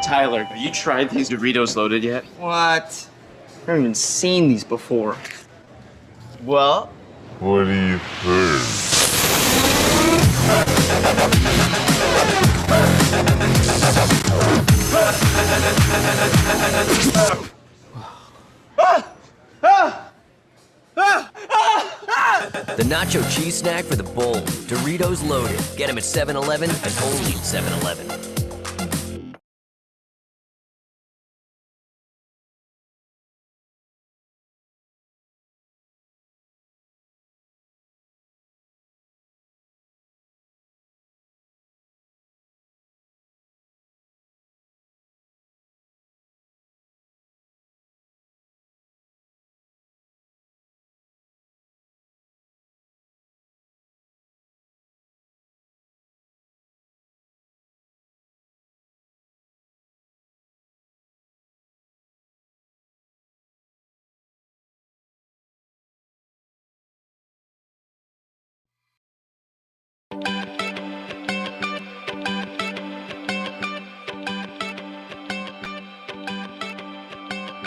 Tyler, have you tried these Doritos loaded yet? What? I've never even seen these before. Well? What do you think? The nacho cheese snack for the bold. Doritos loaded. Get them at 7-Eleven and only 7-Eleven.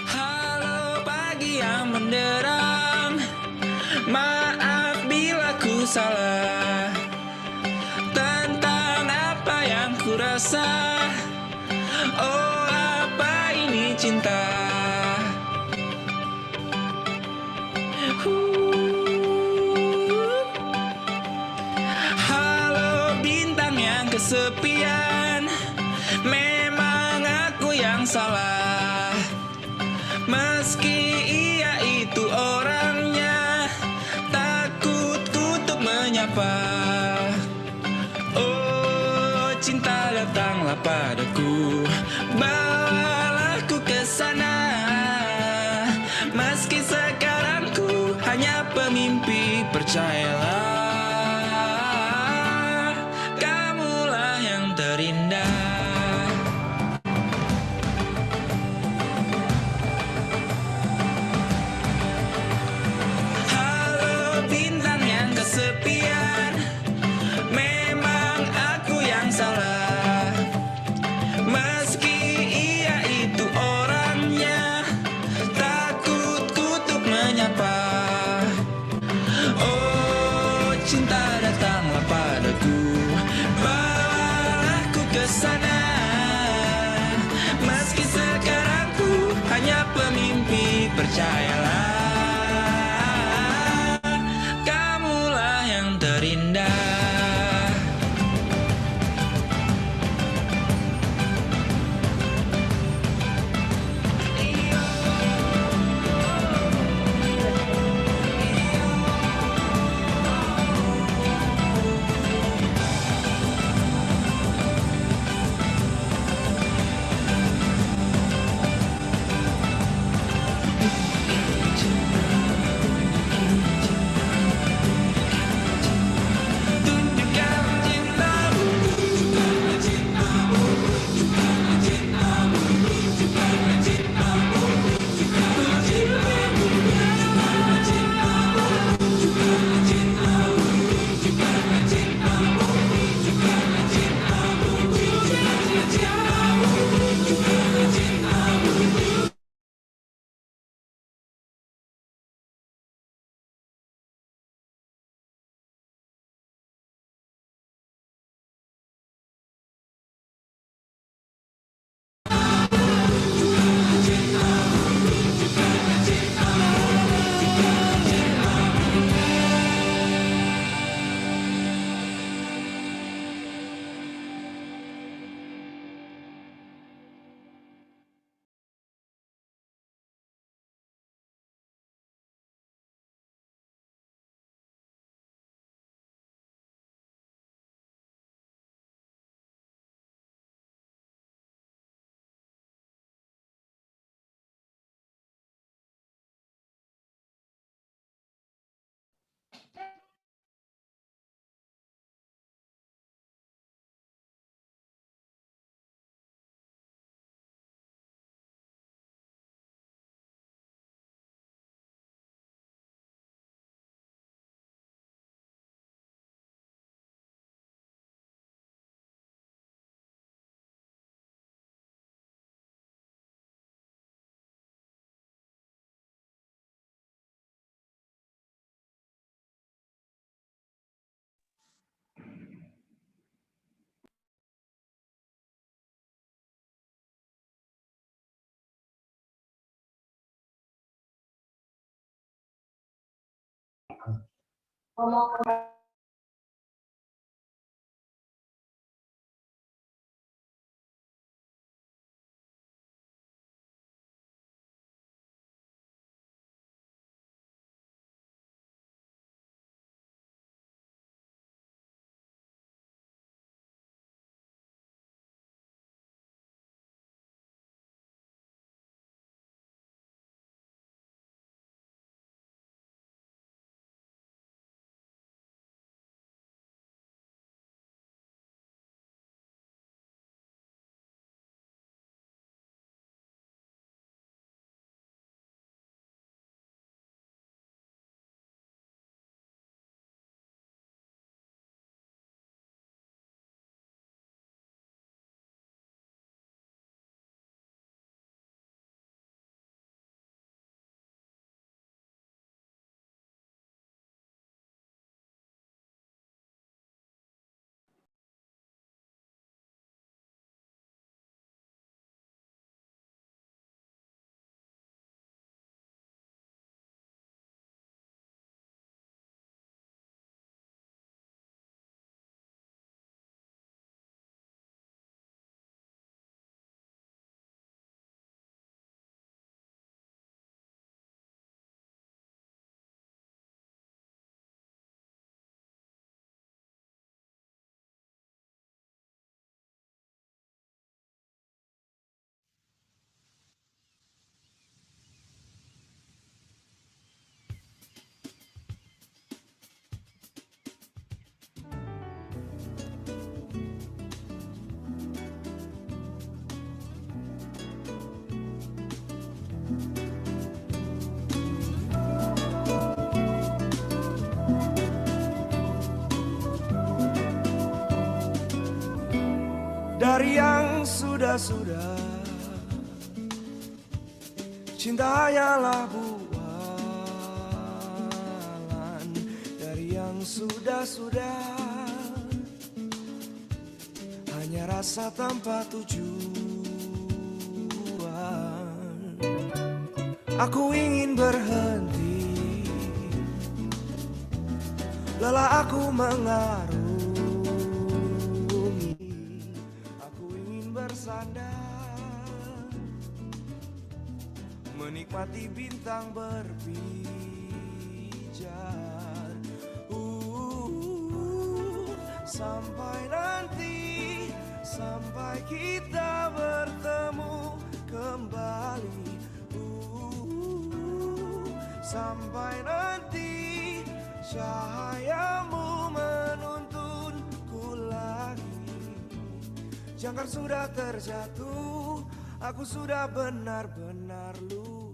Halo pagi yang menderang, maaf bila ku salah tentang apa yang ku rasa. Oh, apa ini cinta? Halo bintang yang kesepian, memang aku yang salah. Meski ia itu orangnya, takut untuk menyapa. Oh, cinta datanglah padaku, bawalah ku ke sana. Meski sekarang ku hanya pemimpi, percayalah, kamulah yang terindah. Bintang yang kesepian, memang aku yang salah. Meski ia itu orangnya, takut kutuk menyapa. Oh, cinta datanglah padaku, bawalah ku ke sana. Meski sekarang ku hanya pemimpi, percayalah, terindah. Dari yang sudah-sudah, cinta hanyalah bualan. Dari yang sudah-sudah, hanya rasa tanpa tujuan. Aku ingin berhenti, lelah aku mengarungi. Bersandar, menikmati bintang berpijar. Sampai nanti, sampai kita bertemu kembali. Sampai nanti cahayamu menuntunku lagi. Jangkar sudah terjatuh, aku sudah benar-benar luluh.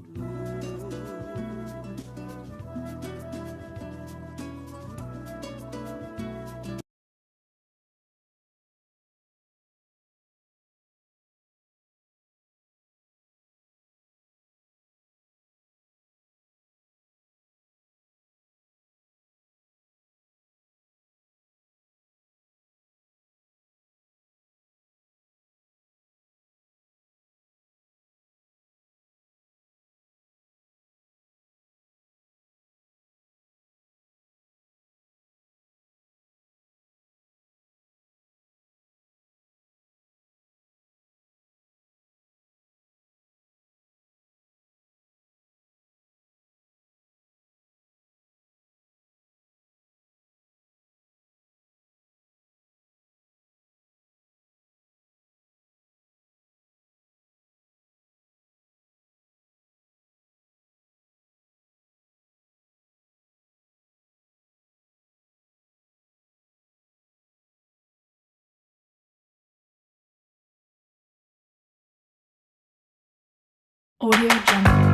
Audio Jungle.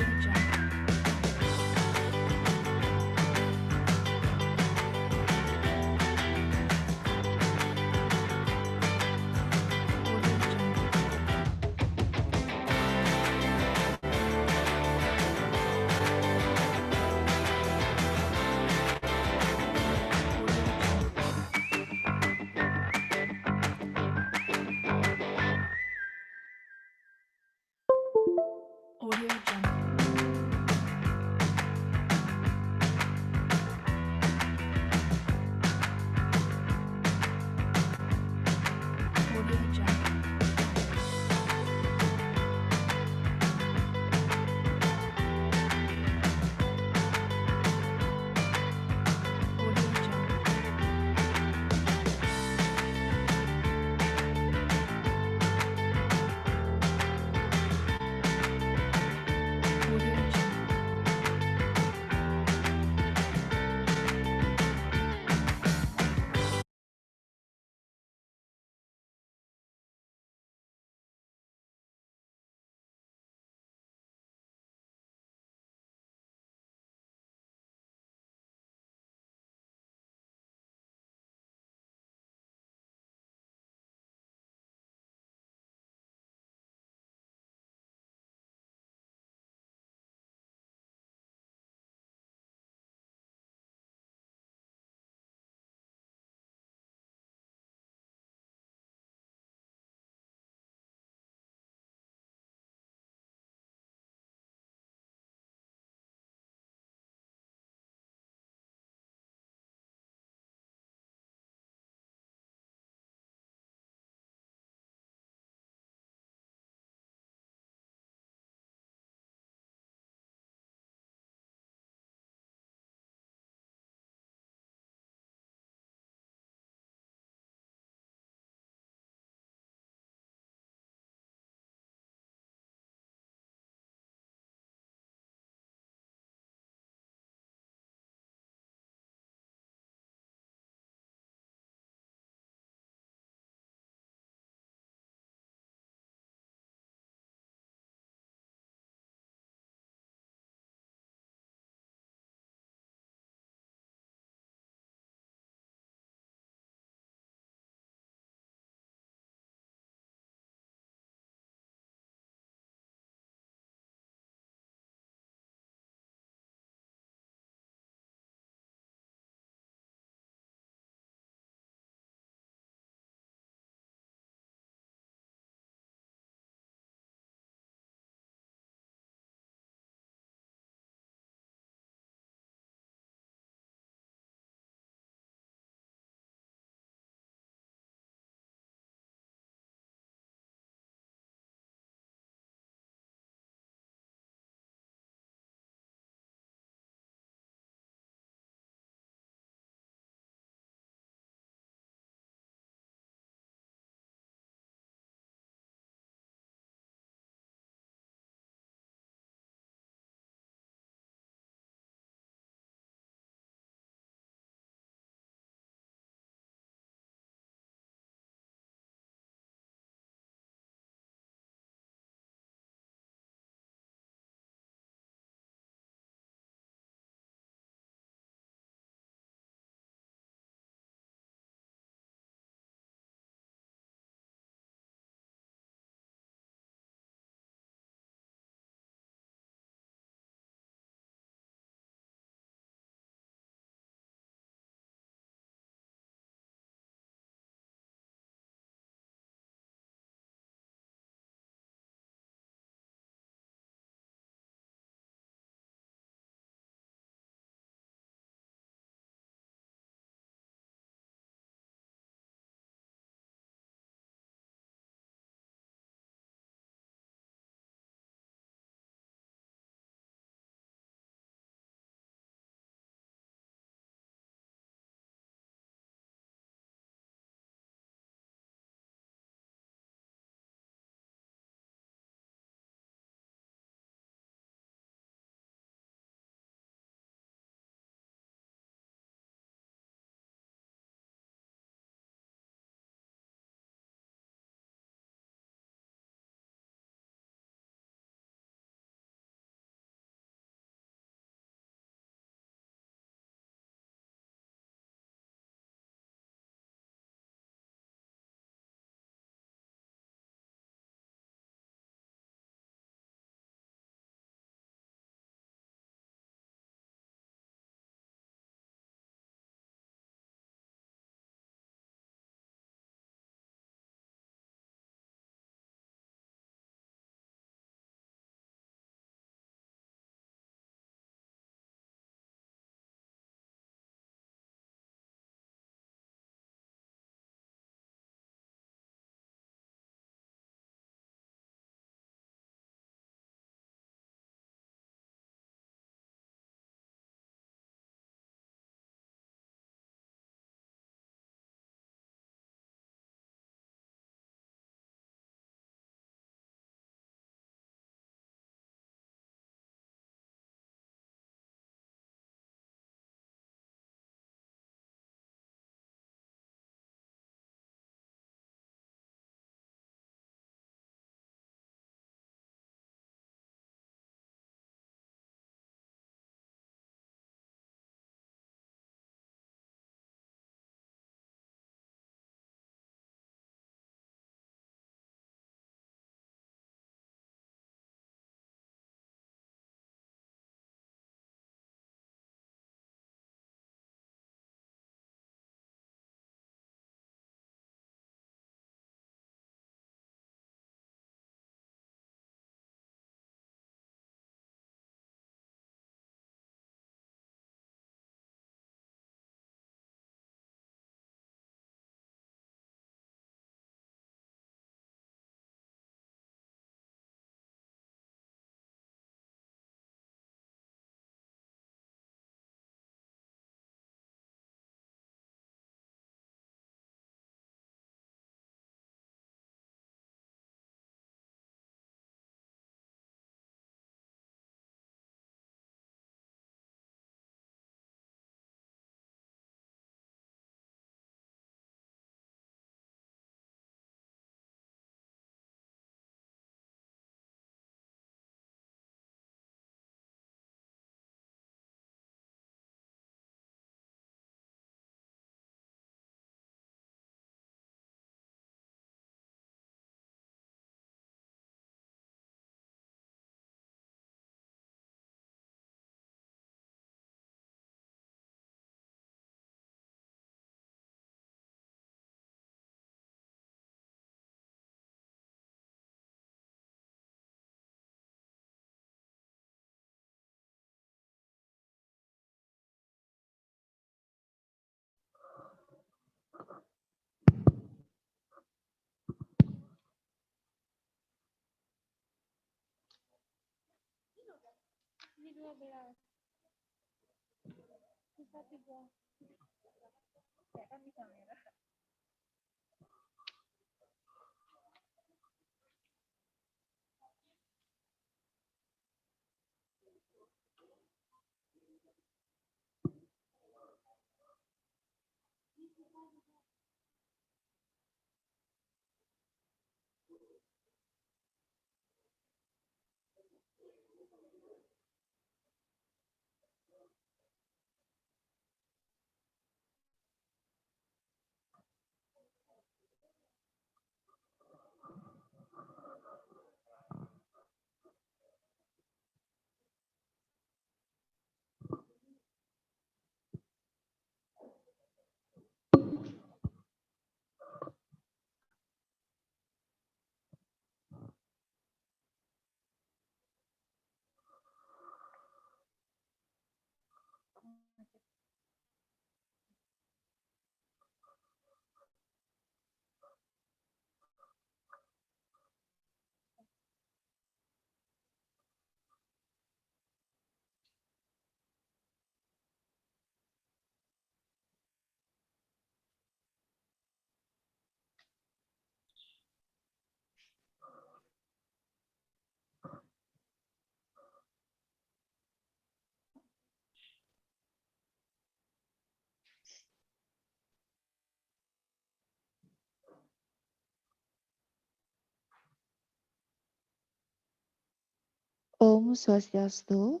Om Swastiastu.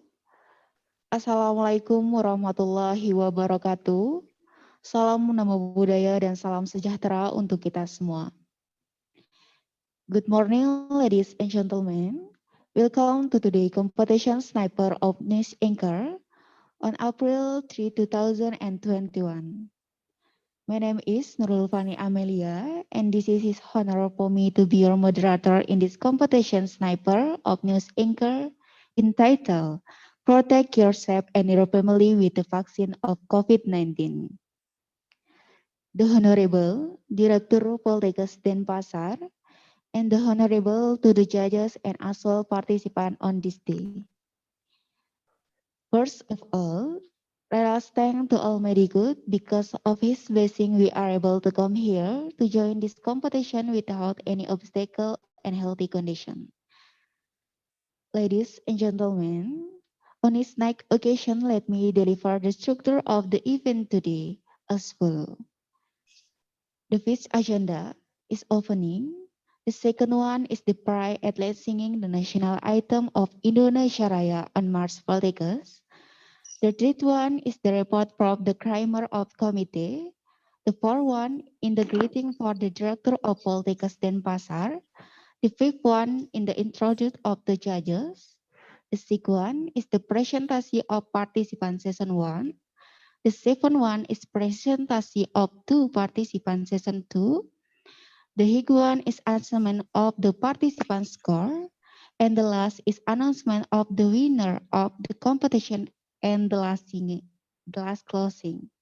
Assalamualaikum warahmatullahi wabarakatuh. Salam Namo Buddhaya dan salam sejahtera untuk kita semua. Good morning, ladies and gentlemen. Welcome to today's competition Sniper of News Anchor on April 3, 2021. My name is Nurul Fani Amelia, and this is his honor for me to be your moderator in this competition Sniper of News Anchor entitled Protect Yourself and Your Family with the Vaccine of COVID-19. The Honorable Director Poltekkes Denpasar and the Honorable to the judges and as well participants on this day. First of all, let us thank to Almighty God because of His blessing we are able to come here to join this competition without any obstacle and healthy condition. Ladies and gentlemen, on this night occasion, let me deliver the structure of the event today as follows. The first agenda is opening. The second one is the pride athlete singing the national anthem of Indonesia Raya on March Poltekkes. The third one is the report from the Kramer of Committee. The fourth one in the greeting for the director of Poltekkes Denpasar. The fifth one in the introduction of the judges. The sixth one is the presentation of participant session 1. The seventh one is presentation of two participant session 2. The eighth one is announcement of the participant score. And the last is announcement of the winner of the competition and the last closing.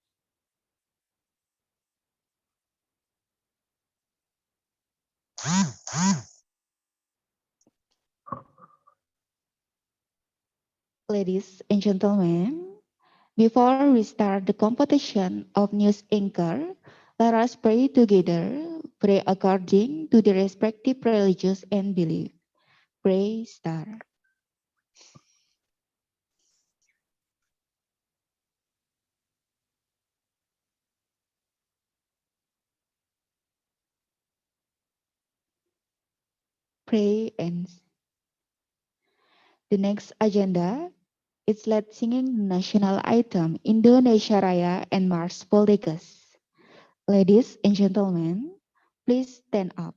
Ladies and gentlemen, before we start the competition of news anchor, let us pray together, pray according to the respective religious and belief. Pray start. Pray and the next agenda is let singing the national anthem Indonesia Raya and March Poltekkes. Ladies and gentlemen, please stand up.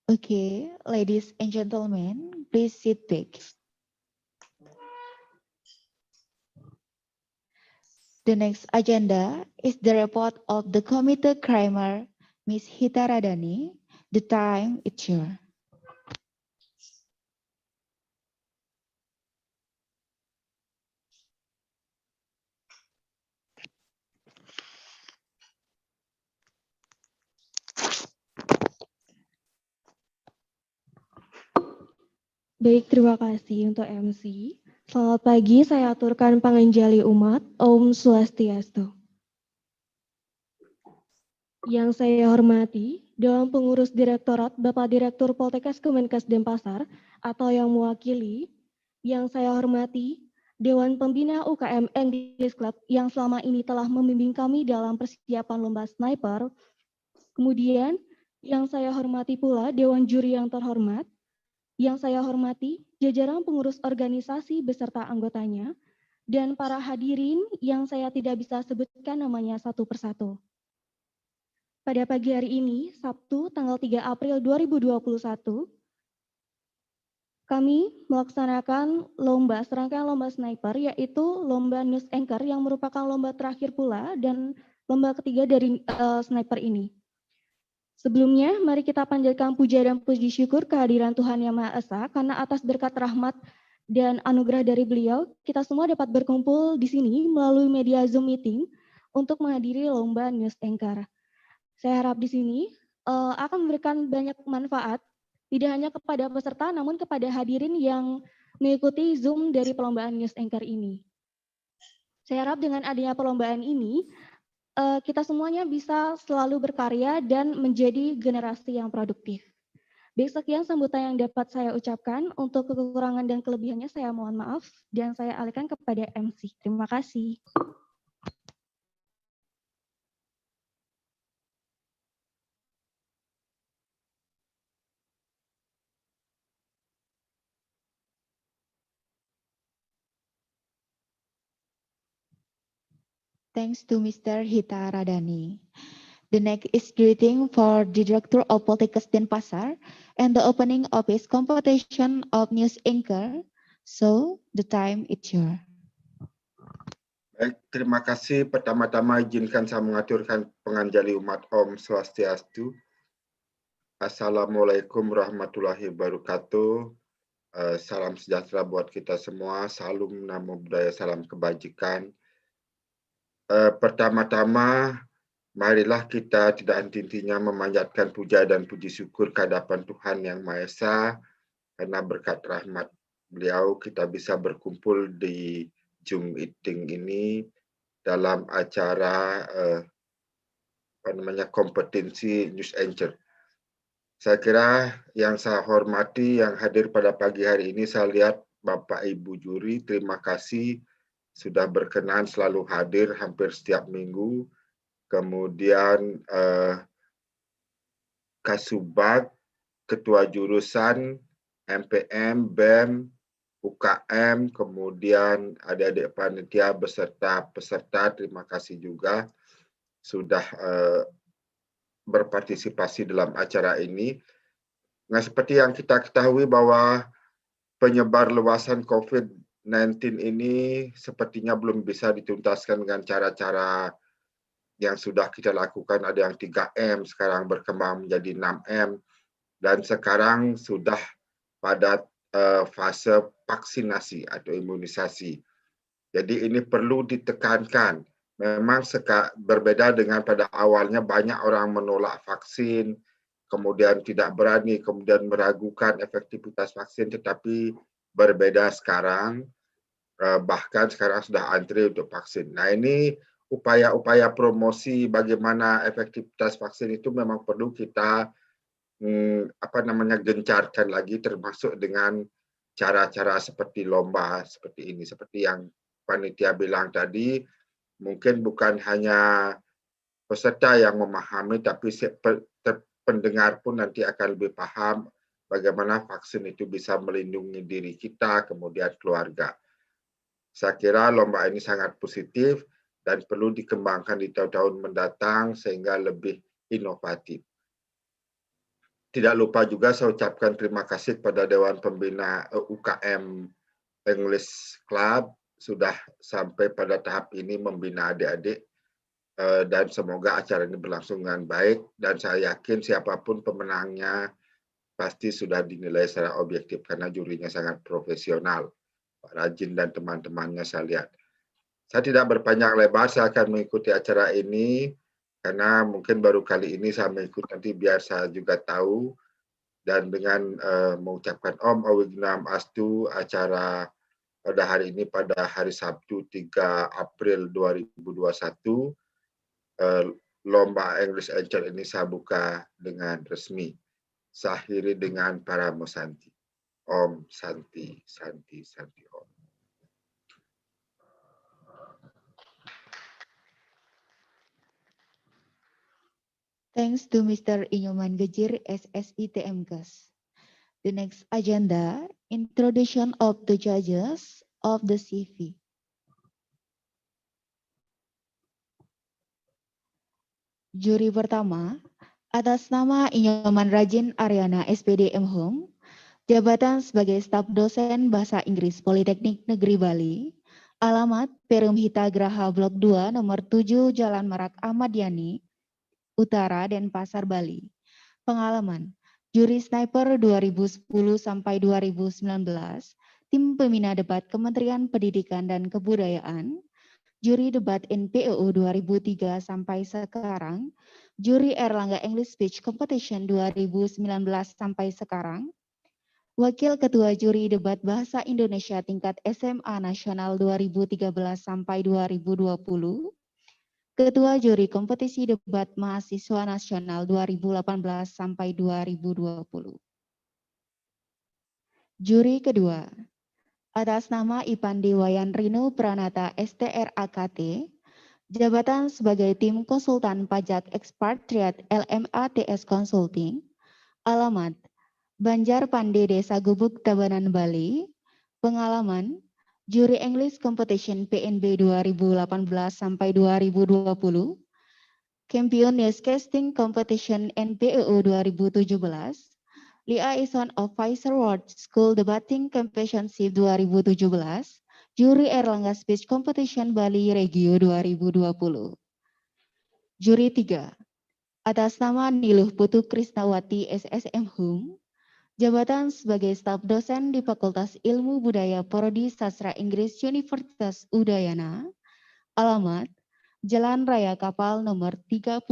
Okay, ladies and gentlemen, please sit back. The next agenda is the report of the committee crimer, Ms. Hita Radani. The time is yours. Baik, terima kasih untuk MC. Selamat pagi, saya aturkan panganjali umat. Om Swastiastu. Yang saya hormati, Dewan Pengurus Direktorat Bapak Direktur Poltekkes Kemenkes Denpasar atau yang mewakili. Yang saya hormati, Dewan Pembina UKM English Club yang selama ini telah membimbing kami dalam persiapan lomba sniper. Kemudian, yang saya hormati pula Dewan Juri yang terhormat. Yang saya hormati, jajaran pengurus organisasi beserta anggotanya, dan para hadirin yang saya tidak bisa sebutkan namanya satu persatu. Pada pagi hari ini, Sabtu tanggal 3 April 2021, kami melaksanakan serangkaian lomba sniper, yaitu lomba news anchor yang merupakan lomba terakhir pula dan lomba ketiga dari sniper ini. Sebelumnya, mari kita panjatkan puja dan puji syukur kehadiran Tuhan Yang Maha Esa, karena atas berkat rahmat dan anugerah dari beliau, kita semua dapat berkumpul di sini melalui media Zoom meeting untuk menghadiri lomba news anchor. Saya harap di sini akan memberikan banyak manfaat, tidak hanya kepada peserta, namun kepada hadirin yang mengikuti Zoom dari perlombaan news anchor ini. Saya harap dengan adanya perlombaan ini, kita semuanya bisa selalu berkarya dan menjadi generasi yang produktif. Baik, sekian sambutan yang dapat saya ucapkan. Untuk kekurangan dan kelebihannya saya mohon maaf dan saya alihkan kepada MC. Terima kasih. Thanks to Mr. Hita Radani. The next is greeting for the Director of Poltekkes Denpasar and the opening of his competition of news anchor. So, the time is yours. Baik, terima kasih. Pertama-tama izinkan saya mengaturkan penganjali umat Om Swastiastu. Assalamualaikum warahmatullahi wabarakatuh. Salam sejahtera buat kita semua. Salam namo buddhaya, salam kebajikan. Pertama-tama, marilah kita tidak henti-hentinya memanjatkan puja dan puji syukur kehadapan Tuhan Yang Maha Esa, karena berkat rahmat beliau kita bisa berkumpul di Zoom meeting ini dalam acara kompetensi news anchor. Saya kira yang saya hormati, yang hadir pada pagi hari ini, saya lihat Bapak Ibu juri, terima kasih sudah berkenan selalu hadir hampir setiap minggu. Kemudian Kasubag, Ketua Jurusan, MPM, BEM, UKM, kemudian adik-adik panitia beserta peserta, terima kasih juga sudah berpartisipasi dalam acara ini. Nah, seperti yang kita ketahui bahwa penyebar luasan COVID-19 ini sepertinya belum bisa dituntaskan dengan cara-cara yang sudah kita lakukan. Ada yang 3M, sekarang berkembang menjadi 6M, dan sekarang sudah pada fase vaksinasi atau imunisasi. Jadi ini perlu ditekankan. Memang berbeda dengan pada awalnya banyak orang menolak vaksin, kemudian tidak berani, kemudian meragukan efektivitas vaksin, tetapi berbeda sekarang, bahkan sekarang sudah antri untuk vaksin. Nah, ini upaya-upaya promosi bagaimana efektivitas vaksin itu memang perlu kita gencarkan lagi, termasuk dengan cara-cara seperti lomba seperti ini, seperti yang panitia bilang tadi. Mungkin bukan hanya peserta yang memahami, tapi pendengar pun nanti akan lebih paham bagaimana vaksin itu bisa melindungi diri kita, kemudian keluarga. Saya kira lomba ini sangat positif dan perlu dikembangkan di tahun-tahun mendatang sehingga lebih inovatif. tidak lupa juga saya ucapkan terima kasih kepada Dewan Pembina UKM English Club sudah sampai pada tahap ini membina adik-adik, dan semoga acara ini berlangsung dengan baik, dan saya yakin siapapun pemenangnya pasti sudah dinilai secara objektif karena jurinya sangat profesional. Pak Rajin dan teman-temannya saya lihat. Saya tidak berpanjang lebar, saya akan mengikuti acara ini karena mungkin baru kali ini saya mengikuti, nanti biar saya juga tahu, dan dengan mengucapkan Om Awignam Astu, acara pada hari ini pada hari Sabtu 3 April 2021, lomba English Angel ini saya buka dengan resmi. Saya akhiri dengan para Musanti. Om Santi, Santi, Santi Om. Thanks to Mr. Inyoman Gejir, SSI TMKes. The next agenda, introduction of the judges of the CV. Juri pertama, atas nama Inyoman Rajin Aryana SPD M.Hum, jabatan sebagai staf dosen Bahasa Inggris Politeknik Negeri Bali, alamat Perum Hita Graha Blok 2 nomor 7 Jalan Merak Ahmad Yani, Utara, Denpasar, Bali. Pengalaman, juri sniper 2010 sampai 2019, tim pembina debat Kementerian Pendidikan dan Kebudayaan, juri debat NPOO 2003 sampai sekarang, juri Erlangga English Speech Competition 2019 sampai sekarang, wakil ketua juri debat Bahasa Indonesia tingkat SMA Nasional 2013 sampai 2020, ketua juri kompetisi debat mahasiswa nasional 2018 sampai 2020. Juri kedua, atas nama Ipandi Wayan Rino Pranata STRAKT, jabatan sebagai tim konsultan pajak expatriate LMATS Consulting, alamat Banjar Pande Desa Gubuk Tabanan Bali, pengalaman juri English Competition PNB 2018 sampai 2020, Champion Newscasting Competition NPOO 2017, Liaison Officer World School Debating Championship 2017, Juri Erlangga Speech Competition Bali Regio 2020. Juri 3, atas nama Niluh Putu Krisnawati SSM Hum, jabatan sebagai staf dosen di Fakultas Ilmu Budaya Prodi Sastra Inggris Universitas Udayana, alamat Jalan Raya Kapal nomor 37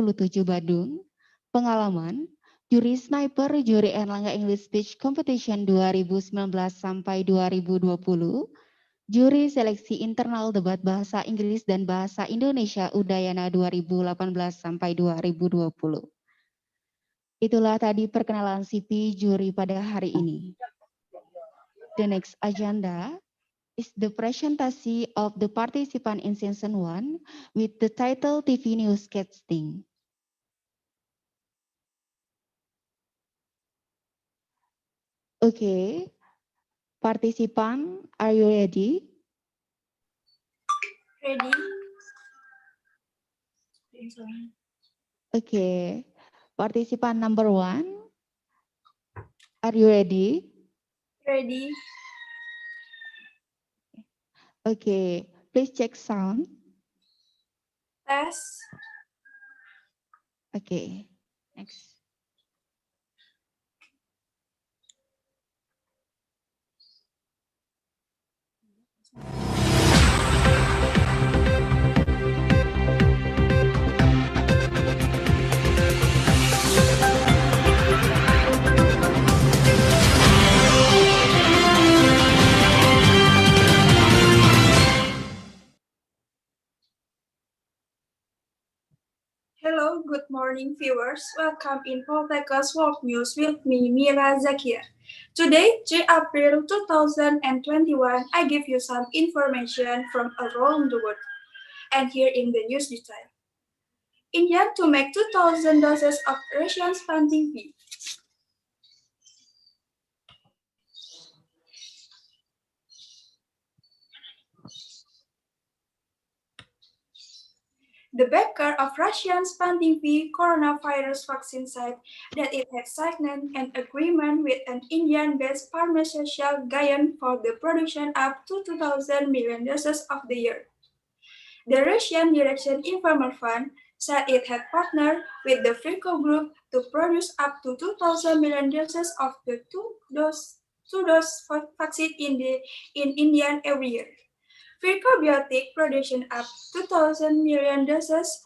Badung, pengalaman juri sniper juri Erlangga English Speech Competition 2019 sampai 2020, juri seleksi internal debat Bahasa Inggris dan Bahasa Indonesia Udayana 2018 sampai 2020. Itulah tadi perkenalan CV juri pada hari ini. The next agenda is the presentation of the participant in season 1 with the title TV Newscasting. Okay, participant, are you ready? Ready. Okay, participant number 1, are you ready? Ready. Okay, please check sound. Test. Okay, next. Hello, good morning viewers. Welcome in Poltekkes World News with me, Mira Zakia. Today, 3 April 2021, I give you some information from around the world. And here in the news detail. India to make 2,000 doses of Russian Sputnik V. The backer of Russian Sputnik V coronavirus vaccine said that it had signed an agreement with an Indian-based pharmaceutical giant for the production up to 2,000 million doses of the year. The Russian Direction Informal Fund said it had partnered with the Frico Group to produce up to 2,000 million doses of the two-dose vaccine in India every year. Frico Biotech production up 2,000 million doses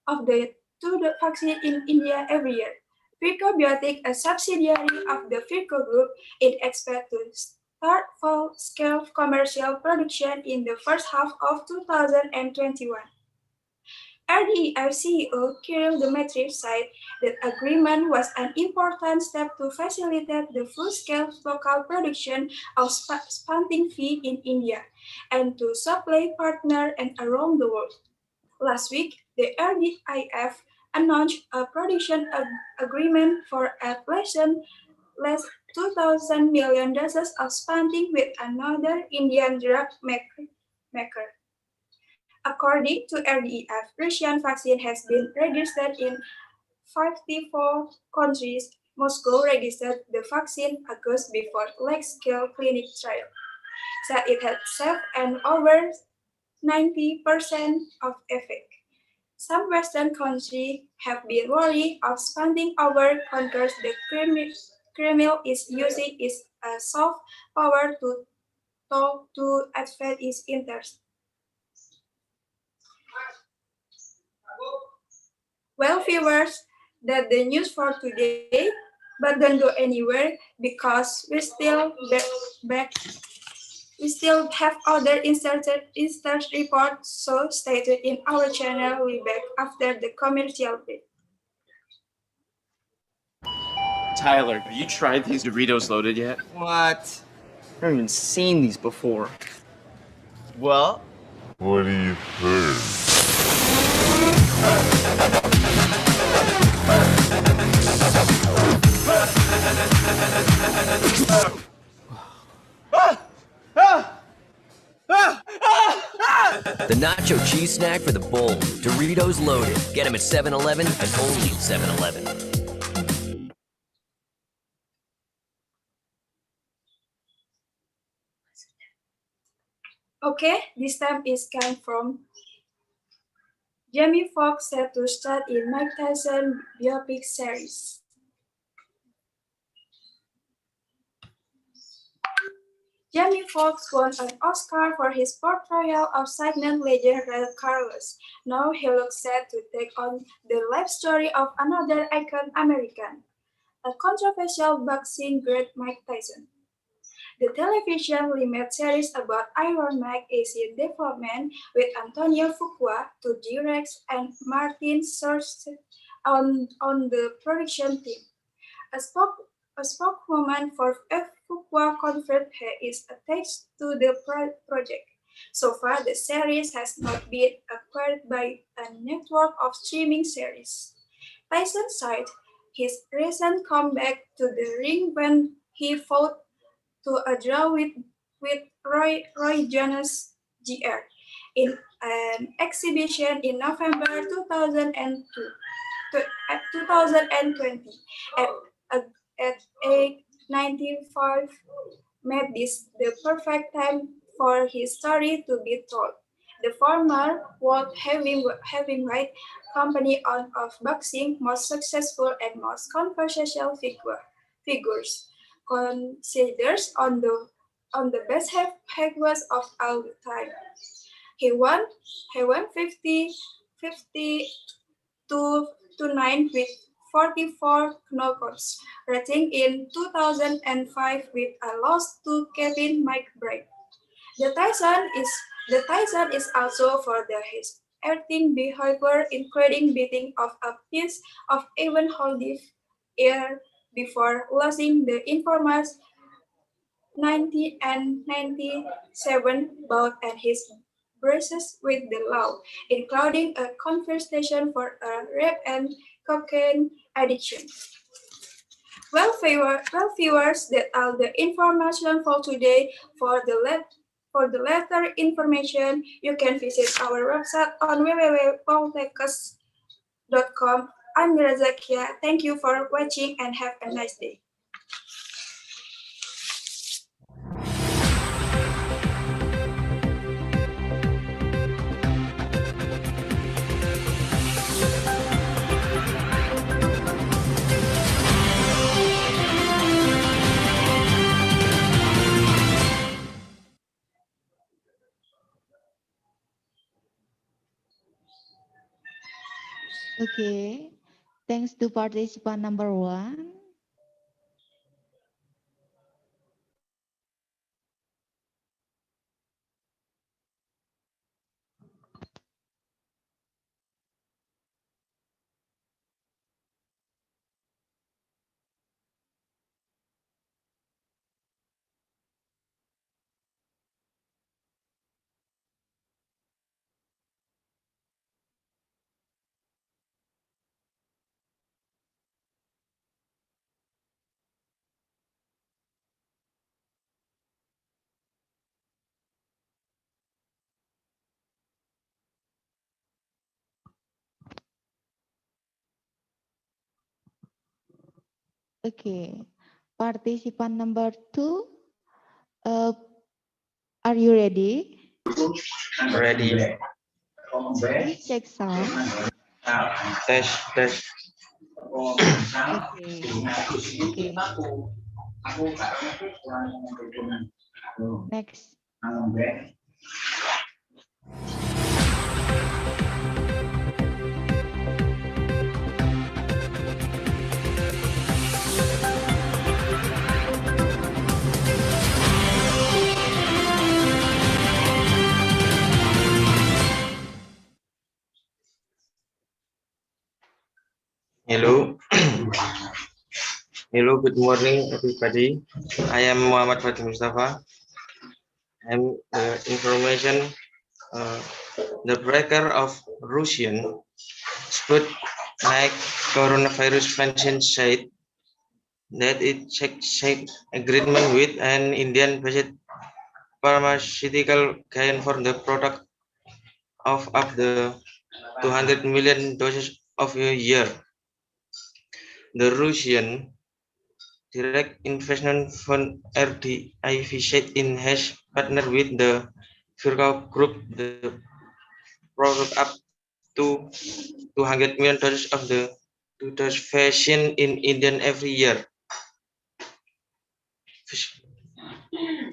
of the two-dose vaccine in India every year. Frico Biotech, a subsidiary of the Frico Group, is expected to start full-scale commercial production in the first half of 2021. RDEF CEO Kirill Dmitriev said that agreement was an important step to facilitate the full-scale local production of Sputnik V in India and to supply partners and around the world. Last week, the RDIF announced a production agreement for at least 2,000 million doses of Sputnik with another Indian drug maker. According to RDEF, Russian vaccine has been registered in 54 countries. Moscow registered the vaccine August before large-scale clinic trial, said it had safe and over 90% of effect. Some Western countries have been worried of spending over counters the Kremlin is using its soft power to talk to advance its interests. Well, viewers, that's the news for today, but don't go anywhere because we still have other insert reports, so stay tuned in our channel. We'll be back after the commercial break. Tyler, have you tried these Doritos loaded yet? What? I've never even seen these before. Well, What do you think? The nacho cheese snack for the bold. Doritos loaded. Get them at 7-Eleven and only 7-Eleven. Okay, this time is come from Jamie Foxx set to star in Mike Tyson biopic series. Jamie Foxx won an Oscar for his portrayal of Signet legend Ray Carlos. Now he looks set to take on the life story of another icon American, a controversial boxing great Mike Tyson. The television limited series about Iron Mike is in development with Antonio Fuqua to direct and Martin Scorsese on the production team. A spokeswoman for Fuqua confirmed he is attached to the project. So far, the series has not been acquired by a network of streaming series. Tyson said his recent comeback to the ring when he fought to a draw with Roy Jones Jr. in an exhibition in November 2020 at age 95 made this the perfect time for his story to be told. The former world heavyweight company of boxing most successful and most controversial figures considers on the best heavyweights of all time. He won 50 to 9 with 44 knockouts, rating in 2005 with a loss to Kevin McBride. The Tyson is also for his earthing behavior, including beating off a piece of Evan Holyfield ear before losing the infamous 90 and 97 bout and his braces with the law, including a confession for a rape and cocaine addiction. Well, viewers, that are the information for today for the For the latter information, you can visit our website on www.poltekkes.com. I'm Mirazakia. Thank you for watching and have a nice day. Okay, thanks to participant number 1. Okay, participant number 2, are you ready? Ready. Please check sound. Test. Okay, okay. Next. Hello. Hello, good morning everybody. I am Muhammad Fatih Mustafa. I'm the information, the breaker of Russian Sputnik coronavirus vaccine said that it checked agreement with an Indian-based pharmaceutical giant for the product of up to 200 million doses of a year. The Russian Direct Investment Fund (RDIV) said it has partnered with the Virchow Group to produce up to 200 million doses of the two-dose vaccine in India every year.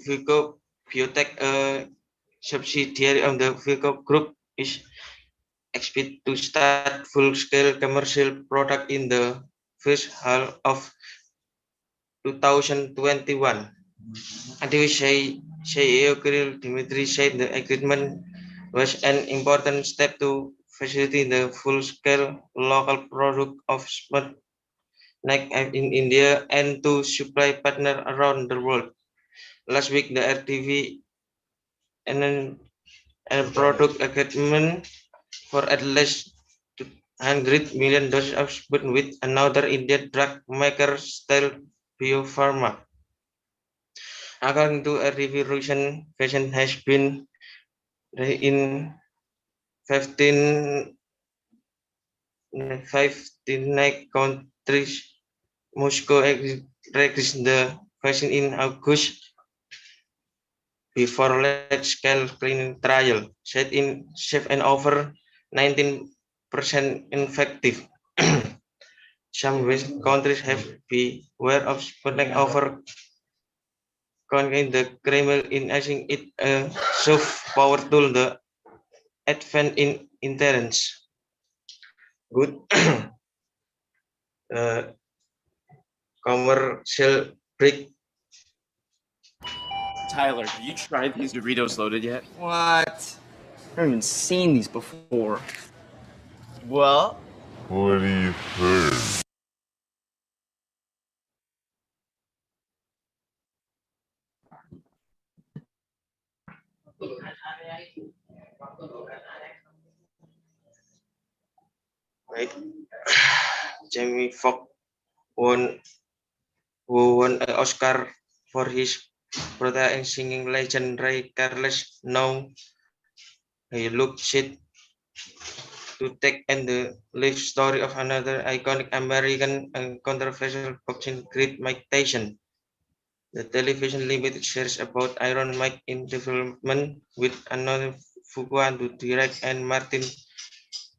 Virchow Biotech, a subsidiary of the Virchow Group, is expected to start full-scale commercial product in the first half of 2021. CEO Kirill Dmitry said the agreement was an important step to facilitate the full-scale local product of Sputnik in India and to supply partners around the world. Last week, the RTV and a product agreement for at least 200 million doses of Sputnik with another Indian drug maker, Style Biopharma. According to a review, Russian vaccine has been in 15 countries. Moscow registered the vaccine in August before large-scale clinical trial, said in safe and over 19% effective. Some West countries have been aware of Sputnik over contain the Kremlin in asking it a soft power tool, the advance in intelligence. Good commercial break. Tyler, have you tried these Doritos loaded yet? What? I've never even seen these before. Well, What do you think? Right. Jamie Foxx who won an Oscar for his portraying singing legend Ray Charles. Now he looked set to take in the life story of another iconic American and controversial boxing great Mike Tyson. The television limited series about Iron Mike in development with another Fuqua to direct and Martin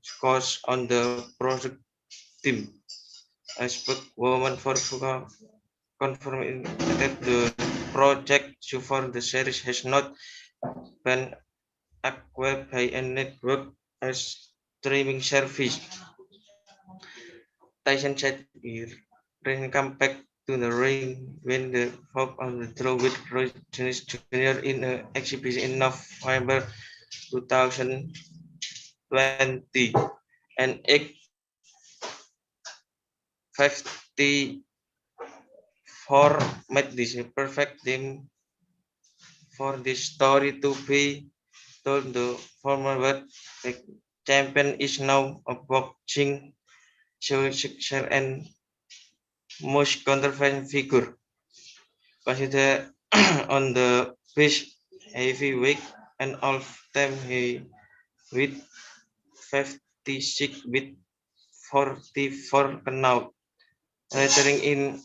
Scott on the project team. A spokeswoman for Fuqua confirmed that the project so far the series has not been acquired by a network as streaming service. Tyson said he then come back to the ring when the hope of the draw with Roy Jones Jr. in an exhibition in November 2020 and 854 made this a perfect time for this story to be told. The former world champion is now a boxing successor and most controversial figure. Considered on the best heavyweight and all-time with 56 with 44 knockout, retiring in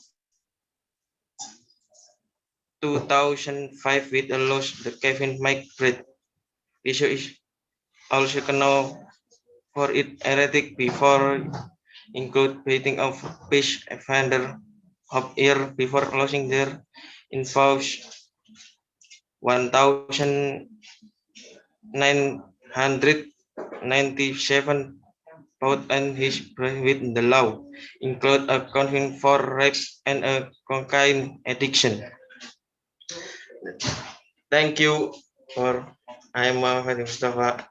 2005 with a loss to Kevin McBride. The show is also known for its erratic before include beating of Fish Evander of year before closing their involves 1997 bout and his break with the law include a conviction for rape and a cocaine addiction. Thank you for I'm Fatih Mustafa.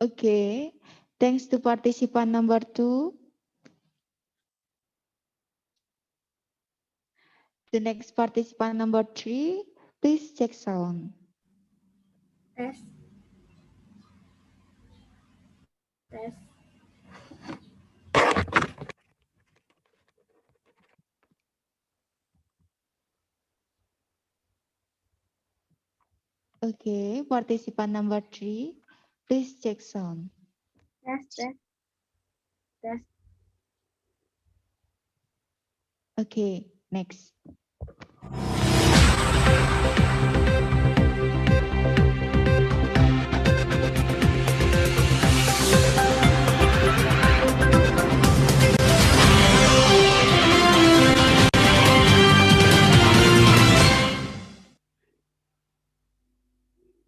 Okay, thanks to participant number 2. The next participant number 3, please check sound. Test. Test. Okay, participant number 3, please check sound. Test. Test. Test. Okay, next.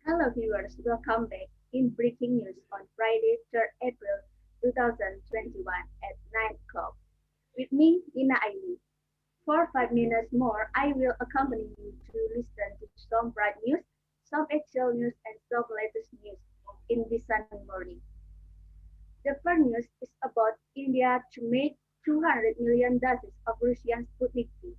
Hello viewers, welcome back in breaking news on Friday, 3rd April 2021 at 9 o'clock. With me, Ina Aini. For 5 minutes more, I will accompany you to listen to some bright news, some actual news, and some latest news in this sunny morning. The first news is about India to make 200 million doses of Russian Sputnik V.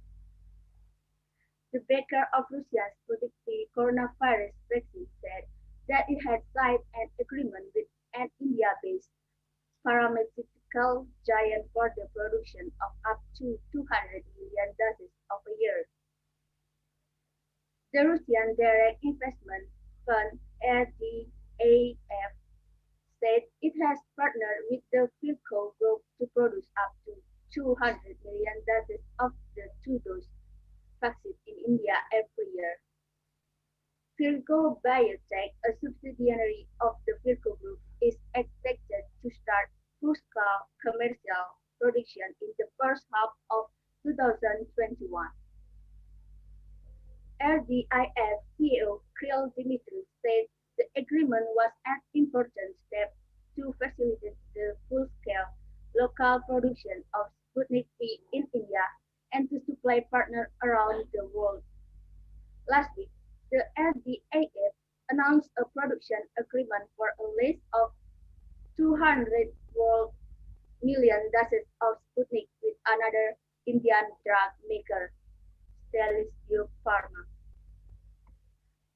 The baker of Russia's Sputnik V coronavirus vaccine said that it had signed an agreement with an India-based pharmaceutical giant for the production of up to 200 million doses of a year. The Russian Direct Investment Fund (RDAF) said it has partnered with the Philco Group to produce up to 200 million doses of the two-dose vaccine in India every year. Philco Biotech, a subsidiary of the Philco Group, is expected to start full-scale commercial production in the first half of 2021. RDIF CEO Kirill Dmitriev said the agreement was an important step to facilitate the full-scale local production of Sputnik V in India and to supply partners around the world. Last week, the RDIF announced a production agreement for a list of 200 world million doses of Sputnik with another Indian drug maker, Natalis Pharma.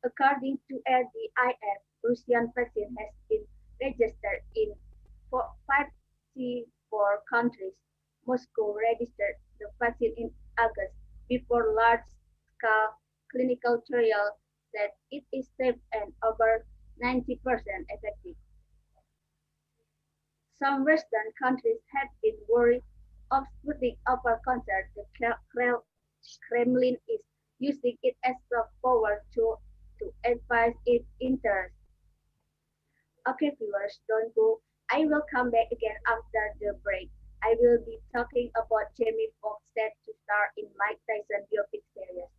According to LDIF, Russian vaccine has been registered in 54 countries. Moscow registered the vaccine in August before large-scale clinical trial that it is safe and over 90% effective. Some Western countries have been worried of Sputnik over concern. The Kremlin is using it as soft power to advise its interests. Okay, viewers, don't go. I will come back again after the break. I will be talking about Jamie Foxx set to star in Mike Tyson biopic series.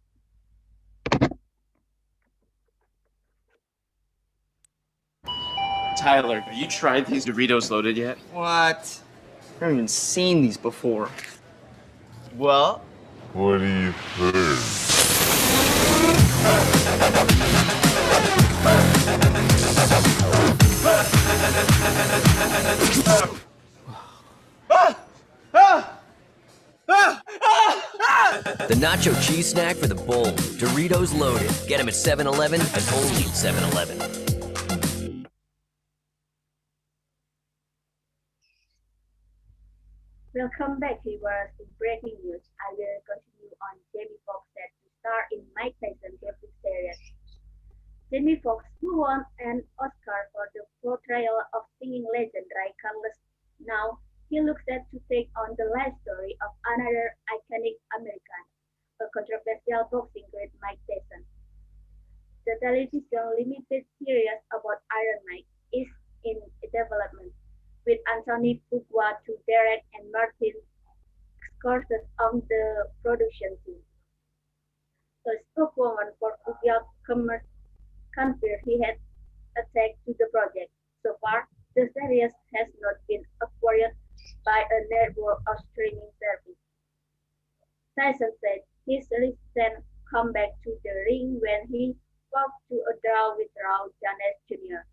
Tyler, have you tried these Doritos loaded yet? What? I've never even seen these before. Well, What do you think? The nacho cheese snack for the bold. Doritos loaded. Get them at 7-Eleven and only 7-Eleven. Welcome back, viewers. In breaking news, I will continue on Jamie Foxx set to star in Mike Tyson biopic series. Jamie Foxx, who won an Oscar for the portrayal of singing legend Ray Charles, now he looks set to take on the life story of another iconic American, a controversial boxing great Mike Tyson. The television limited series about Iron Mike is in development, with Anthony Fuqua to direct and Martin Scorsese on the production team. A spokeswoman for Fuqua confirmed he had attached to the project. So far, the series has not been acquired by a network or streaming service. Tyson said his recent comeback to the ring when he fought to a draw with Raul Jones Jr.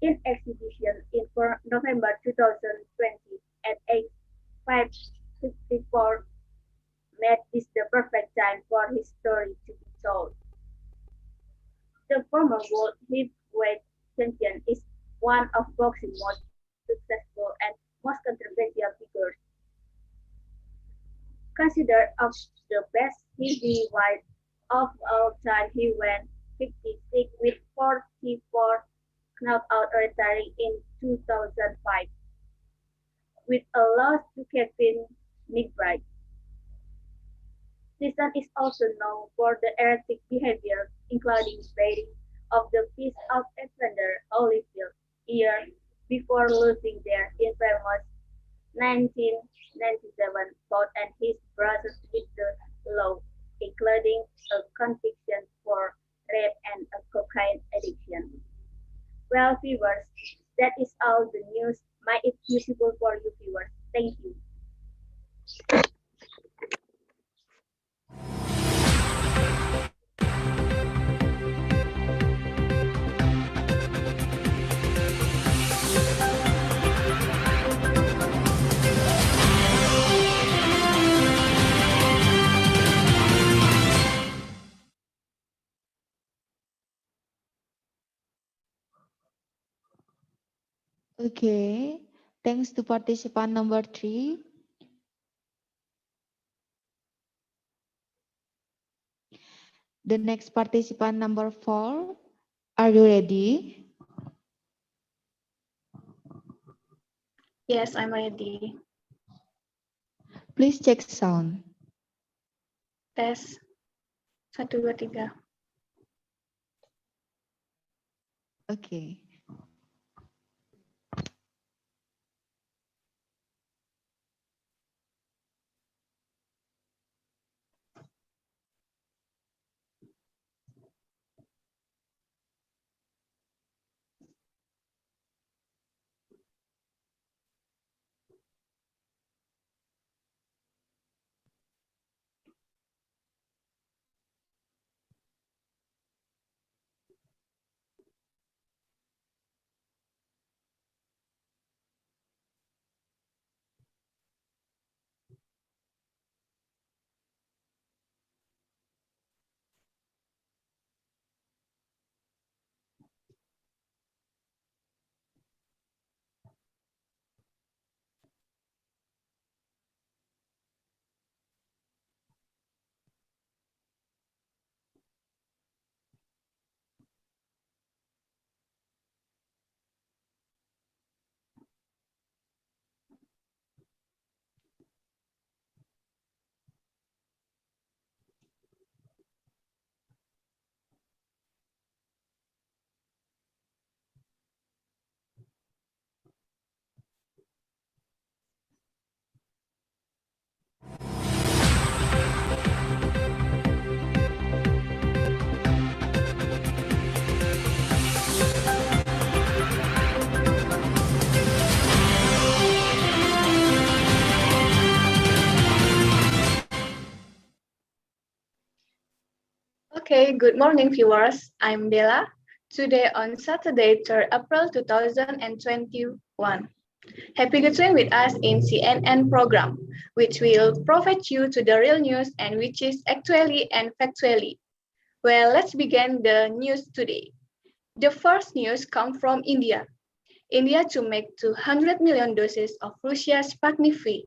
in exhibition in November 2020 at age 554 made this the perfect time for his story to be told. The former world heavyweight champion is one of boxing's most successful and most controversial figures. Considered of the best heavyweight of all time, he went 56 with 44 knockout, retiring in 2005 with a loss to Kevin McBride. Tyson is also known for the erratic behavior, including biting of the fist of Evander Holyfield year before losing their infamous 1997 bout and his brushes with the law, including a conviction for rape and a cocaine addiction. Well, viewers, that is all the news. Might it useful for you, viewers? Thank you. Okay, thanks to participant number 3. The next participant number 4. Are you ready? Yes, I'm ready. Please check sound. Tes 1, 2, 3. Okay. Okay, good morning, viewers. I'm Bella. Today on Saturday, 3rd April 2021. Happy Gathering with us in CNN program, which will provide you to the real news and which is actually and factually. Well, let's begin the news today. The first news comes from India. India to make 200 million doses of Russia's Sputnik V.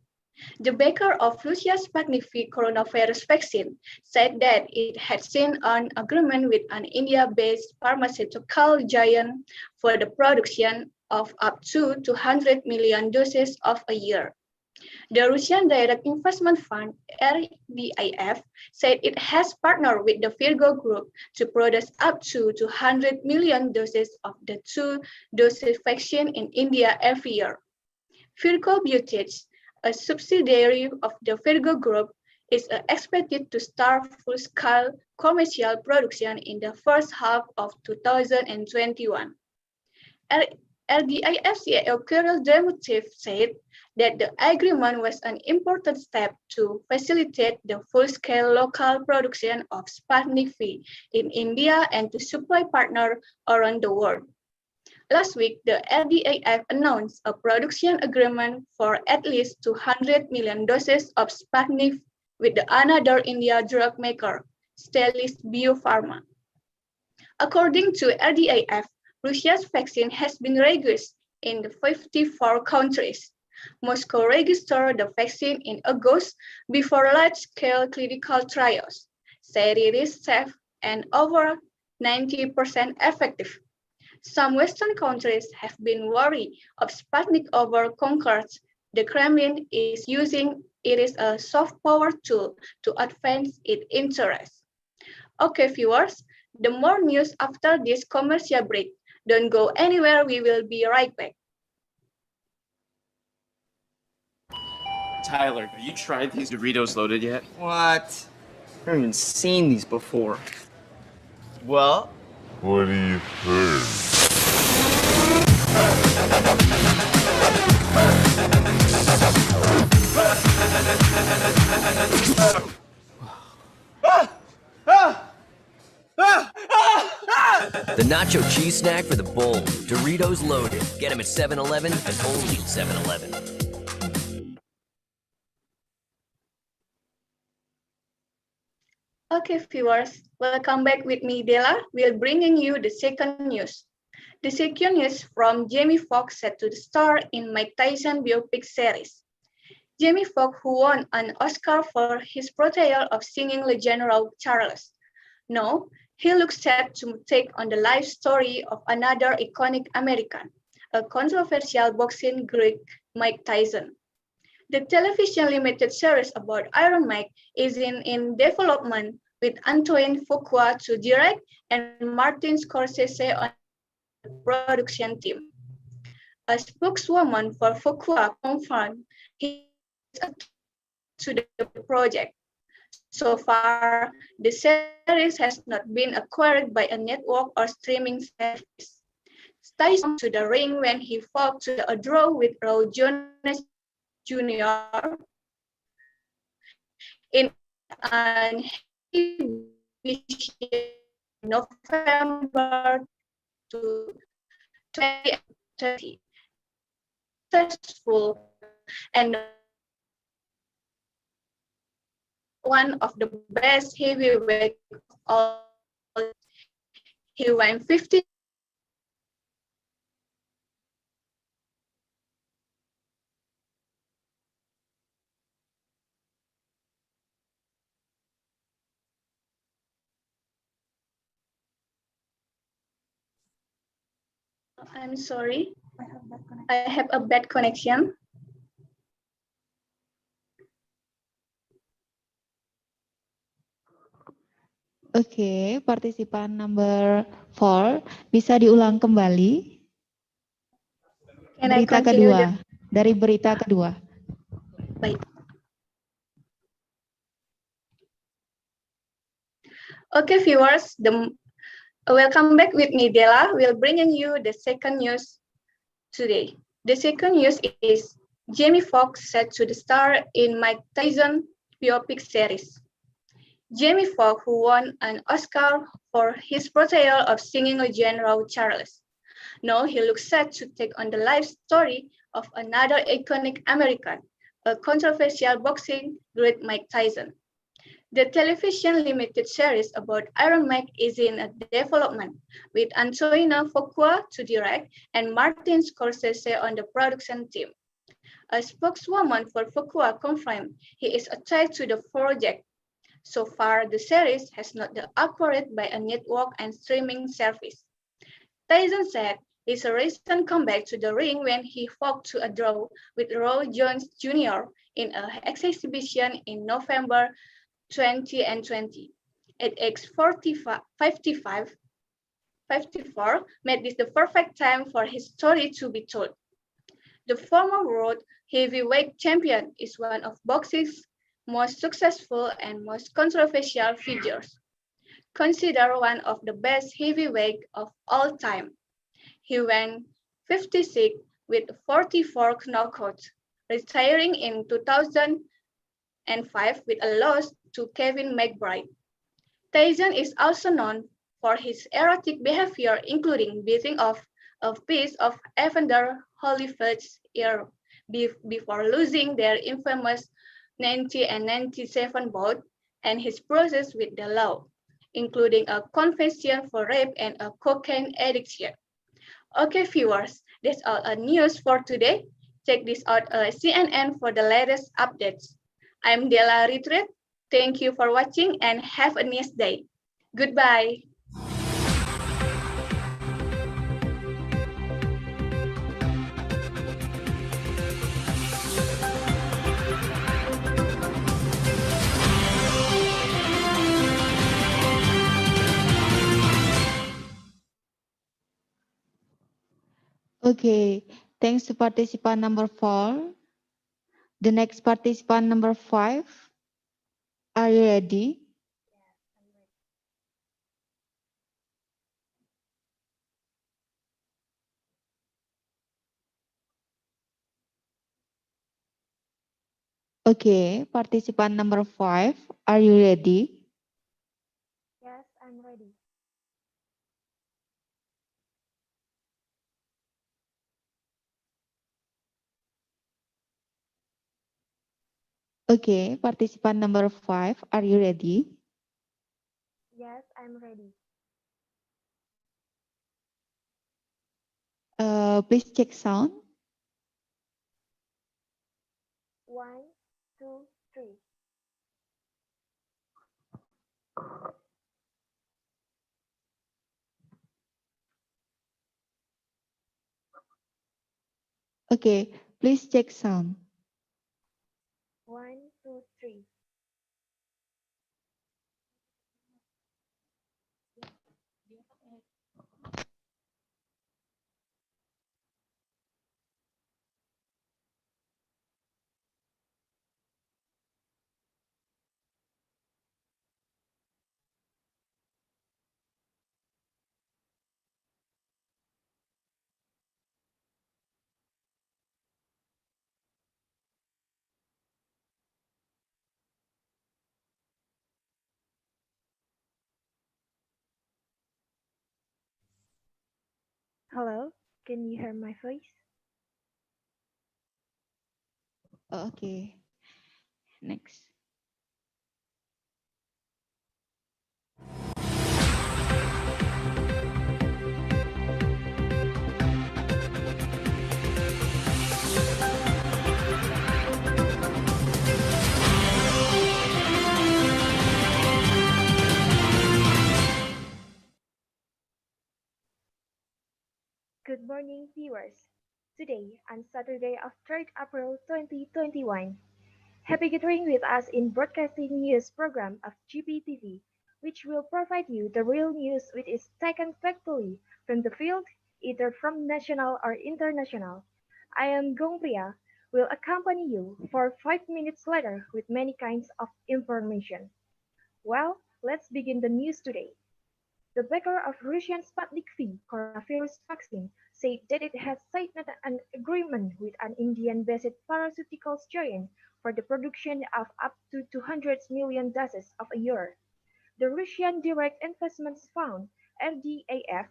The maker of Russia's Sputnik V coronavirus vaccine said that it had signed an agreement with an India-based pharmaceutical giant for the production of up to 200 million doses of a year. The Russian Direct Investment Fund, RDIF, said it has partnered with the Virgo Group to produce up to 200 million doses of the two-dose vaccine in India every year. Virgo Biotech, a subsidiary of the Virgo Group, is expected to start full-scale commercial production in the first half of 2021. RDIF CEO Kirill Dmitriev said that the agreement was an important step to facilitate the full-scale local production of Sputnik V in India and to supply partners around the world. Last week, the RDIF announced a production agreement for at least 200 million doses of Sputnik with another India drug maker, Natalis Biopharma. According to RDIF, Russia's vaccine has been registered in 54 countries. Moscow registered the vaccine in August before large-scale clinical trials, said it is safe and over 90% effective. Some Western countries have been worried of Sputnik over conquers. The Kremlin is using it as a soft power tool to advance its interests. Okay, viewers, the more news after this commercial break. Don't go anywhere, we will be right back. Tyler, have you tried these Doritos loaded yet? What? I've never even seen these before. Well, What do you think? The nacho cheese snack for the bold. Doritos loaded. Get them at 7-Eleven and only 7-Eleven. Okay, viewers, welcome back with me, Della. We're bringing you the second news. The second news from Jamie Foxx set to star in Mike Tyson biopic series. Jamie Foxx, who won an Oscar for his portrayal of singing legend Ray Charles. Now, he looks set to take on the life story of another iconic American, a controversial boxing Greek, Mike Tyson. The television limited series about Iron Mike is in development with Antoine Fuqua to direct and Martin Scorsese on the production team. A spokeswoman for Fuqua confirmed he is to the project. So far, the series has not been acquired by a network or streaming service. Tyson to the ring when he fought to a draw with Roy Jones Jr. in an November 2020. Successful and one of the best heavyweight of all. He won 50. I'm sorry, I have a bad connection. Oke, partisipan number 4 bisa diulang kembali. Berita kedua, dari berita kedua. Baik. Okay, viewers, welcome back with me, Della. We're bringing you the second news today. The second news is Jamie Foxx set to star in Mike Tyson biopic series. Jamie Foxx, who won an Oscar for his portrayal of singing legend Raw Charles. Now he looks set to take on the life story of another iconic American, a controversial boxing great Mike Tyson. The television limited series about Iron Mike is in a development, with Antoine Fuqua to direct and Martin Scorsese on the production team. A spokeswoman for Fuqua confirmed he is attached to the project. So far, the series has not been acquired by a network and streaming service. Tyson said his recent comeback to the ring when he fought to a draw with Roy Jones Jr. in an exhibition in November 2020. At age 54, made this the perfect time for his story to be told. The former world heavyweight champion is one of boxing's most successful and most controversial figures. Considered one of the best heavyweights of all time. He went 56 with 44 knockouts, retiring in 2005 with a loss to Kevin McBride. Tyson is also known for his erratic behavior, including beating off a piece of Evander Holyfield's ear before losing their infamous 90 and 97 bout, and his process with the law, including a confession for rape and a cocaine addiction. Okay, viewers, that's all news for today. Check this out CNN for the latest updates. I'm Della Retreat. Thank you for watching and have a nice day. Goodbye. Okay, thanks to participant number 4. The next participant number 5. Are you ready? Okay, participant number 5. Are you ready? Yes, I'm ready. Okay, participant number 5. Are you ready? Yes, I'm ready. Please check sound. 1, 2, 3. Okay, please check sound. 1, 2, 3. Hello, can you hear my voice? Okay, next. Good morning, viewers. Today, on Saturday of 3rd April 2021, happy gathering with us in broadcasting news program of GPTV, which will provide you the real news which is taken factually from the field, either from national or international. I am Gong Priya, will accompany you for 5 minutes later with many kinds of information. Well, let's begin the news today. The maker of Russian Sputnik V coronavirus vaccine said that it has signed an agreement with an Indian-based pharmaceuticals giant for the production of up to 200 million doses of a year. The Russian Direct Investments Fund (RDAF)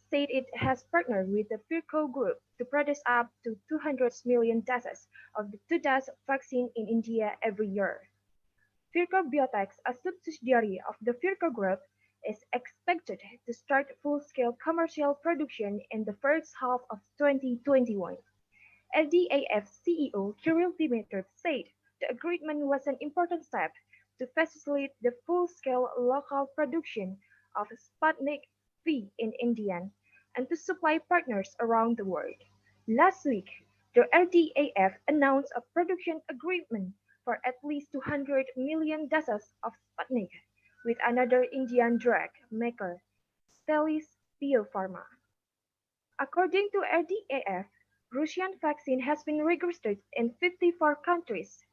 said it has partnered with the Virchow Group to produce up to 200 million doses of the two-dose vaccine in India every year. Virchow Biotech, a subsidiary of the Virchow Group, is expected to start full-scale commercial production in the first half of 2021. LDAF CEO Kirill Dmitriev said the agreement was an important step to facilitate the full-scale local production of Sputnik V in India and to supply partners around the world. Last week, the LDAF announced a production agreement for at least 200 million doses of Sputnik with another Indian drug maker, Natalis Biopharma. According to RDAF, Russian vaccine has been registered in 54 countries.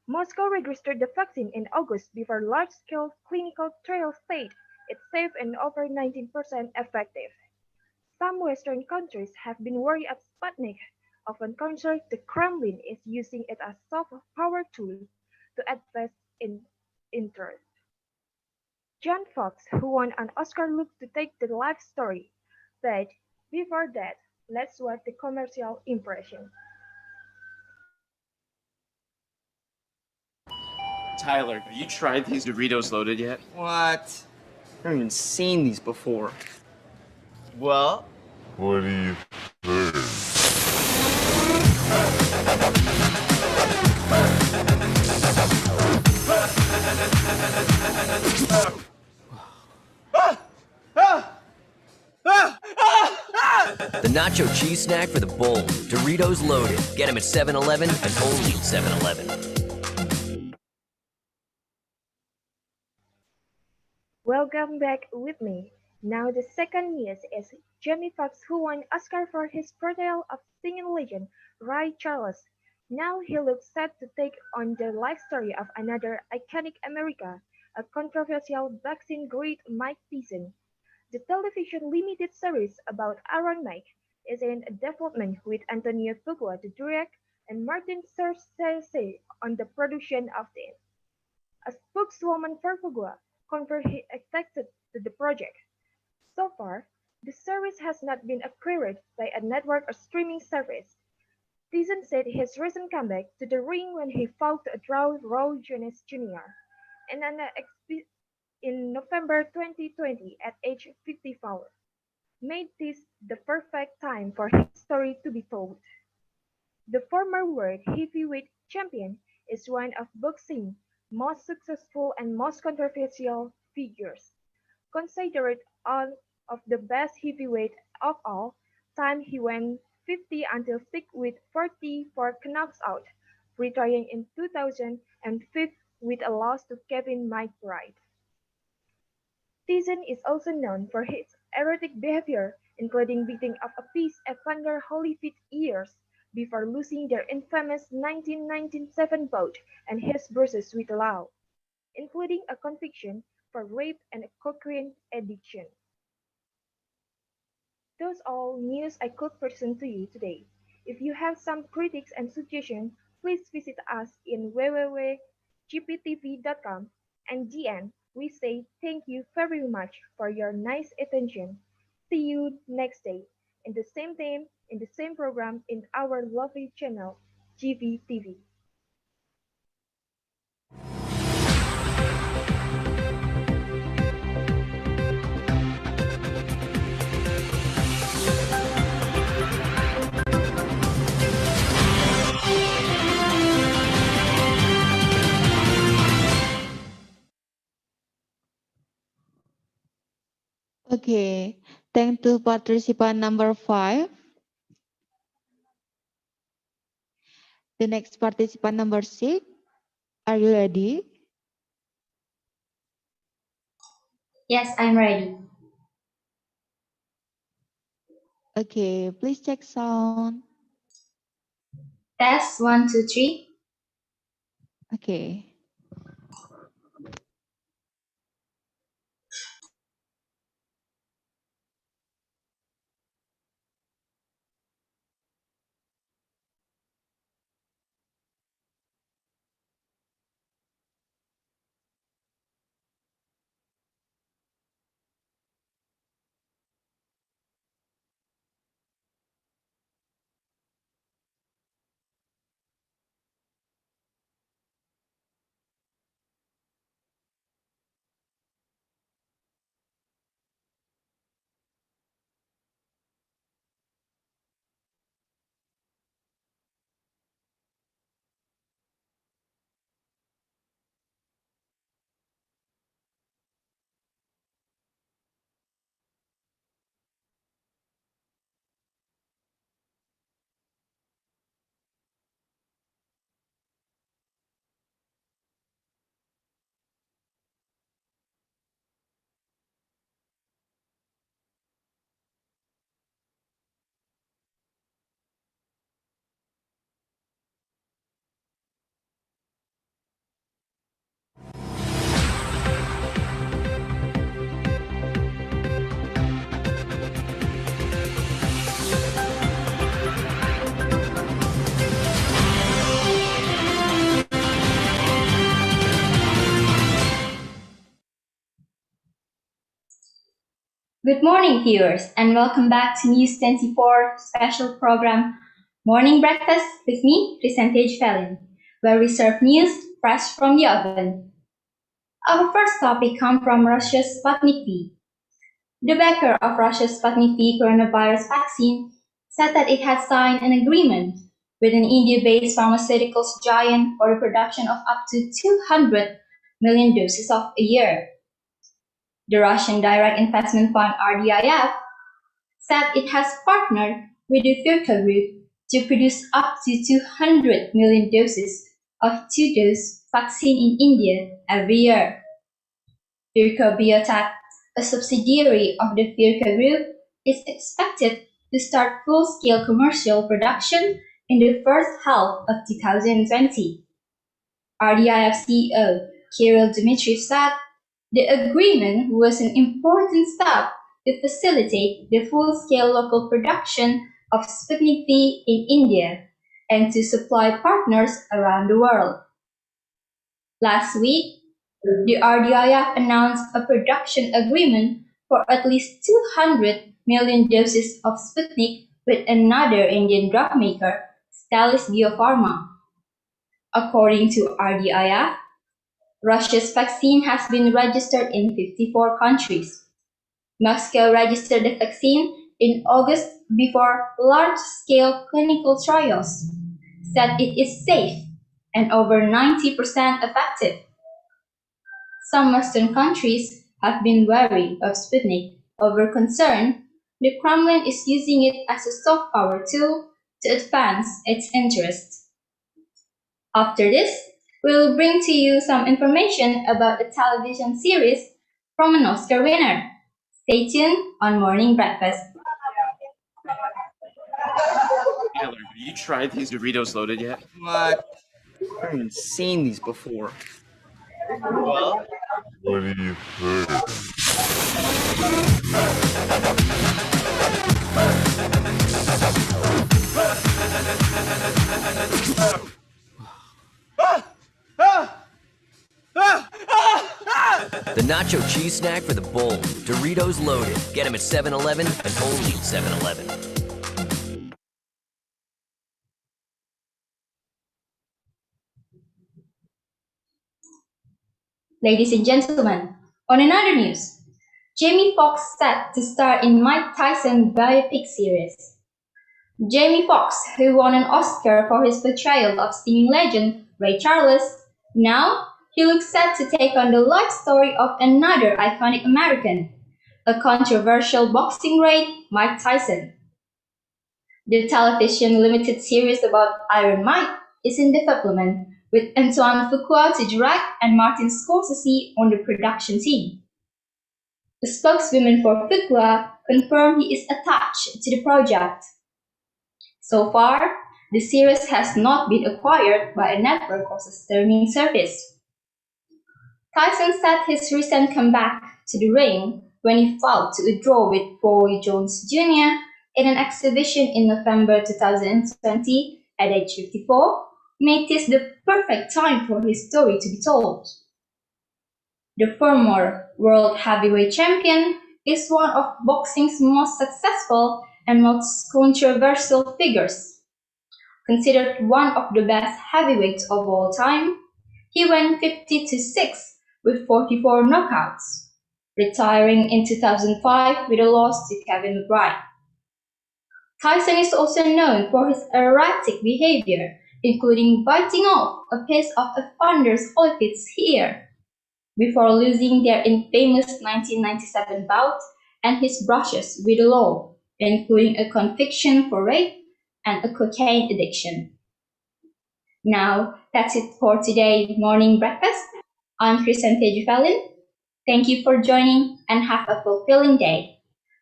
Moscow registered the vaccine in August before large-scale clinical trials said it's safe and over 19% effective. Some Western countries have been worried of Sputnik, often concerned the Kremlin is using it as soft power tool to advance in interest. John Fox, who won an Oscar, looked to take the life story, but before that, let's watch the commercial impression. Tyler, have you tried these Doritos loaded yet? What? I've never even seen these before. Well, What do you think? The nacho cheese snack for the bold. Doritos loaded. Get them at 7-Eleven and only 7-Eleven. Welcome back with me. Now the second news is Jamie Foxx, who won Oscar for his portrayal of singing legend Ray Charles. Now he looks set to take on the life story of another iconic America, a controversial vaccine great Mike Tyson. The television limited series about Aaron Mike is in development with Antonio Fuqua to direct and Martin Scorsese on the production of it. A spokeswoman for Fuqua confirmed he accepted to the project. So far, the series has not been acquired by a network or streaming service. Tyson said his recent comeback to the ring when he fought to draw Roy Jones Jr. in November 2020 at age 54 made this the perfect time for his story to be told. The former world heavyweight champion is one of boxing's most successful and most controversial figures. Considered one of the best heavyweights of all time, he went 50 until sick with 44 knockouts, retiring in 2005 with a loss to Kevin McBride. Tyson is also known for his erratic behavior, including beating up a piece Evander Holyfield's ears before losing their infamous 1997 bout and his bruises with Lau, including a conviction for rape and a cocaine addiction. Those all news I could present to you today. If you have some critiques and suggestions, please visit us in www.gptv.com. And the end, we say thank you very much for your nice attention. See you next day in the same time, in the same program in our lovely channel, GVTV. Okay, thank to participant number 5. The next participant number 6. Are you ready? Yes, I'm ready. Okay, please check sound. Test 1, 2, 3. Okay. Good morning, viewers, and welcome back to News 24 special program Morning Breakfast with me, Percentage Felin, where we serve news fresh from the oven. Our first topic comes from Russia's Sputnik V. The maker of Russia's Sputnik V coronavirus vaccine said that it had signed an agreement with an India-based pharmaceuticals giant for the production of up to 200 million doses of a year. The Russian Direct Investment Fund RDIF said it has partnered with the Virka Group to produce up to 200 million doses of two-dose vaccine in India every year. Virka Biotech, a subsidiary of the Virka Group, is expected to start full-scale commercial production in the first half of 2020. RDIF CEO Kirill Dmitriev said the agreement was an important step to facilitate the full-scale local production of Sputnik V in India and to supply partners around the world. Last week, the RDIF announced a production agreement for at least 200 million doses of Sputnik with another Indian drug maker, Natalis Biopharma. According to RDIF, Russia's vaccine has been registered in 54 countries. Moscow registered the vaccine in August before large-scale clinical trials said it is safe and over 90% effective. Some Western countries have been wary of Sputnik over concern the Kremlin is using it as a soft power tool to advance its interests. After this, we'll bring to you some information about a television series from an Oscar winner. Stay tuned on Morning Breakfast. Tyler, have you tried these Doritos loaded yet? What? I haven't seen these before. Well, What do you think? The nacho cheese snack for the bold. Doritos loaded. Get them at 7-Eleven and only 7-Eleven. Ladies and gentlemen, on another news, Jamie Foxx set to star in Mike Tyson biopic series. Jamie Foxx, who won an Oscar for his portrayal of singing legend Ray Charles, now he looks set to take on the life story of another iconic American, a controversial boxing great, Mike Tyson. The television limited series about Iron Mike is in development, with Antoine Fuqua to direct and Martin Scorsese on the production team. A spokeswoman for Fuqua confirmed he is attached to the project. So far, the series has not been acquired by a network or a streaming service. Tyson set his recent comeback to the ring when he fought to a draw with Roy Jones Jr. in an exhibition in November 2020 at age 54, made this the perfect time for his story to be told. The former world heavyweight champion is one of boxing's most successful and most controversial figures. Considered one of the best heavyweights of all time, he went 50-6 with 44 knockouts, retiring in 2005 with a loss to Kevin McBride. Tyson is also known for his erratic behavior, including biting off a piece of a funder's Holyfield's ear, before losing their infamous 1997 bout and his brushes with the law, including a conviction for rape and a cocaine addiction. Now, that's it for today morning breakfast. I'm Percentage Felin. Thank you for joining and have a fulfilling day.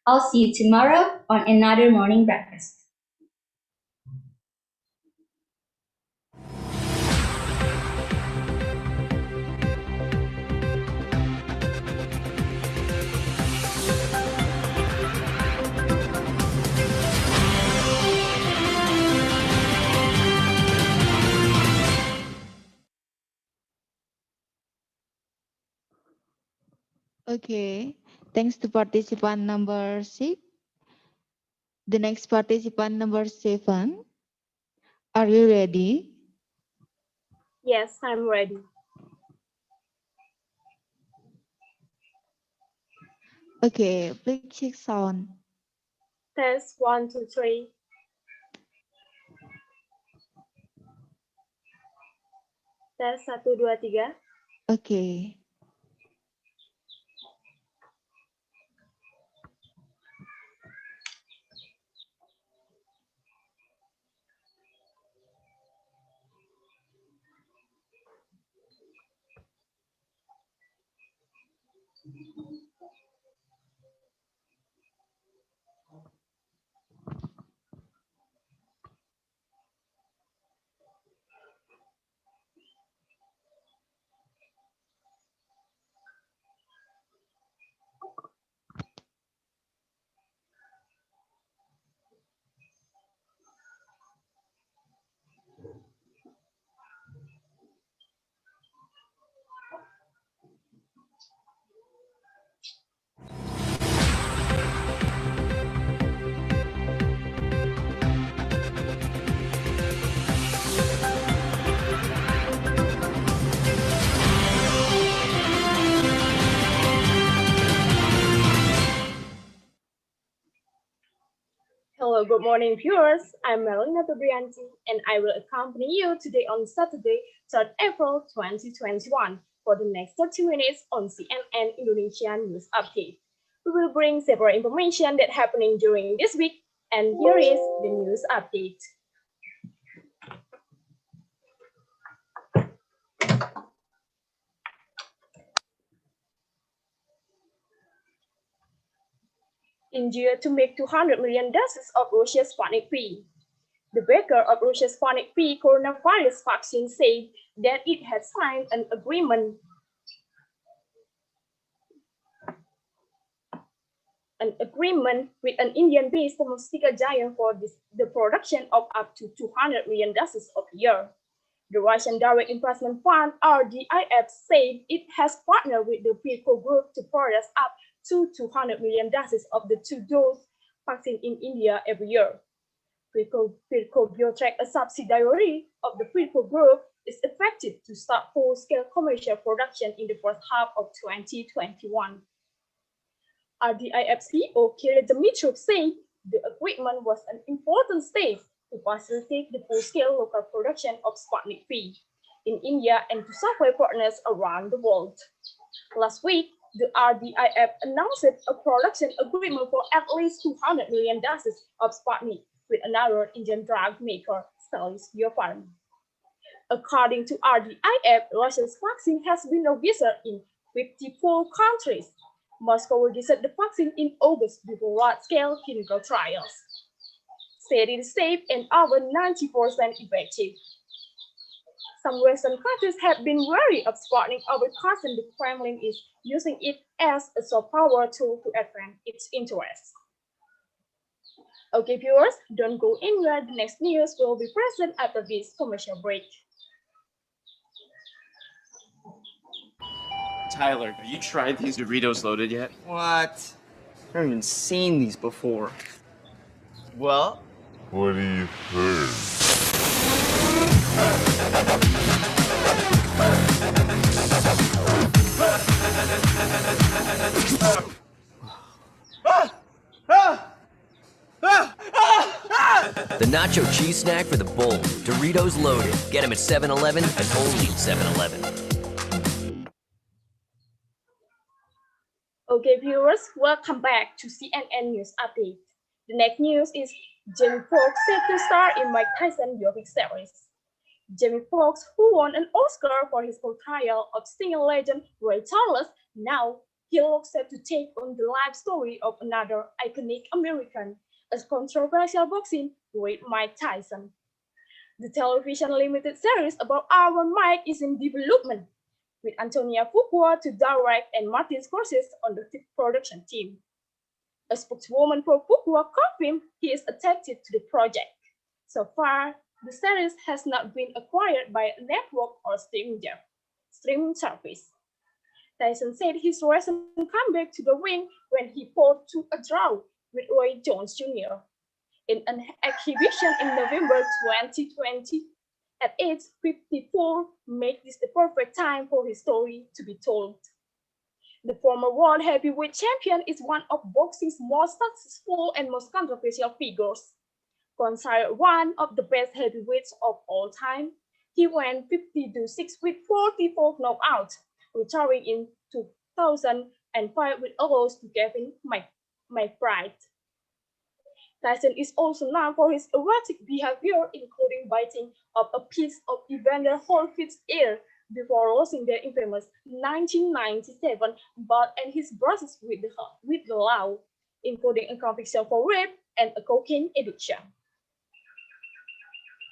I'll see you tomorrow on another morning breakfast. Okay, Thanks to participant number 6. The next participant number 7. Are you ready? Yes, I'm ready. Okay, please check sound. Test 1, 2, 3. Tes 1, 2, 3. Okay. Hello, good morning, viewers. I'm Melina Febrianti, and I will accompany you today on Saturday, 3rd April 2021, for the next 30 minutes on CNN Indonesia News Update. We will bring several information that happening during this week, and here is the news update. India to make 200 million doses of Russia's Sputnik V. The maker of Russia's Sputnik V coronavirus vaccine said that it had signed an agreement with an Indian-based pharmaceutical giant for the production of up to 200 million doses a year. The Russian Direct Investment Fund, RDIF, said it has partnered with the Pirco Group to produce up to 200 million doses of the two-dose vaccine in India every year. Pirco Biotech, a subsidiary of the Pirco Group, is expected to start full-scale commercial production in the first half of 2021. RDIF CEO Kirill Dmitriev said the agreement was an important step to facilitate the full-scale local production of Sputnik V in India and to supply partners around the world. Last week, the RDIF announced a production agreement for at least 200 million doses of Sputnik with another Indian drug maker, Natalis. According to RDIF, Russia's vaccine has been registered in 54 countries. Moscow registered the vaccine in August before large-scale clinical trials. Said it is safe and over 90% effective. Some Western countries have been wary of Sputnik over caution the Kremlin is using it as a soft power tool to advance its interests. Okay, viewers, don't go anywhere. The next news will be present after this commercial break. Tyler, have you tried these Doritos loaded yet? What? I've never even seen these before. Well, What do you think? The nacho cheese snack for the bold. Doritos loaded. Get them at 7-Eleven and only 7-Eleven. Okay, viewers, welcome back to CNN News Update. The next news is Jamie Foxx set to star in Mike Tyson biopic series. Jamie Foxx, who won an Oscar for his portrayal of singing legend Natalis, now he looks set to take on the life story of another iconic American, a controversial boxing great Mike Tyson. The television limited series about our Mike is in development, with Antonia Fuqua to direct and Martin Scorsese on the production team. A spokeswoman for Fuqua confirmed he is attached to the project. So far, the series has not been acquired by a network or streaming service. Tyson said his recent comeback to the ring when he fought to a draw with Roy Jones Jr. in an exhibition in November 2020. At age 54, made this the perfect time for his story to be told. The former world heavyweight champion is one of boxing's most successful and most controversial figures. Considered one of the best heavyweights of all time, he went 50-6 with 44 knockouts, retiring in 2005 with a loss to Kevin McBride. Tyson is also known for his erratic behavior, including biting off a piece of Evander Holyfield's ear before losing their infamous 1997 bout and his brushes with the law, including a conviction for rape and a cocaine addiction.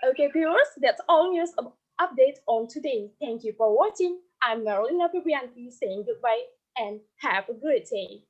Okay, viewers, that's all news update on today. Thank you for watching. I'm Marilyn Napibianti saying goodbye and have a great day.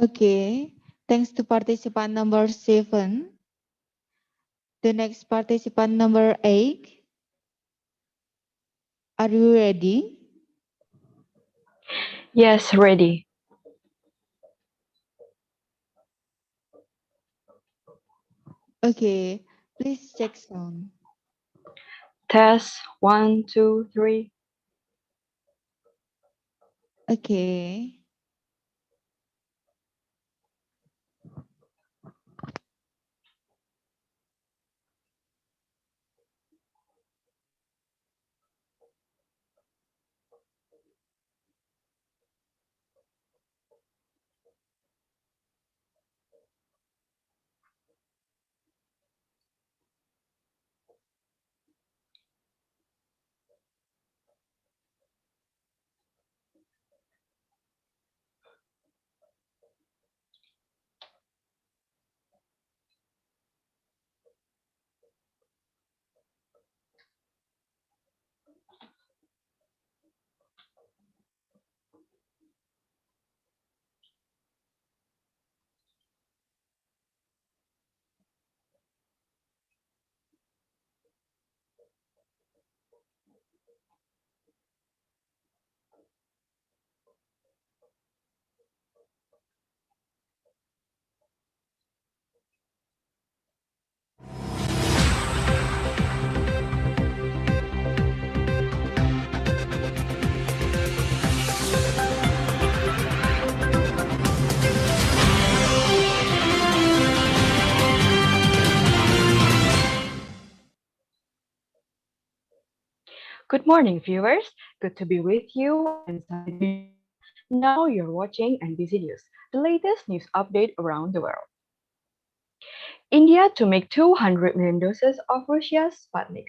Okay, thanks to participant number 7. The next participant number 8. Are you ready? Yes, ready. Okay, please check sound. Test 1, 2, 3. Okay. Good morning, viewers. Good to be with you on Saturday. Now you're watching NBC News, the latest news update around the world. India to make 200 million doses of Russia's Sputnik.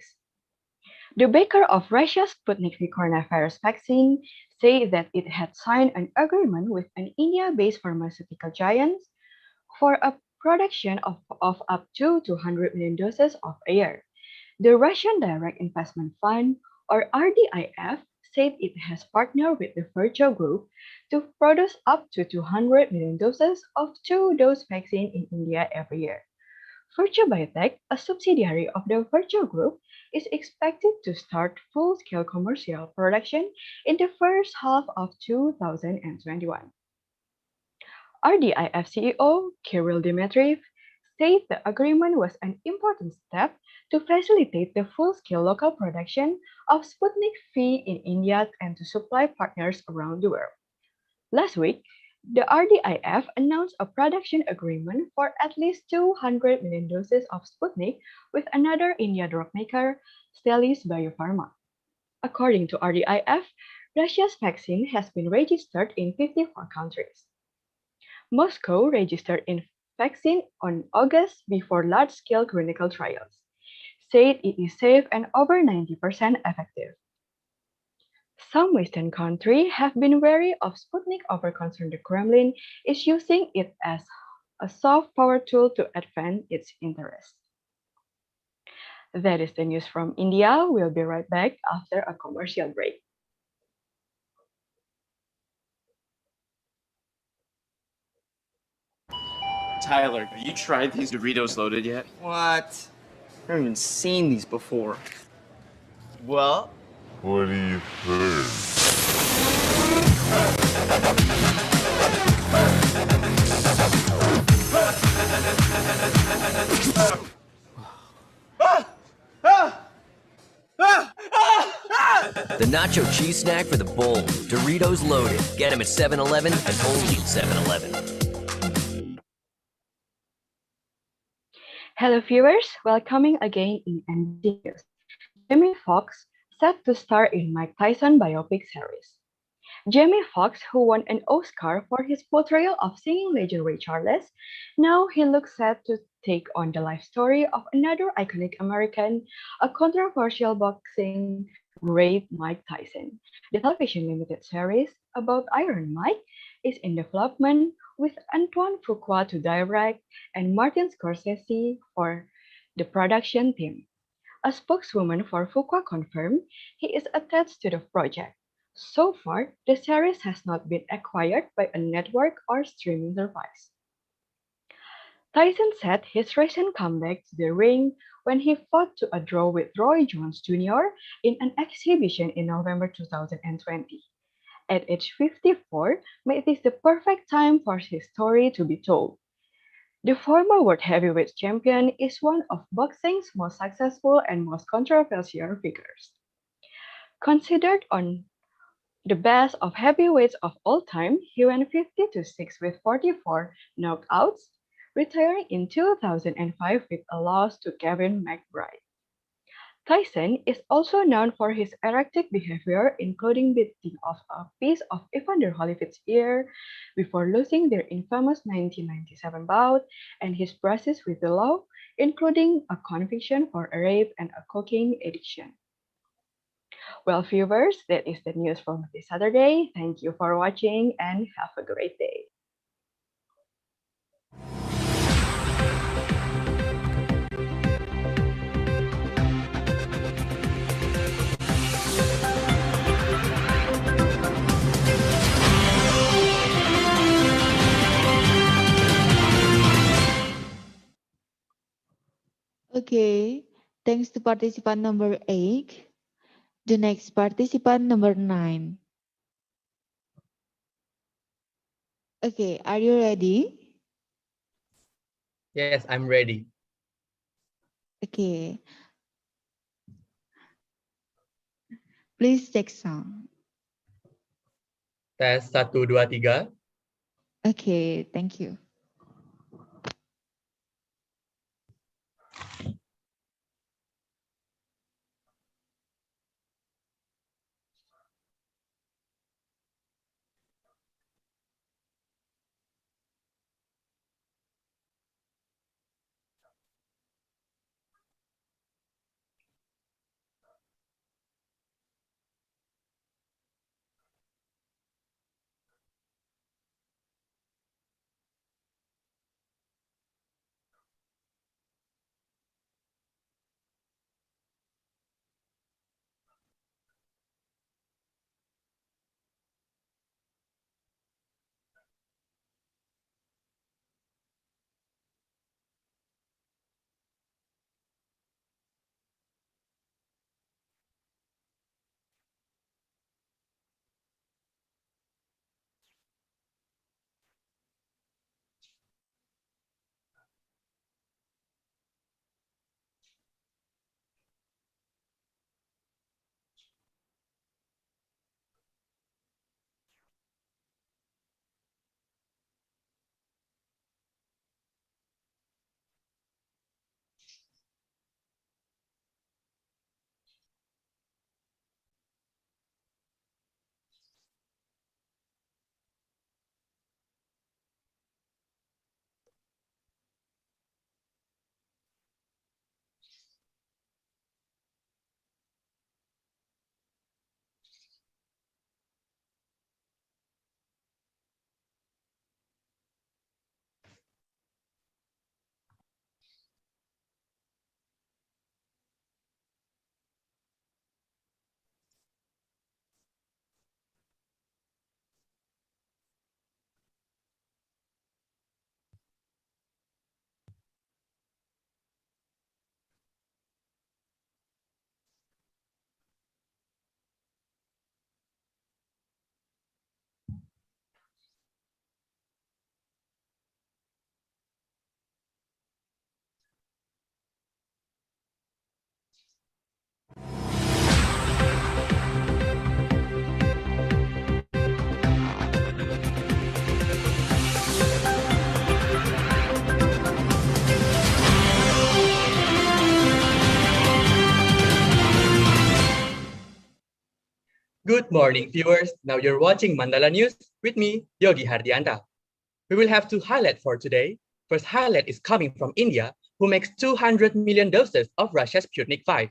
The maker of Russia's Sputnik V coronavirus vaccine said that it had signed an agreement with an India-based pharmaceutical giant for a production of up to 200 million doses of a year. The Russian Direct Investment Fund, or RDIF, said it has partnered with the Virtual Group to produce up to 200 million doses of two-dose vaccine in India every year. Virtual Biotech, a subsidiary of the Virtual Group, is expected to start full-scale commercial production in the first half of 2021. RDIF CEO Kirill Dmitriev said the agreement was an important step to facilitate the full-scale local production of Sputnik V in India and to supply partners around the world. Last week, the RDIF announced a production agreement for at least 200 million doses of Sputnik with another India drug maker, Natalis Biopharma. According to RDIF, Russia's vaccine has been registered in 54 countries. Moscow registered its vaccine on August before large-scale clinical trials, said it is safe and over 90% effective. Some Western countries have been wary of Sputnik over concern the Kremlin is using it as a soft power tool to advance its interests. That is the news from India. We'll be right back after a commercial break. Tyler, have you tried these Doritos loaded yet? What? I've never even seen these before. Well, What do you heard? The nacho cheese snack for the bold. Doritos loaded. Get them at 7-Eleven and only 7-Eleven. Hello viewers, welcoming again in NBC News. Jamie Foxx set to star in Mike Tyson biopic series. Jamie Foxx, who won an Oscar for his portrayal of singing legend Ray Charles, now he looks set to take on the life story of another iconic American, a controversial boxing great Mike Tyson. The television limited series about Iron Mike is in development with Antoine Fuqua to direct and Martin Scorsese for the production team. A spokeswoman for Fuqua confirmed he is attached to the project. So far, the series has not been acquired by a network or streaming service. Tyson said his recent comeback to the ring when he fought to a draw with Roy Jones Jr. in an exhibition in November 2020. At age 54, made this the perfect time for his story to be told. The former world heavyweight champion is one of boxing's most successful and most controversial figures. Considered on the best of heavyweights of all time, he went 50-6 with 44 knockouts, retiring in 2005 with a loss to Kevin McBride. Tyson is also known for his erratic behavior, including beating off a piece of Evander Holyfield's ear before losing their infamous 1997 bout, and his brushes with the law, including a conviction for a rape and a cocaine addiction. Well, viewers, that is the news from this Saturday. Thank you for watching and have a great day. Okay, thanks to participant number 8. The next participant number 9. Okay, are you ready? Yes, I'm ready. Okay. Please take sound. Tes 1, 2, 3. Okay, thank you. Good morning, viewers. Now you're watching Mandala News with me, Yogi Hardianta. We will have two highlights for today. First highlight is coming from India, who makes 200 million doses of Russia's Sputnik 5.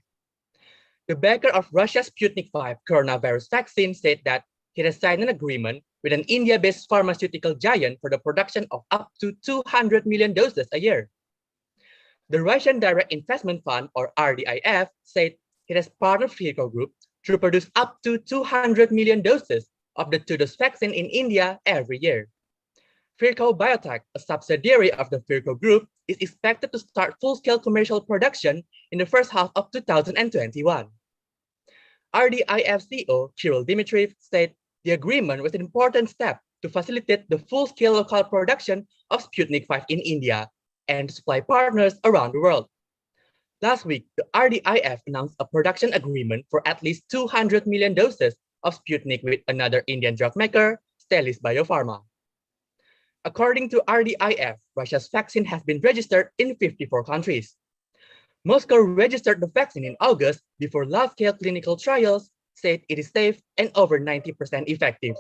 The backer of Russia's Sputnik 5 coronavirus vaccine said that he has signed an agreement with an India-based pharmaceutical giant for the production of up to 200 million doses a year. The Russian Direct Investment Fund, or RDIF, said it has partnered with Firco Group to produce up to 200 million doses of the two-dose vaccine in India every year. Firco Biotech, a subsidiary of the Firco Group, is expected to start full-scale commercial production in the first half of 2021. RDIF CEO Kirill Dmitriev said the agreement was an important step to facilitate the full-scale local production of Sputnik 5 in India and supply partners around the world. Last week, the RDIF announced a production agreement for at least 200 million doses of Sputnik with another Indian drug maker, Natalis Biopharma. According to RDIF, Russia's vaccine has been registered in 54 countries. Moscow registered the vaccine in August before large-scale clinical trials said it is safe and over 90% effective.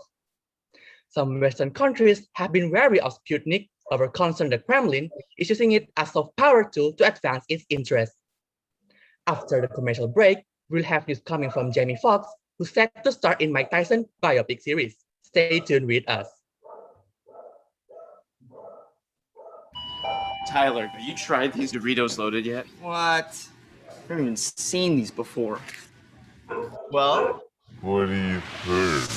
Some Western countries have been wary of Sputnik over concern the Kremlin is using it as a soft power tool to advance its interests. After the commercial break, we'll have news coming from Jamie Foxx, who's set to star in Mike Tyson biopic series. Stay tuned with us. Tyler, have you tried these Doritos loaded yet? What? I've never even seen these before. Well, What do you heard?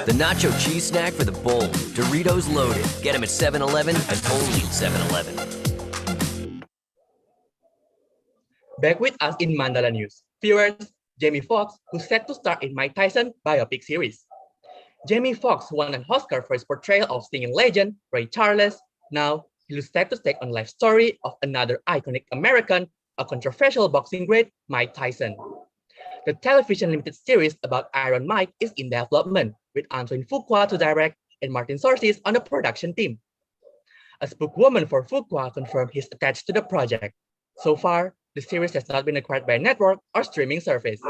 The nacho cheese snack for the bold. Doritos loaded. Get them at 7-Eleven and only 7-Eleven. Back with us in Mandala News, viewers, Jamie Foxx, who's set to star in Mike Tyson biopic series. Jamie Foxx won an Oscar for his portrayal of singing legend Ray Charles. Now, he is set to take on life story of another iconic American, a controversial boxing great, Mike Tyson. The television limited series about Iron Mike is in development, with Antoine Fuqua to direct and Martin Scorsese on the production team. A spokeswoman for Fuqua confirmed he's attached to the project. So far, the series has not been acquired by a network or streaming service.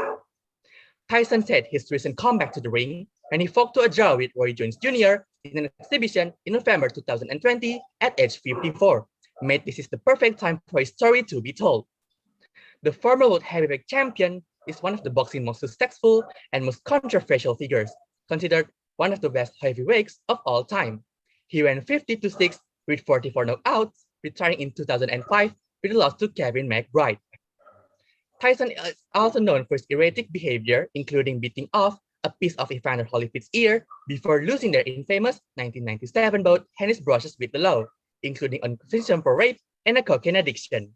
Tyson said his recent comeback to the ring when he fought to a draw with Roy Jones Jr. in an exhibition in November 2020 at age 54 made this is the perfect time for his story to be told. The former world heavyweight champion is one of the boxing's most successful and most controversial figures, considered one of the best heavyweights of all time. He went 50-6 with 44 knockouts, retiring in 2005 with a loss to Kevin McBride. Tyson is also known for his erratic behavior, including beating off a piece of Evander Holyfield's ear before losing their infamous 1997 bout Hennis brushes with the law, including an accusation for rape and a cocaine addiction.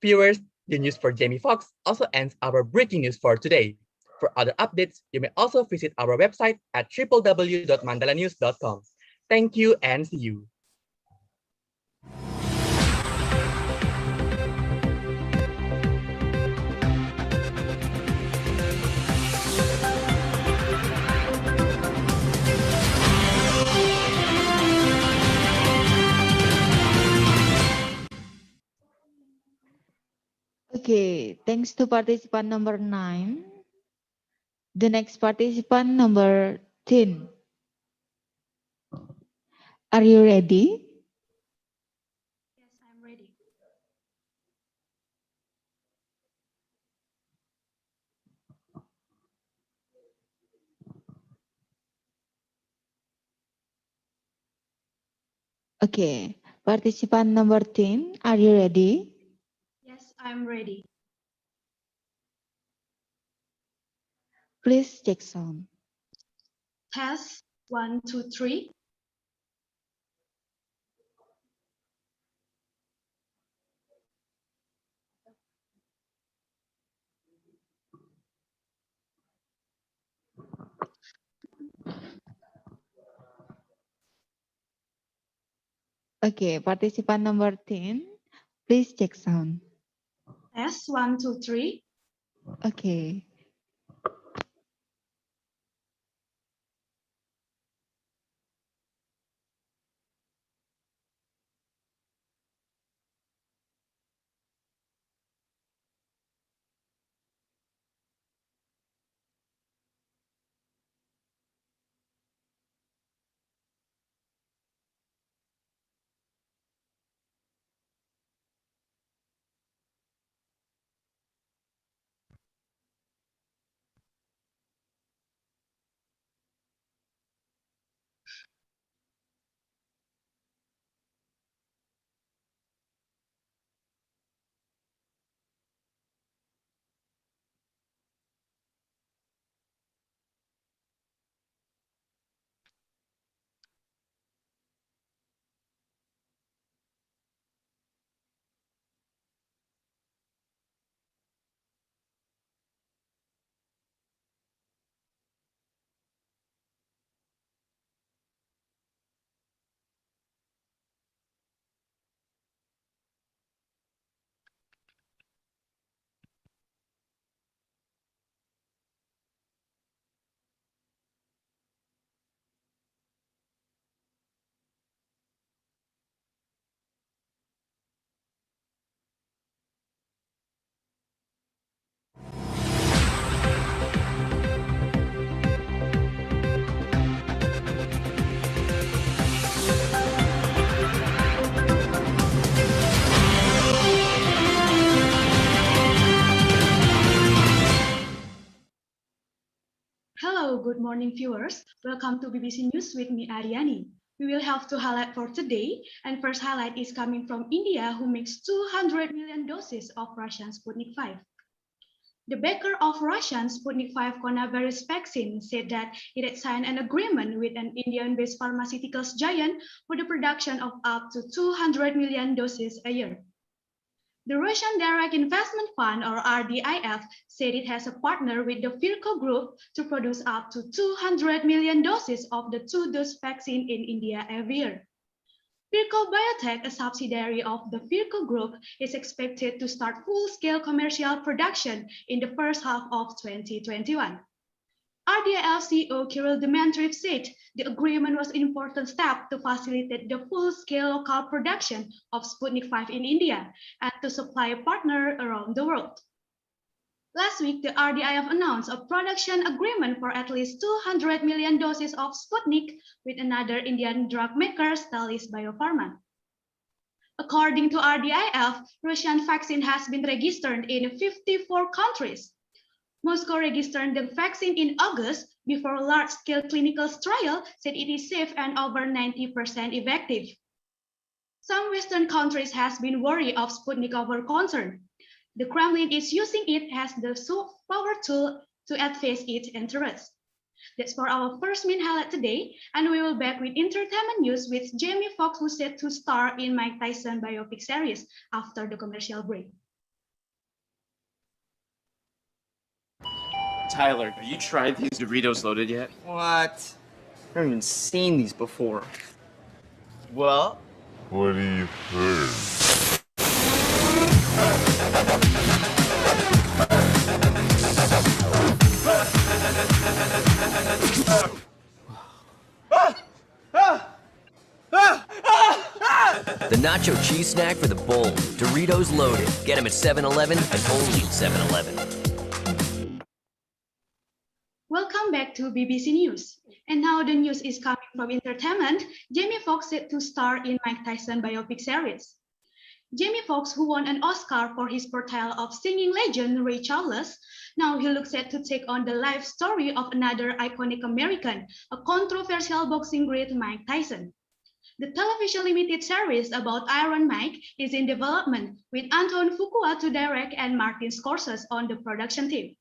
Viewers, the news for Jamie Foxx also ends our breaking news for today. For other updates, you may also visit our website at www.mandalanews.com. Thank you and see you. Okay, thanks to participant number 9. The next participant number 10. Are you ready? Yes, I'm ready. Okay, participant number 10, are you ready? Yes, I'm ready. Please check sound. Test 1, 2, 3. Okay, participant number 10, please check sound. Test 1, 2, 3. Okay. Good morning, viewers. Welcome to BBC News with me, Ariani. We will have two highlights for today, and first highlight is coming from India, who makes 200 million doses of Russian Sputnik 5. The maker of Russian Sputnik 5 coronavirus vaccine said that it had signed an agreement with an Indian-based pharmaceuticals giant for the production of up to 200 million doses a year. The Russian Direct Investment Fund, or RDIF, said it has a partner with the Virco Group to produce up to 200 million doses of the two-dose vaccine in India every year. Virco Biotech, a subsidiary of the Virco Group, is expected to start full-scale commercial production in the first half of 2021. RDIF CEO Kirill Dmitriev said the agreement was an important step to facilitate the full-scale local production of Sputnik 5 in India and to supply a partner around the world. Last week, the RDIF announced a production agreement for at least 200 million doses of Sputnik with another Indian drug maker, Natalis Biopharma. According to RDIF, Russian vaccine has been registered in 54 countries. Moscow registered the vaccine in August before a large-scale clinical trial said it is safe and over 90% effective. Some Western countries have been worried of Sputnik over concern. The Kremlin is using it as the power tool to advance its interests. That's for our first main highlight today, and we will back with entertainment news with Jamie Foxx, who's set to star in Mike Tyson biopic series after the commercial break. Tyler, have you tried these Doritos loaded yet? What? I've never even seen these before. Well, What do you think? The nacho cheese snack for the bold. Doritos loaded. Get them at 7-Eleven and only 7-Eleven. Welcome back to BBC News. And now the news is coming from entertainment. Jamie Foxx set to star in Mike Tyson biopic series. Jamie Foxx, who won an Oscar for his portrayal of singing legend Ray Charles, now he looks set to take on the life story of another iconic American, a controversial boxing great Mike Tyson. The television limited series about Iron Mike is in development with Anton Fuqua to direct and Martin Scorsese on the production team.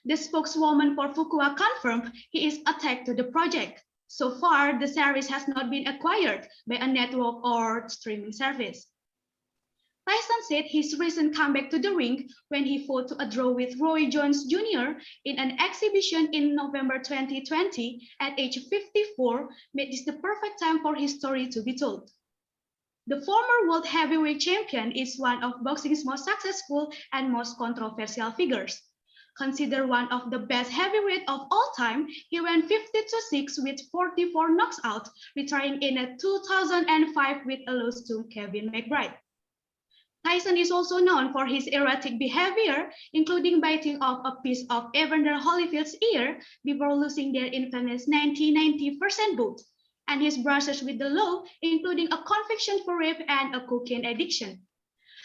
The spokeswoman for Fuqua confirmed he is attached to the project. So far, the series has not been acquired by a network or streaming service. Tyson said his recent comeback to the ring when he fought to a draw with Roy Jones Jr. in an exhibition in November 2020 at age 54 made this the perfect time for his story to be told. The former world heavyweight champion is one of boxing's most successful and most controversial figures. Considered one of the best heavyweight of all time, he went 50-6 with 44 knockouts, retiring in 2005 with a loss to Kevin McBride. Tyson is also known for his erratic behavior, including biting off a piece of Evander Holyfield's ear before losing their infamous 1990% bout, and his brushes with the law, including a conviction for rape and a cocaine addiction.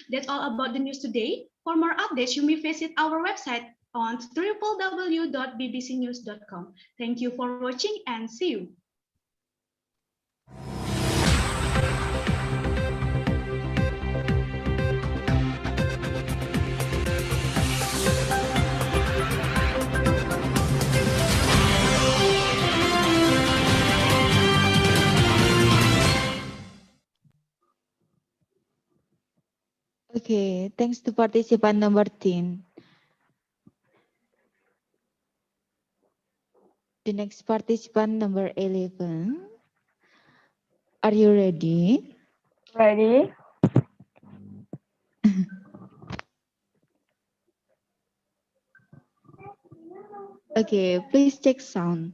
That's all about the news today. For more updates, you may visit our website on www.bbcnews.com. Thank you for watching and see you. Okay, thanks to participant number 10. The next participant number 11. Are you ready? Ready? Okay, please check sound.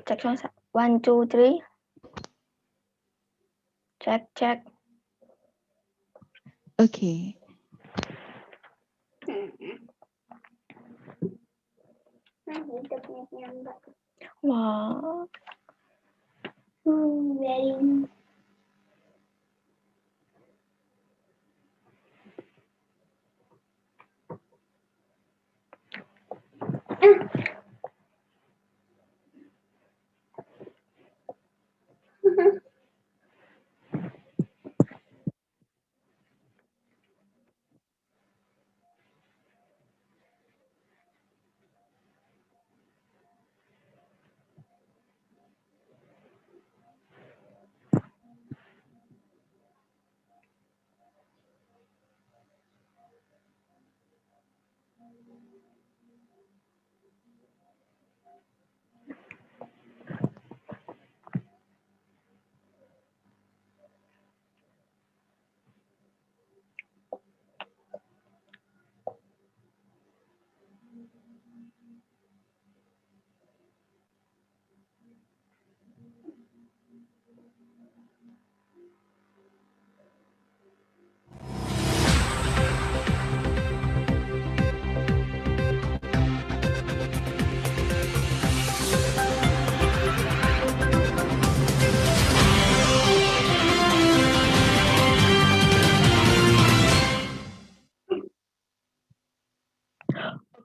Check sound. 1, 2, 3. Check. Okay. Wow. Very.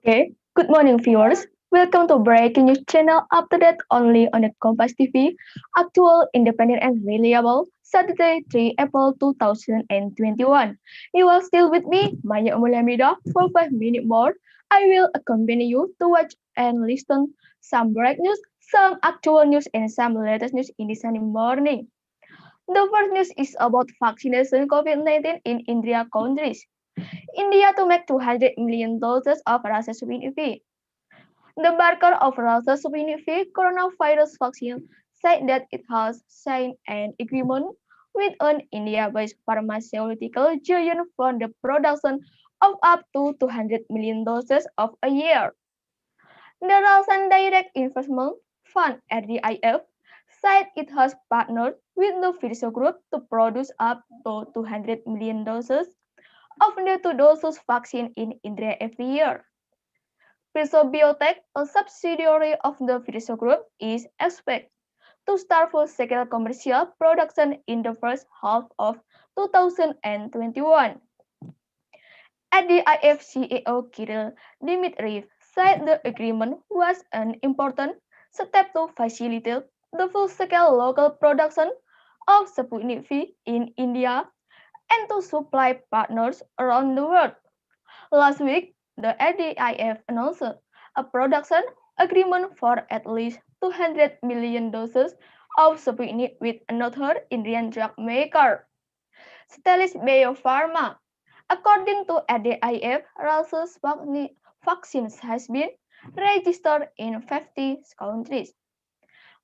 Okay, good morning, viewers. Welcome to Breaking News Channel, up to date only on the Kompas TV, actual, independent, and reliable. Saturday, 3 April 2021. You are still with me, Maya Umulamida, for 5 minutes more. I will accompany you to watch and listen some break news, some actual news, and some latest news in the sunny morning. The first news is about vaccination COVID-19 in India countries. India to make 200 million doses of Rossavin. The maker of Rossavin coronavirus vaccine said that it has signed an agreement with an India-based pharmaceutical giant for the production of up to 200 million doses of a year. The Russian Direct Investment Fund (RDIF) said it has partnered with the Pfizer Group to produce up to 200 million doses of the two-dose vaccine in India every year. Pfizer Biotech, a subsidiary of the Pfizer Group, is expected to start full-scale commercial production in the first half of 2021. RDIF CEO Kirill Dmitriev said the agreement was an important step to facilitate the full-scale local production of Sputnik V in India and to supply partners around the world. Last week, the RDIF announced a production agreement for at least 200 million doses of Sputnik with another Indian drug maker, Natalis Biopharma. According to RDIF, Russia's vaccines has been registered in 50 countries.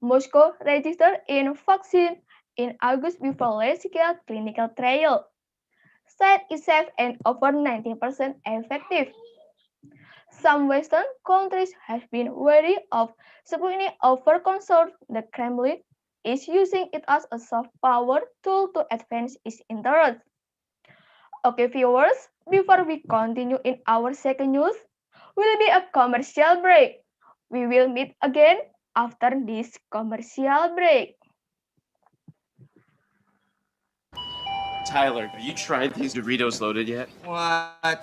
Moscow registered in vaccine in August before large-scale clinical trial, said it's safe and over 90% effective. Some Western countries have been wary of Sputnik over concern the Kremlin is using it as a soft power tool to advance its interests. Okay, viewers, before we continue in our second news, will be a commercial break. We will meet again after this commercial break. Tyler, have you tried these Doritos loaded yet? What? I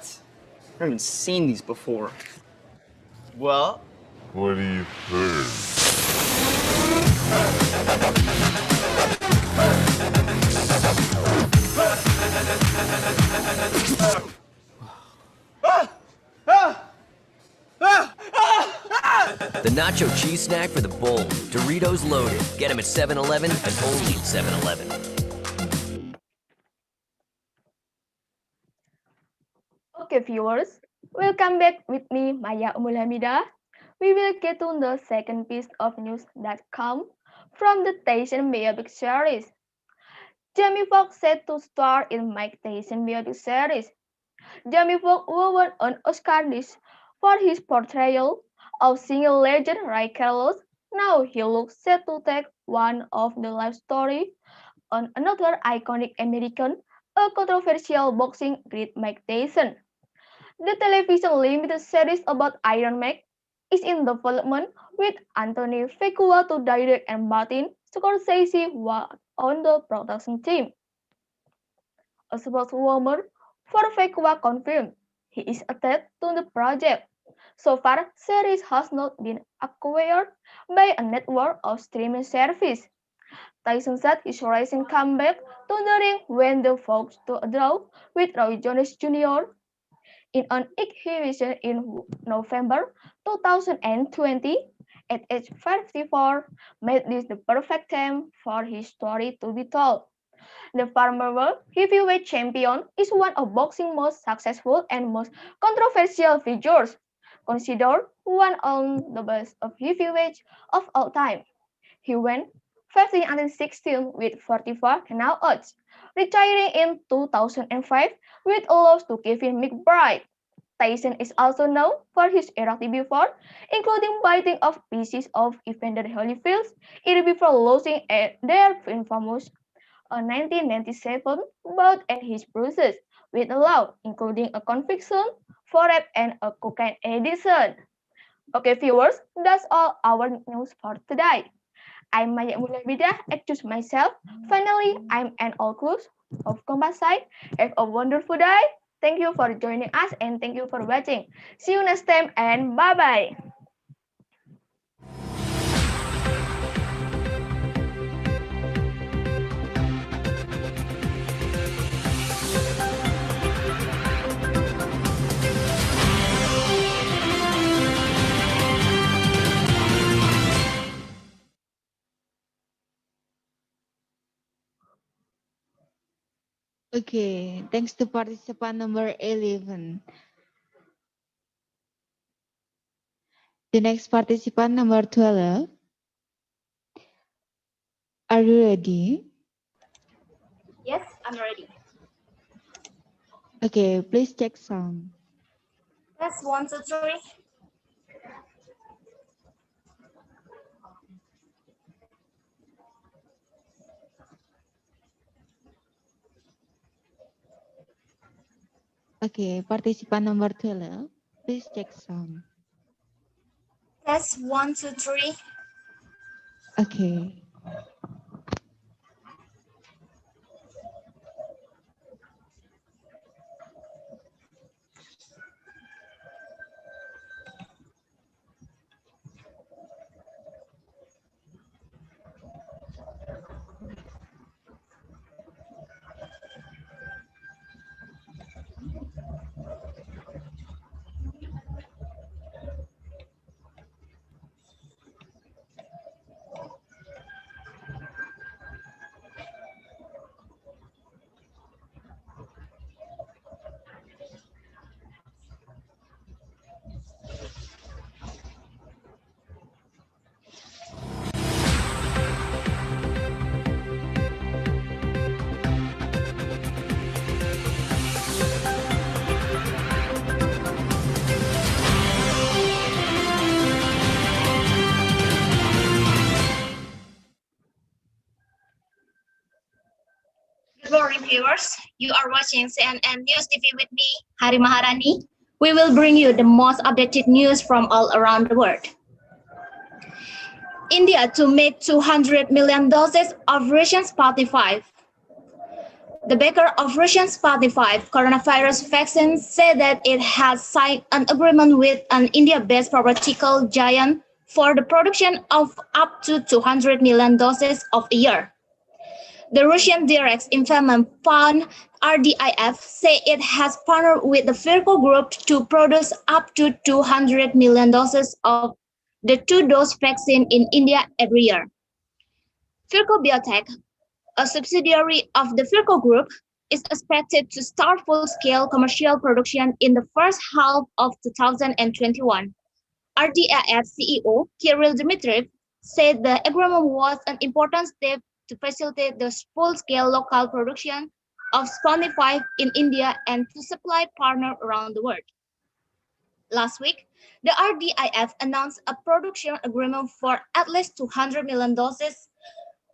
haven't seen these before. Well, What do you think? The nacho cheese snack for the bold. Doritos loaded. Get them at 7-Eleven and only at 7-Eleven. Okay, viewers, welcome back with me, Maya Umulhamida. We will get to the second piece of news that comes from the Tyson biopic series. Jamie Foxx set to star in Mike Tyson biopic series. Jamie Foxx won an Oscar this for his portrayal of singing legend Ray Carlos. Now he looks set to take one of the life story on another iconic American, a controversial boxing great Mike Tyson. The television limited series about Iron Mike is in development with Anthony Fuqua to direct and Martin Scorsese was on the production team. A spokeswoman for Fuqua confirmed he is attached to the project. So far, series has not been acquired by a network of streaming service. Tyson said his rising comeback to the ring when the Fox to a draw with Roy Jones Jr. in an exhibition in November 2020 at age 54 made this the perfect time for his story to be told. The former world heavyweight champion is one of boxing's most successful and most controversial figures, considered one of the best of heavyweights of all time. He went 15 and 16 with 44 knockouts, retiring in 2005 with a loss to Kevin McBride. Tyson is also known for his erratic before, including biting off pieces of Evander Holyfield's ear before losing at their infamous 1997 bout and his bruises with a law, including a conviction for rape and a cocaine addiction. Okay, viewers, that's all our news for today. I'm Maya Mulabida, excuse myself. Finally, I'm an old close of Combat Side. Have a wonderful day. Thank you for joining us and thank you for watching. See you next time and bye-bye. Okay, thanks to participant number 11. The next participant number 12. Are you ready? Yes, I'm ready. Okay, please check sound. Test 1, 2, 3. Okay, participant number 12. Please check sound. Test 1, 2, 3. Okay. Good morning, viewers. You are watching CNN News TV with me, Hari Maharani. We will bring you the most updated news from all around the world. India to make 200 million doses of Russian Sputnik 5. The maker of Russian Sputnik 5 coronavirus vaccine said that it has signed an agreement with an India-based pharmaceutical giant for the production of up to 200 million doses of a year. The Russian Direct Investment Fund (RDIF) say it has partnered with the Virgo Group to produce up to 200 million doses of the two-dose vaccine in India every year. Virgo Biotech, a subsidiary of the Virgo Group, is expected to start full-scale commercial production in the first half of 2021. RDIF CEO Kirill Dmitriev said the agreement was an important step to facilitate the full-scale local production of Sputnik 5 in India and to supply partners around the world. Last week, the RDIF announced a production agreement for at least 200 million doses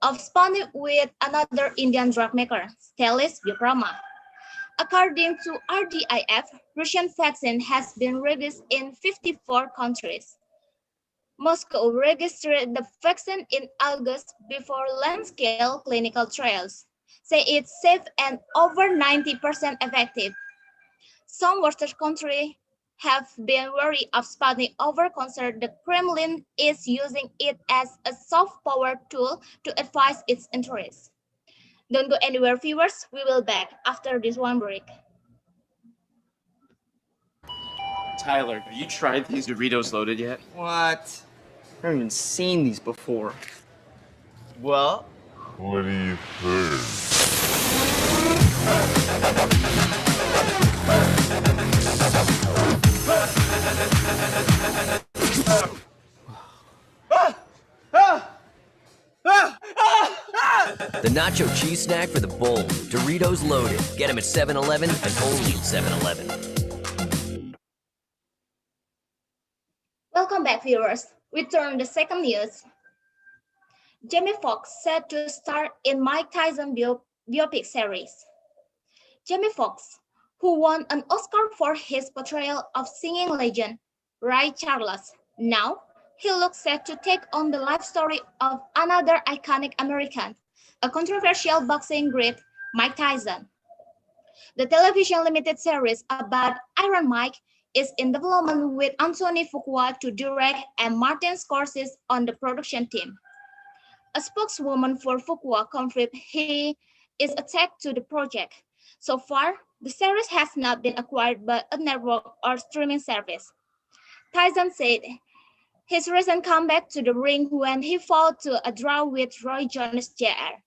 of Sputnik with another Indian drug maker, Natalis. According to RDIF, Russian vaccine has been released in 54 countries. Moscow registered the vaccine in August before large-scale clinical trials, say it's safe and over 90% effective. Some Western countries have been wary of Sputnik over concern the Kremlin is using it as a soft power tool to advise its interests. Don't go anywhere, viewers. We will back after this one break. Tyler, have you tried these Doritos loaded yet? What? I've never even seen these before. Well, What do you think? The nacho cheese snack for the bold. Doritos loaded. Get them at 7-Eleven and only at 7-Eleven. Welcome back, viewers. We turn the second news. Jamie Foxx set to star in Mike Tyson biopic series. Jamie Foxx, who won an Oscar for his portrayal of singing legend Ray Charles, now he looks set to take on the life story of another iconic American, a controversial boxing great, Mike Tyson. The television limited series about Iron Mike is in development with Anthony Fuqua to direct and Martin Scorsese on the production team. A spokeswoman for Fuqua confirmed he is attached to the project. So far, the series has not been acquired by a network or streaming service. Tyson said his recent comeback to the ring when he fought to a draw with Roy Jones Jr.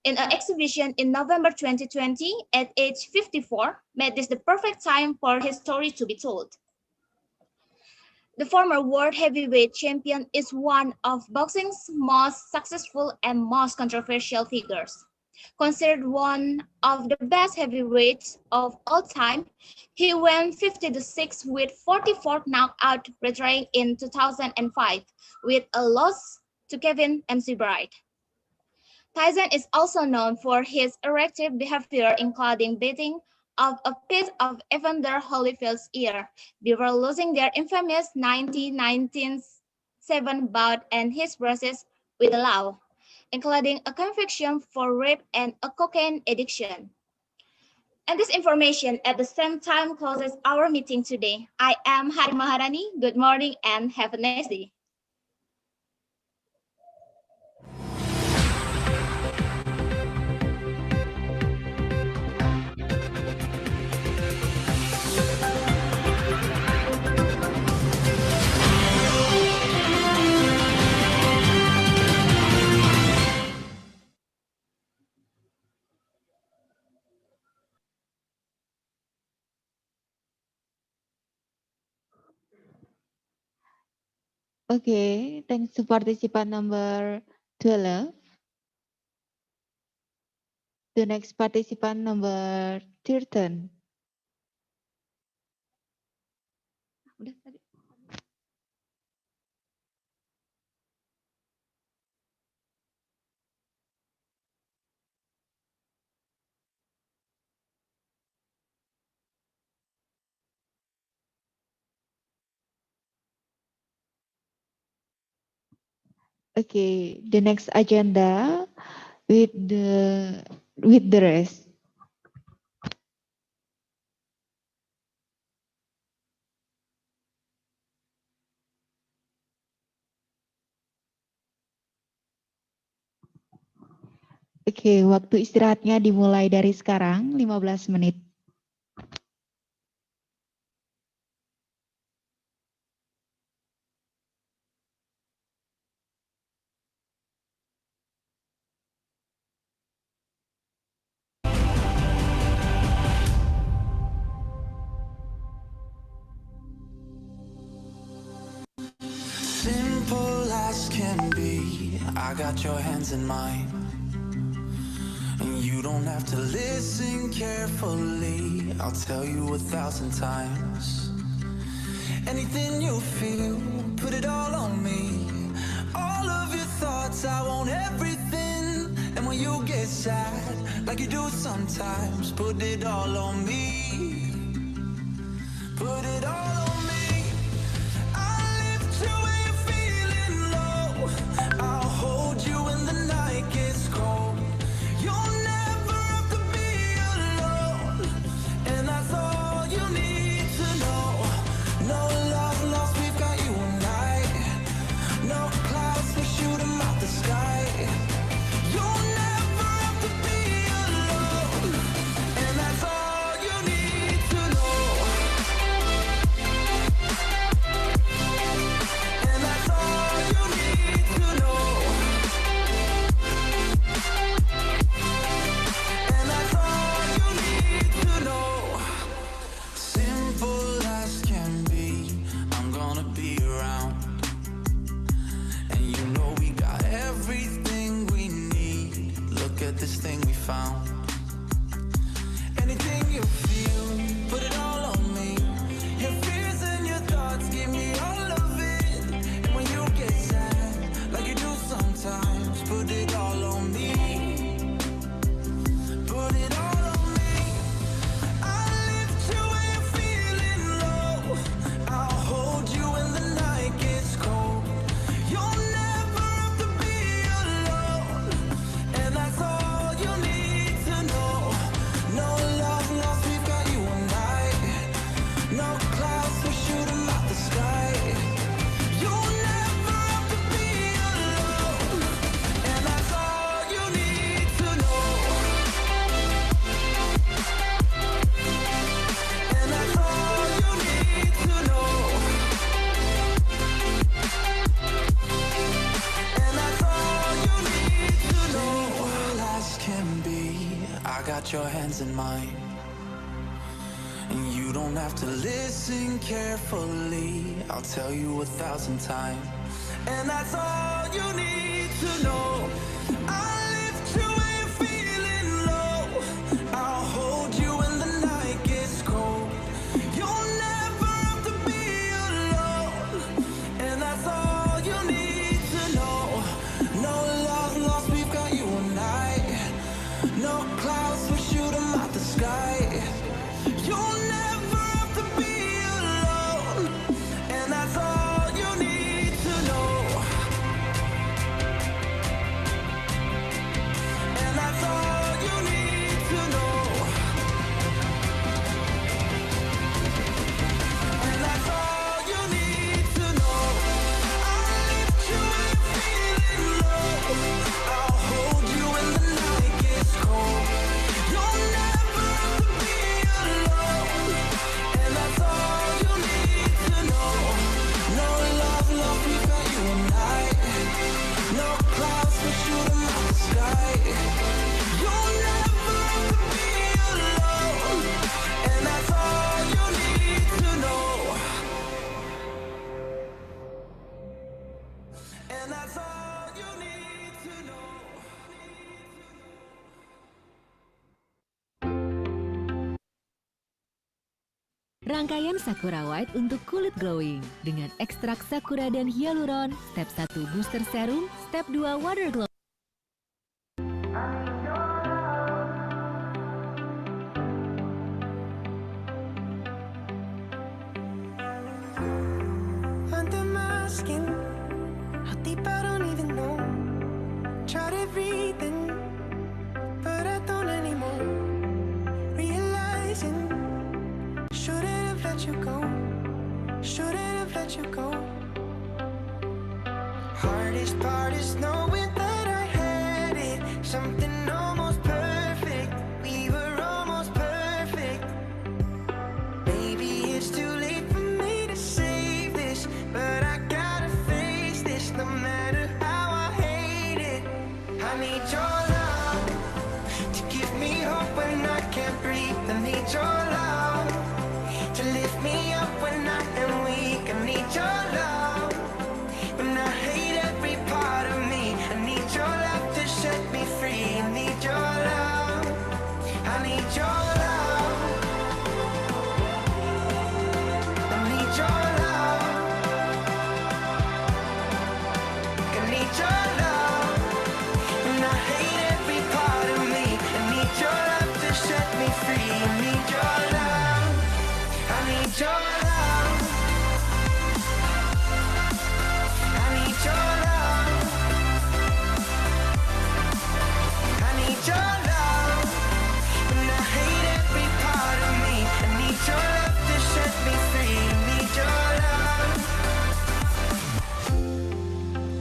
in an exhibition in November 2020 at age 54 made this the perfect time for his story to be told. The former world heavyweight champion is one of boxing's most successful and most controversial figures. Considered one of the best heavyweights of all time, he went 50-6 with 44 knockout, retiring in 2005 with a loss to Kevin McBride. Tyson is also known for his erratic behavior, including beating of a piece of Evander Holyfield's ear before losing their infamous 1997 bout and his bruises with the law, including a conviction for rape and a cocaine addiction. And this information at the same time closes our meeting today. I am Hari Maharani. Good morning and have a nice day. Okay, thanks to participant number 12. The next participant number 13. Udah tadi. Okay, the next agenda with the rest. Oke, waktu istirahatnya dimulai dari sekarang 15 menit. Simple as can be, I got your hands in mine. And you don't have to listen carefully, I'll tell you 1,000 times. Anything you feel, put it all on me. All of your thoughts, I want everything. And when you get sad, like you do sometimes, put it all on me. Put it all on me. I'll lift you when you're feeling low. I'll hold you when the night gets cold. You'll never have to be alone. And that's all you need to know. No love lost, we've got you and I. No clouds, we shoot 'em out the sky. You'll never have to be alone. And that's all you need your hands in mine. And you don't have to listen carefully. I'll tell you 1,000 times. And that's all you need to know. I'll lift you when you're feeling low. I'll hold you when the night gets cold. You'll never have to be alone. And that's all you need to know. No love lost, we've got you and I. No clouds, we shoot 'em out the sky. You'll never have to be alone. And that's all you need to know. And that's all you need to know. And that's all you need to know. I'll lift you when you're feeling low. I'll hold you when the night gets cold. You'll never have to be alone. And that's all you need to know. No love, love, we've got you and I. No clouds, we shoot 'em out the sky. You'll never have to be alone. And that's all you need to know. And that's all you need to know. Rangkaian Sakura White untuk kulit glowing dengan ekstrak sakura dan hyaluron, step 1 booster serum, step 2 water glow. Under my skin, how deep I don't even know. Tried everything, but I don't anymore. Realizing, shouldn't have let you go. Shouldn't have let you go. Hardest part is knowing that I had it. Something almost perfect. We were almost perfect. Maybe it's too late for me to save this, but I gotta face this no matter how I hate it. I need your love to give me hope when I can't breathe. I need your love to lift me up when I am weak. I need your love when I hate every part of me. I need your love to set me free. I need your love. I need your love. I need your love. I need your love when I hate every part of me. I need your love to set me free. I need your love. I need your love. I need your love. I need your love. When I hate every part of me, I need your love to set me free. I need your love.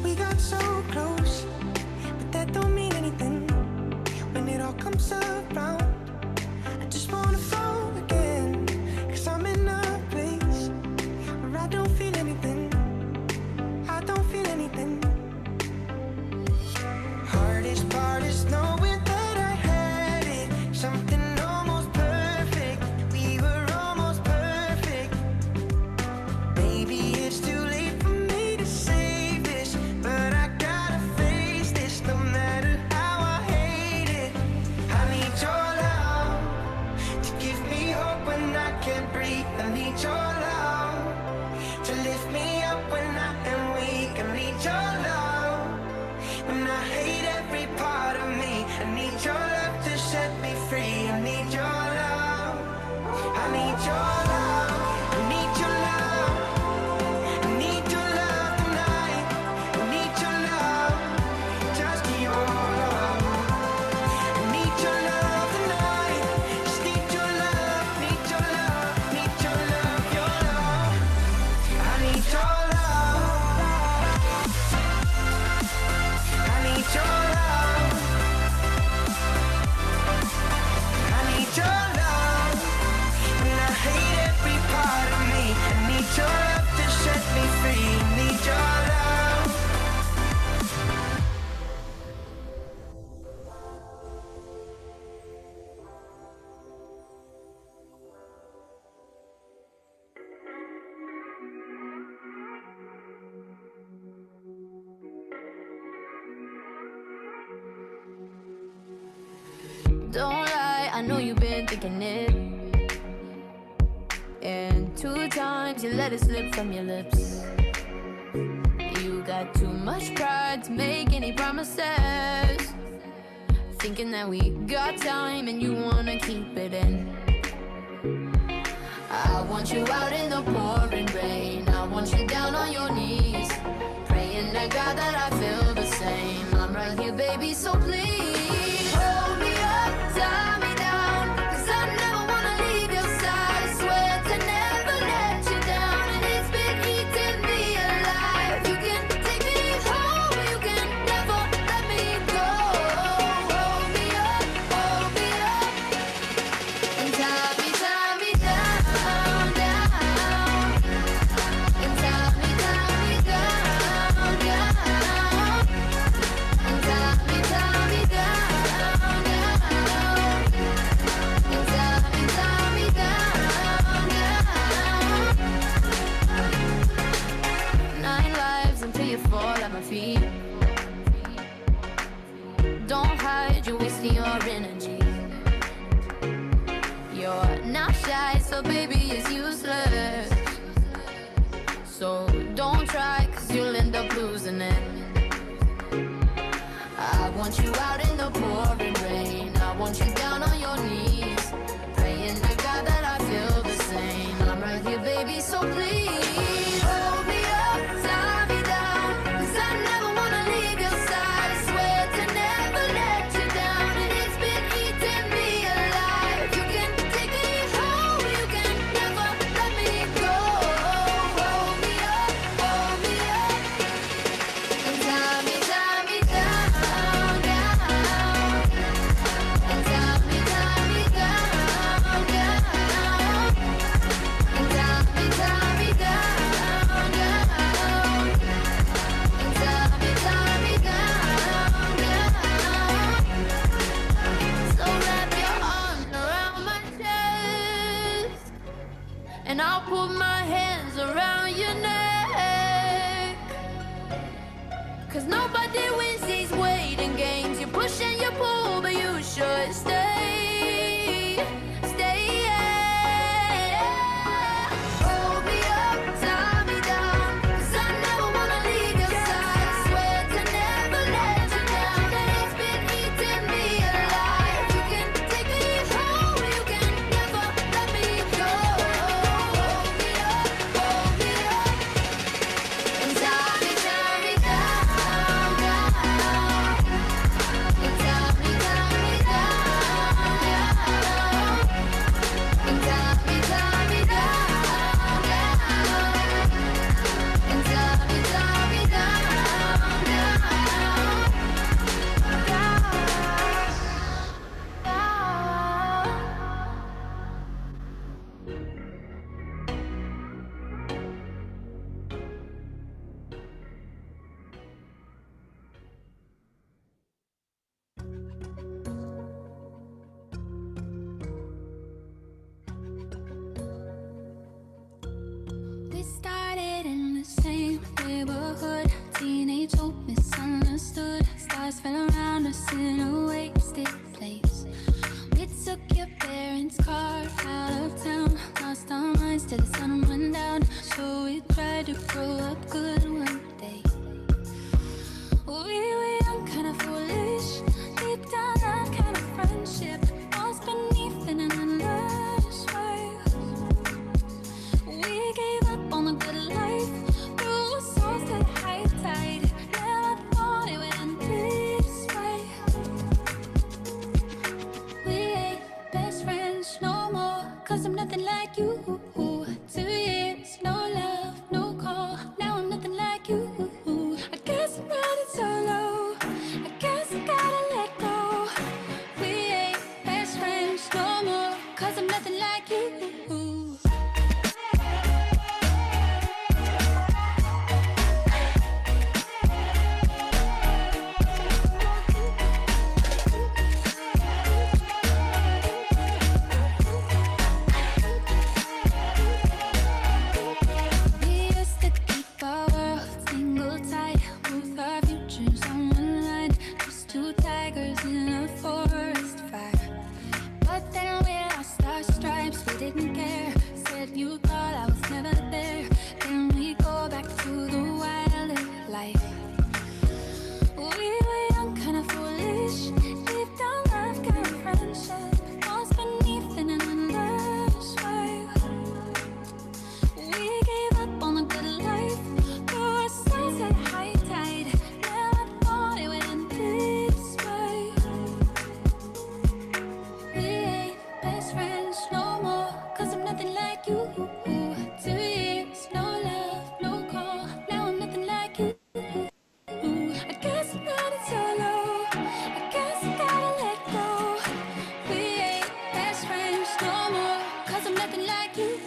We got so close, but that don't mean anything. When it all comes around, I just wanna fall again. 'Cause I'm in a place where I don't feel anything. I don't feel anything. Hardest part is knowing that I had it. Something almost perfect. We were almost perfect. Maybe it's too late for me to save this, but I gotta face this no matter how I hate it. I need your love to give me hope when I can't breathe. I need your love to lift me up when I am weak. I need your love when I hate every part of me. I need your love to set me free. I need your love. I need your love. I need your love. I need your love tonight. I need your love. Just your love. I need your love tonight. Just need your love. Need your love. Need your love. Your love. I need your love. I need your love. I need your love. When I hate times you let it slip from your lips. You got too much pride to make any promises. Thinking that we got time and you wanna keep it in. I want you out in the pouring rain. I want you down on your knees, praying to God that I feel the same. I'm right here, baby, so please hold me up, tie me down, 'cause I never wanna leave your side. Swear to never let you down, and it's been eating me alive. You can take me home, you can never let me go. Hold me up, and tie me down, down, and tie me down, down, and tie me down, and tie me down, down. 9 lives until you fall at my feet. Don't hide, you're wasting your energy. You're not shy, so baby, it's useless. So don't try, 'cause you'll end up losing it. I want you out in the pouring rain. I want you down on your knees, praying to God that I feel the same. I'm right here, baby, so please hold me up, tie me down, 'cause I never wanna leave your side. Swear to never let you down, and it's been eating me alive. You can take me home, you can never let me go. Hold me up, and tie me down, down, and tie me down, down, and tie me down, down, and tie me down, down. So wrap your arms around my chest, and I'll put my hands around your neck. 'Cause nobody wins these waiting games. You push and you pull, but you should stay, stay. Hold me up, tie me down, 'cause I never wanna leave your side. Swear to never let you down, and it's been eating me alive. You can take me home, you can never let me go. Hold me up, and tie me down, and tie me down, and tie me down, and tie me We started in the same neighborhood. Teenage hope misunderstood. Stars fell around us in a wasted place. We took your parents' car out of town, lost our minds till the sun went down. So we tried to grow up good one day. We were young, kinda foolish. Deep down, that kind of friendship was beneath in an endless way. We gave up on the good life, threw souls to the high tide. Never thought it would end this way. We ain't best friends no more, 'cause I'm nothing like you. 2 years, no love, no call. Now I'm nothing like you. I guess I'm running solo. I guess I gotta let go. We ain't best friends no more, 'cause I'm nothing like you. like you. 2 years, no love, no call. Now I'm nothing like you. I guess I'm running solo. I guess I gotta let go. We ain't best friends no more. 'Cause I'm nothing like you.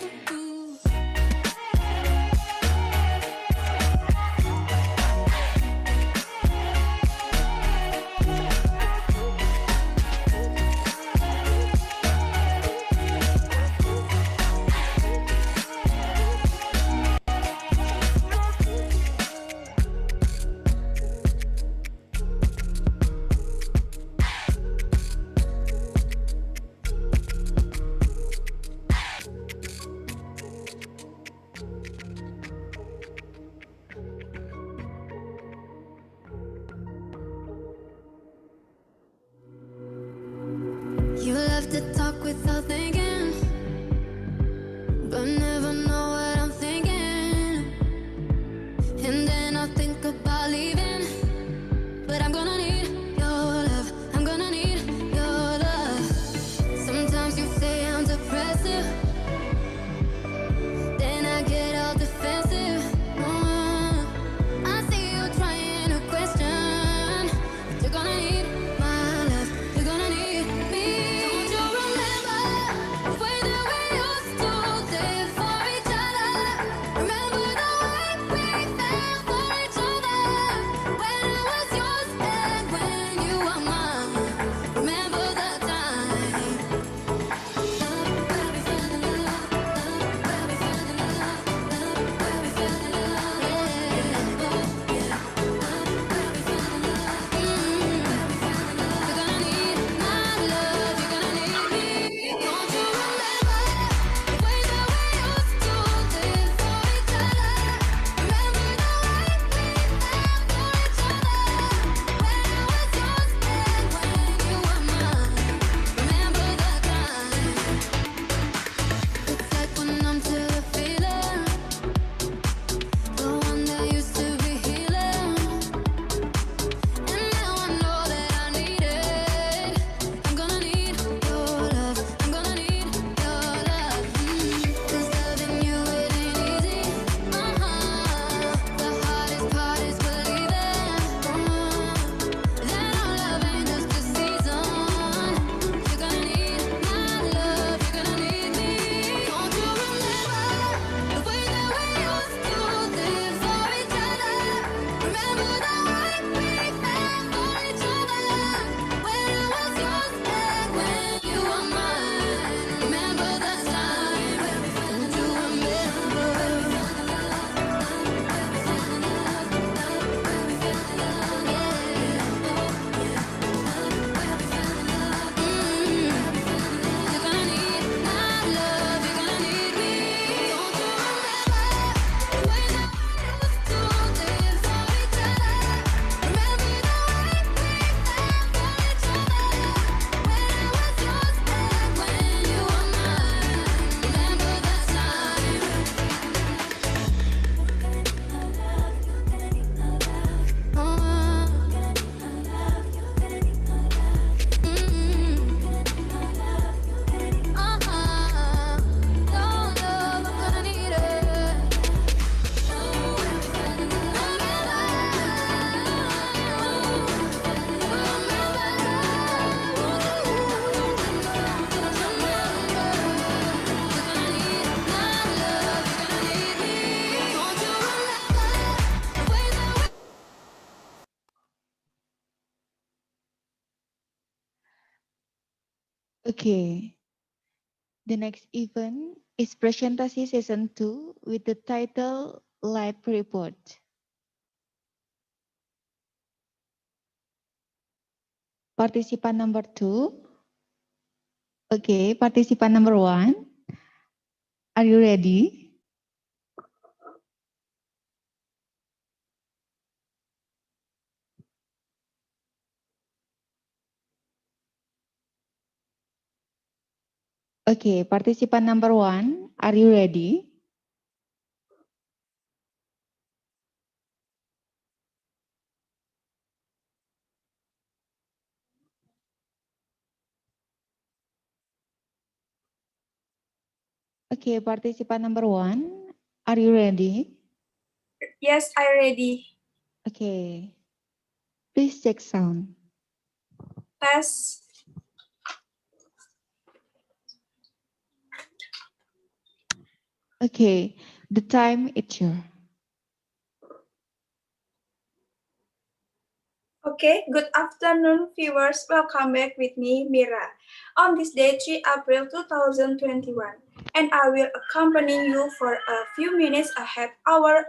You love to talk without thinking, but never know what I'm thinking. And then I think about leaving, but I'm gonna need your love. I'm gonna need your love. Sometimes you say I'm depressive, then I get all defensive. I see you trying to question, but you're gonna need my love. You're gonna need me. Don't you remember the way that we used to live for each other? Remember the way we fell for each other? When I was yours and when you were mine. Remember the time. Love where we fell in love. Love where we fell in love. Love where we fell in love. Yeah. Oh yeah. Love where we fell in love. You're gonna need my love. You're gonna need me. Don't you remember the way that we used to live for each other? Remember the way we fell for each other? When I was yours and when you were mine. Remember the time. It's like when I'm still a feeling, the one that used to be healing. And now I know that I need it. I'm gonna need your love. I'm gonna need your love. 'Cause loving you, it ain't easy. The hardest part is believing that our love ain't just a season. You're gonna need my love. You're gonna need me. Don't you remember the way that we used to live for each other? Remember the way we fell for each other? When I was yours and when you were mine. Remember the time. Don't you remember? You're gonna need my love. You're gonna need me. Don't you remember the way that we used to live for each other? Remember the way we fell for each other? When I was yours and when you were mine. Remember the time. I'm gonna need it. Okay, the next event is Presentasi Season 2 with the title Live Report. Participan number 2. Okay, participan number 1. Are you ready? Okay, participan number 1. Are you ready? Okay, participant number 1, are you ready? Yes, I ready. Okay, please check sound. Test. Okay, the time is your. Okay, good afternoon, viewers. Welcome back with me, Mira. On this day, 3 April 2021, and I will accompany you for a few minutes ahead our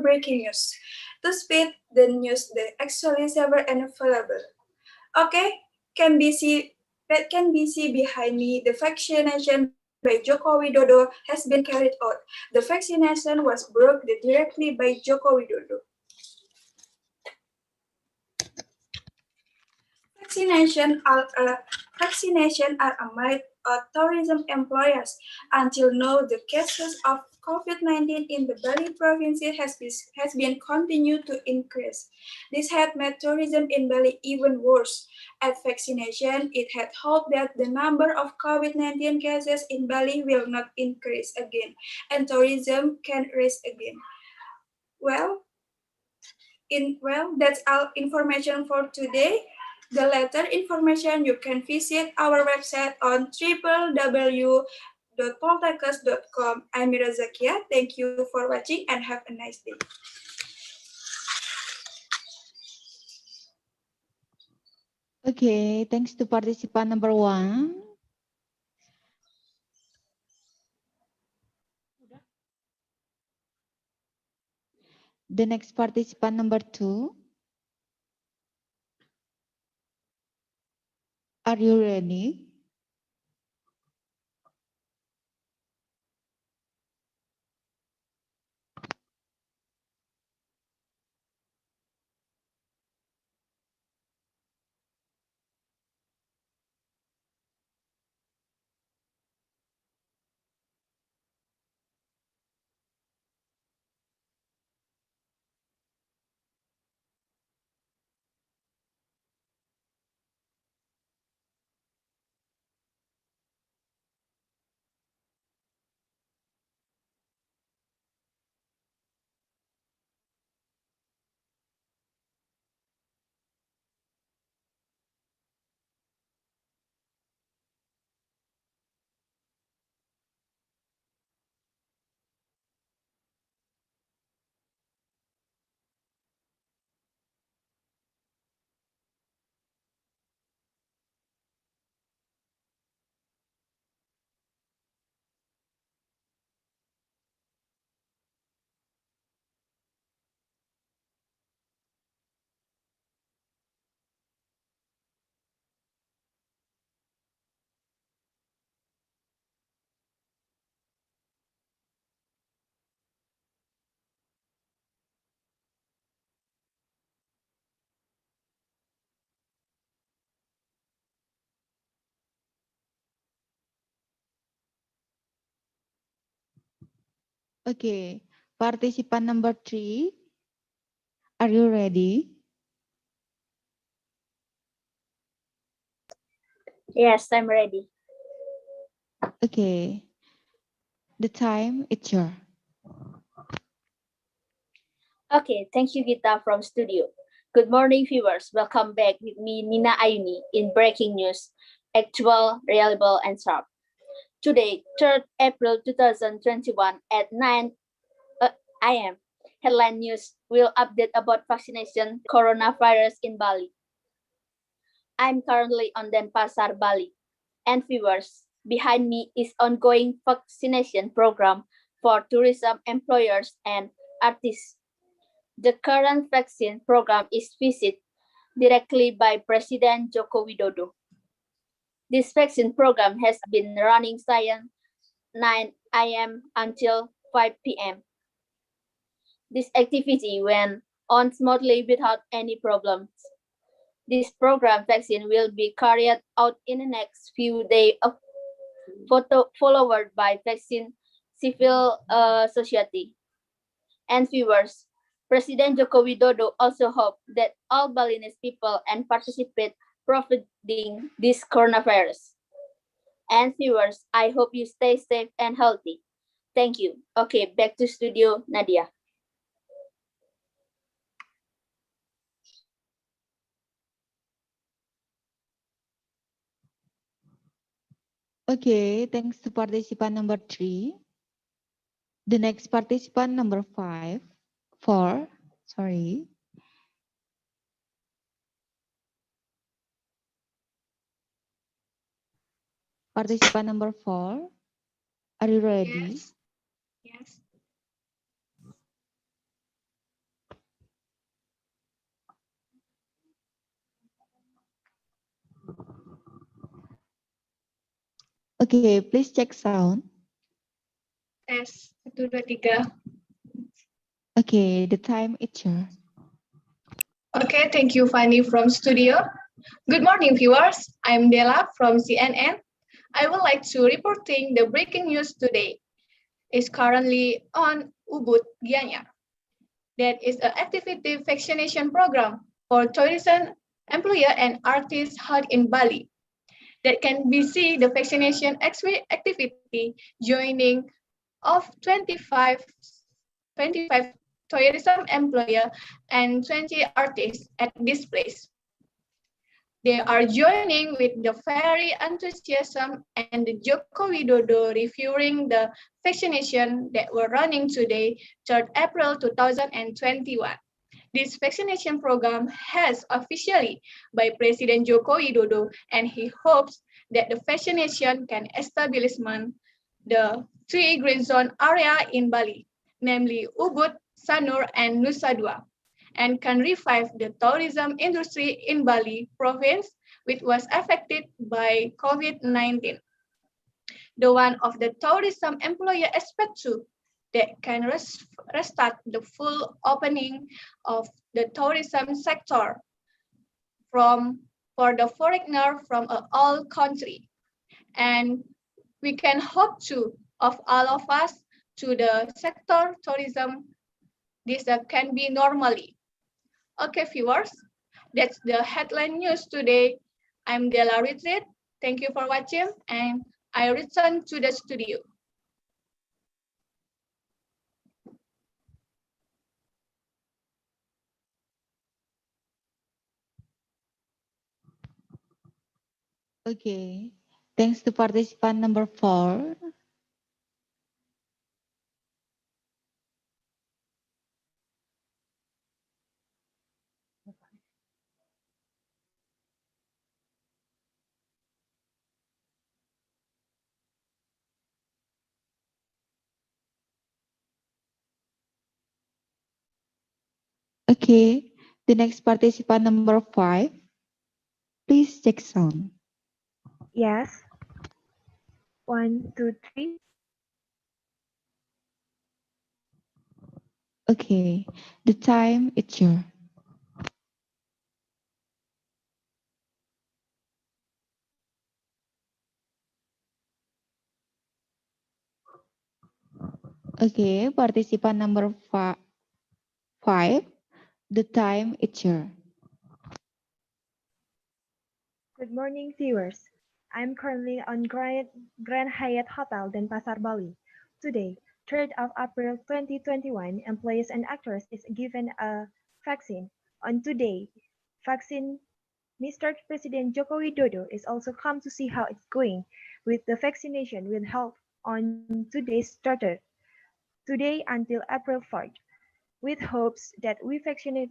breaking news. To speed the news that actually ever and available. Okay, that can be seen behind me. The vaccination by Joko Widodo has been carried out. The vaccination was brought directly by Joko Widodo. Vaccination are a myth of tourism employers. Until now, the cases of COVID-19 in the Bali province has been continued to increase. This had made tourism in Bali even worse. At vaccination, it had hoped that the number of COVID-19 cases in Bali will not increase again, and tourism can rise again. Well, that's all information for today. The later information you can visit our website on www.poltekkes.com. I'm Mira Zakia. Thank you for watching and have a nice day. Okay, thanks to participant number 1. The next participant number 2. Are you ready? Okay, participant number 3. Are you ready? Yes, I'm ready. Okay, the time is your. Okay, thank you, Gita from studio. Good morning, viewers. Welcome back with me, Nina Ayuni, in breaking news, actual, reliable, and sharp. Today, 3rd April 2021 at 9 a.m. Headline News will update about vaccination coronavirus in Bali. I'm currently on Denpasar, Bali, and viewers, behind me is ongoing vaccination program for tourism employers and artists. The current vaccine program is visited directly by President Joko Widodo. This vaccine program has been running since 9 a.m. until 5 p.m. This activity went on smoothly without any problems. This program vaccine will be carried out in the next few days, followed by vaccine civil society and viewers. President Joko Widodo also hoped that all Balinese people and participate profiting this coronavirus. And viewers, I hope you stay safe and healthy. Thank you. Okay, back to studio, Nadia. Okay, thanks to participant number 3. The next participant number 4, sorry. Participant number 4, are you ready? Yes. Yes. Okay, please check sound. Tes 1, 2, 3. Okay, the time is your. Okay, thank you, Fanny from studio. Good morning, viewers. I'm Della from CNN. I would like to reporting the breaking news today. It's currently on Ubud, Gianyar. That is an activity vaccination program for tourism employer and artists held in Bali. That can be see the vaccination activity joining of 25 tourism employer and 20 artists at this place. They are joining with the very enthusiasm and the Joko Widodo reviewing the vaccination that were running today, 3rd April 2021. This vaccination program has officially by President Joko Widodo, and he hopes that the vaccination can establish the 3 green zone area in Bali, namely Ubud, Sanur, and Nusa Dua, and can revive the tourism industry in Bali province, which was affected by COVID-19. The one of the tourism employer expect to that can restart the full opening of the tourism sector for the foreigner from all country. And we can hope to of all of us to the sector tourism this can be normally. Okay, viewers, that's the headline news today. I'm Della Retreat. Thank you for watching, and I return to the studio. Okay, thanks to participant number 4. Okay, the next participant number 5. Please check sound. Yes. 1, 2, 3. Okay, the time is your. Okay, participant number 5. The time is your. Good morning, viewers. I'm currently on Grand Hyatt Hotel Denpasar, Bali. Today, 3rd of April 2021, employees and actors is given a vaccine. On today, vaccine Mr. President Joko Widodo is also come to see how it's going with the vaccination will help on today's starter today until April 4th, with hopes that we vaccinate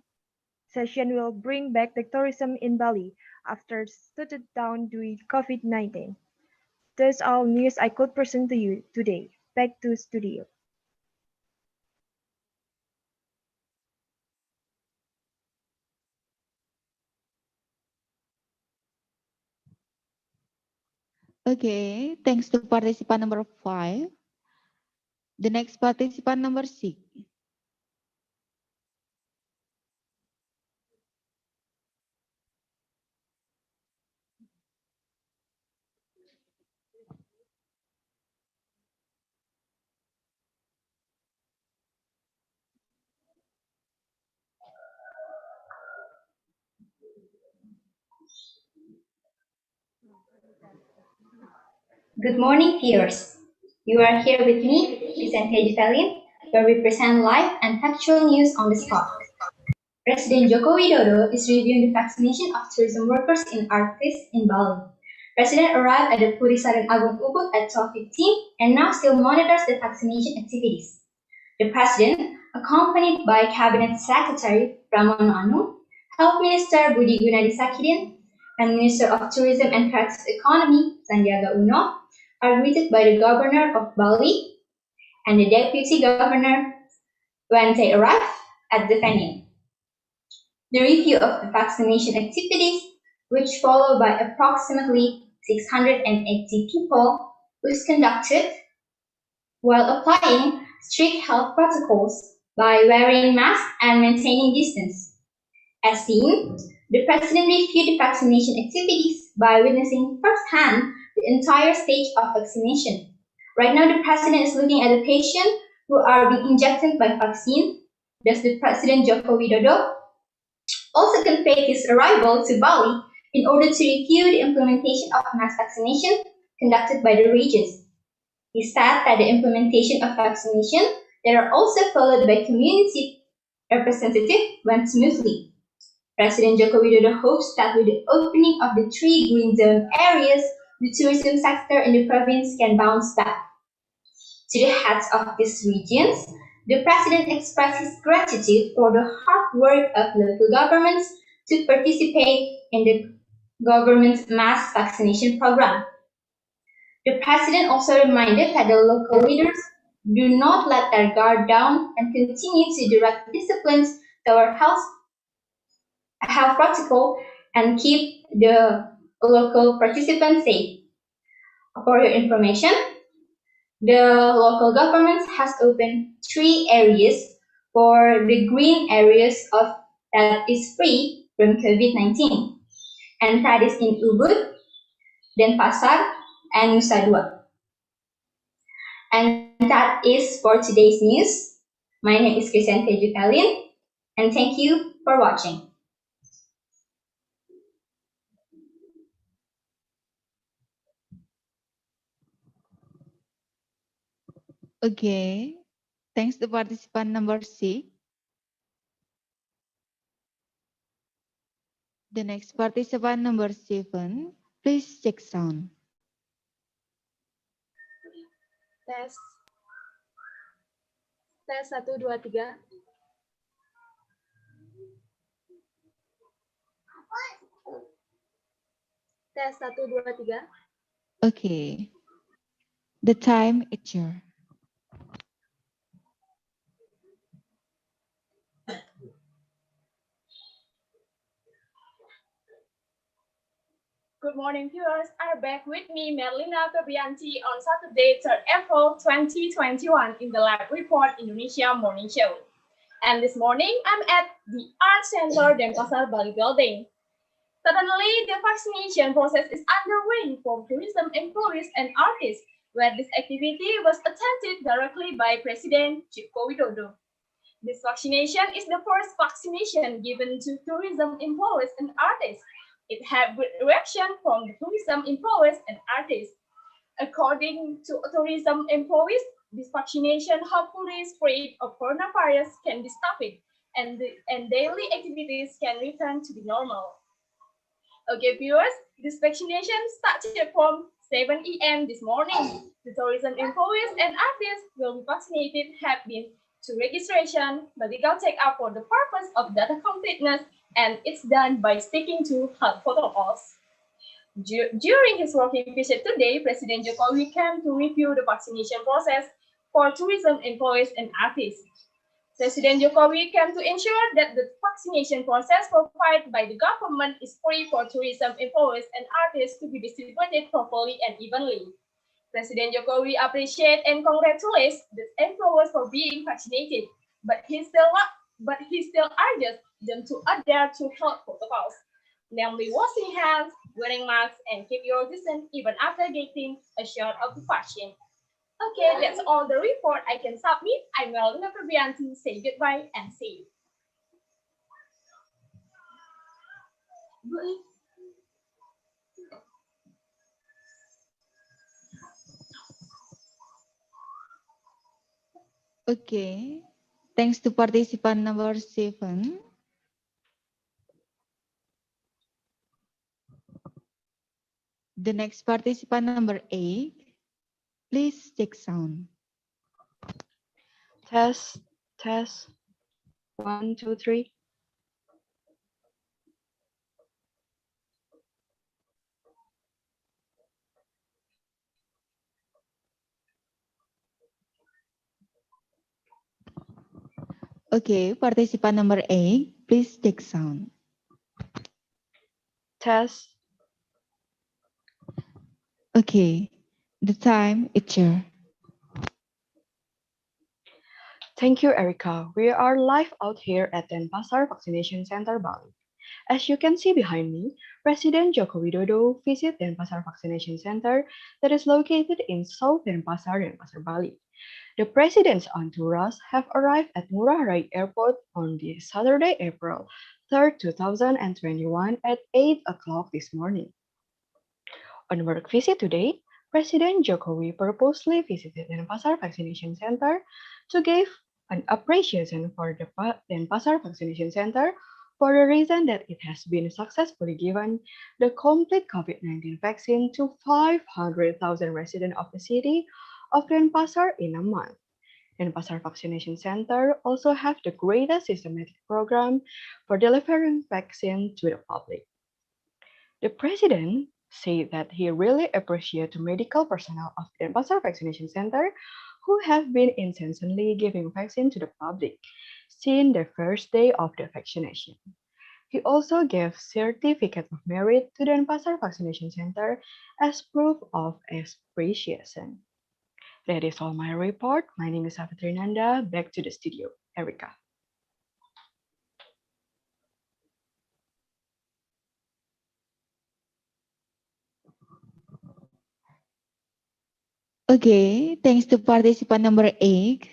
session will bring back the tourism in Bali after shutting down due to COVID-19. That's all news I could present to you today. Back to studio. Okay, thanks to participant number 5. The next participant number 6. Good morning, viewers. You are here with me, Vicente Felin, where we present live and factual news on the spot. President Joko Widodo is reviewing the vaccination of tourism workers in Artis in Bali. President arrived at the Purisaran Agung Ubud at 12:15 and now still monitors the vaccination activities. The President, accompanied by Cabinet Secretary Pramono Anung, Health Minister Budi Gunadi Sakidin, and Minister of Tourism and Creative Economy Sandiaga Uno, are greeted by the Governor of Bali and the Deputy Governor when they arrive at the venue. The review of the vaccination activities, which followed by approximately 680 people, was conducted while applying strict health protocols by wearing masks and maintaining distance. As seen, the President reviewed the vaccination activities by witnessing firsthand the entire stage of vaccination. Right now, the President is looking at the patient who are being injected by vaccine. Thus, the President Joko Widodo also conveyed his arrival to Bali in order to review the implementation of mass vaccination conducted by the regions. He said that the implementation of vaccination that are also followed by community representatives went smoothly. President Joko Widodo hopes that with the opening of the 3 green zone areas, the tourism sector in the province can bounce back. To the heads of these regions, the President expressed his gratitude for the hard work of local governments to participate in the government's mass vaccination program. The President also reminded that the local leaders do not let their guard down and continue to direct disciplines toward health protocol and keep the local participants safe. For your information, the local government has opened 3 areas for the green areas of that is free from COVID-19, and that is in Ubud, Denpasar, and Nusa Dua. And that is for today's news. My name is Crisante Jutalin, and thank you for watching. Okay, thanks to participant number 6. The next participant number 7, please check sound. Tes. Tes 1, 2, 3. Tes 1, 2, 3. Okay, the time is yours. Good morning, viewers. Are back with me, Melina Febrianti, on Saturday, 3rd April 2021 in the Live Report Indonesia Morning Show. And this morning, I'm at the Art Center Denpasar, Bali building. Suddenly, the vaccination process is underway for tourism employees and artists, where this activity was attended directly by President Joko Widodo. This vaccination is the first vaccination given to tourism employees and artists. It had good reaction from the tourism employees and artists. According to tourism employees, this vaccination hopefully spread of coronavirus can be stopped and daily activities can return to the normal. Okay, viewers, this vaccination started from 7 a.m. this morning. The tourism employees and artists will be vaccinated have been to registration, medical check-up for the purpose of data completeness, and it's done by sticking to health protocols. During his working visit today, President Jokowi came to review the vaccination process for tourism employees and artists. President Jokowi came to ensure that the vaccination process provided by the government is free for tourism employees and artists to be distributed properly and evenly. President Jokowi appreciates and congratulates the employees for being vaccinated, but he still urges them to adhere to health protocols, namely washing hands, wearing masks, and keep your distance even after getting a shot of the vaccine. Okay, that's all the report I can submit. I'm Melina Febrianti. Say goodbye and see you. Okay. Thanks to participant number 7. The next participant number 8. Please check sound. Test, test. 1, 2, 3. Okay, participant number 8. Please check sound. Test. Okay. The time is your. Thank you, Erica. We are live out here at Denpasar Vaccination Center, Bali. As you can see behind me, President Joko Widodo visited Denpasar Vaccination Center that is located in South Denpasar, Denpasar, Bali. The president's entourage have arrived at Ngurah Rai Airport on this Saturday, April 3rd, 2021 at 8 o'clock this morning. On work visit today, President Jokowi purposely visited Denpasar Vaccination Center to give an appreciation for the Denpasar Vaccination Center for the reason that it has been successfully given the complete COVID-19 vaccine to 500,000 residents of the city of Denpasar in a month. Denpasar Vaccination Center also have the greatest systematic program for delivering vaccine to the public. The president said that he really appreciates the medical personnel of Denpasar Vaccination Center who have been incessantly giving vaccine to the public since the first day of the vaccination. He also gave certificate of merit to the Denpasar Vaccination Center as proof of appreciation. That is all my report. My name is Savitri Nanda. Back to the studio, Erica. Okay, thanks to participant number 8.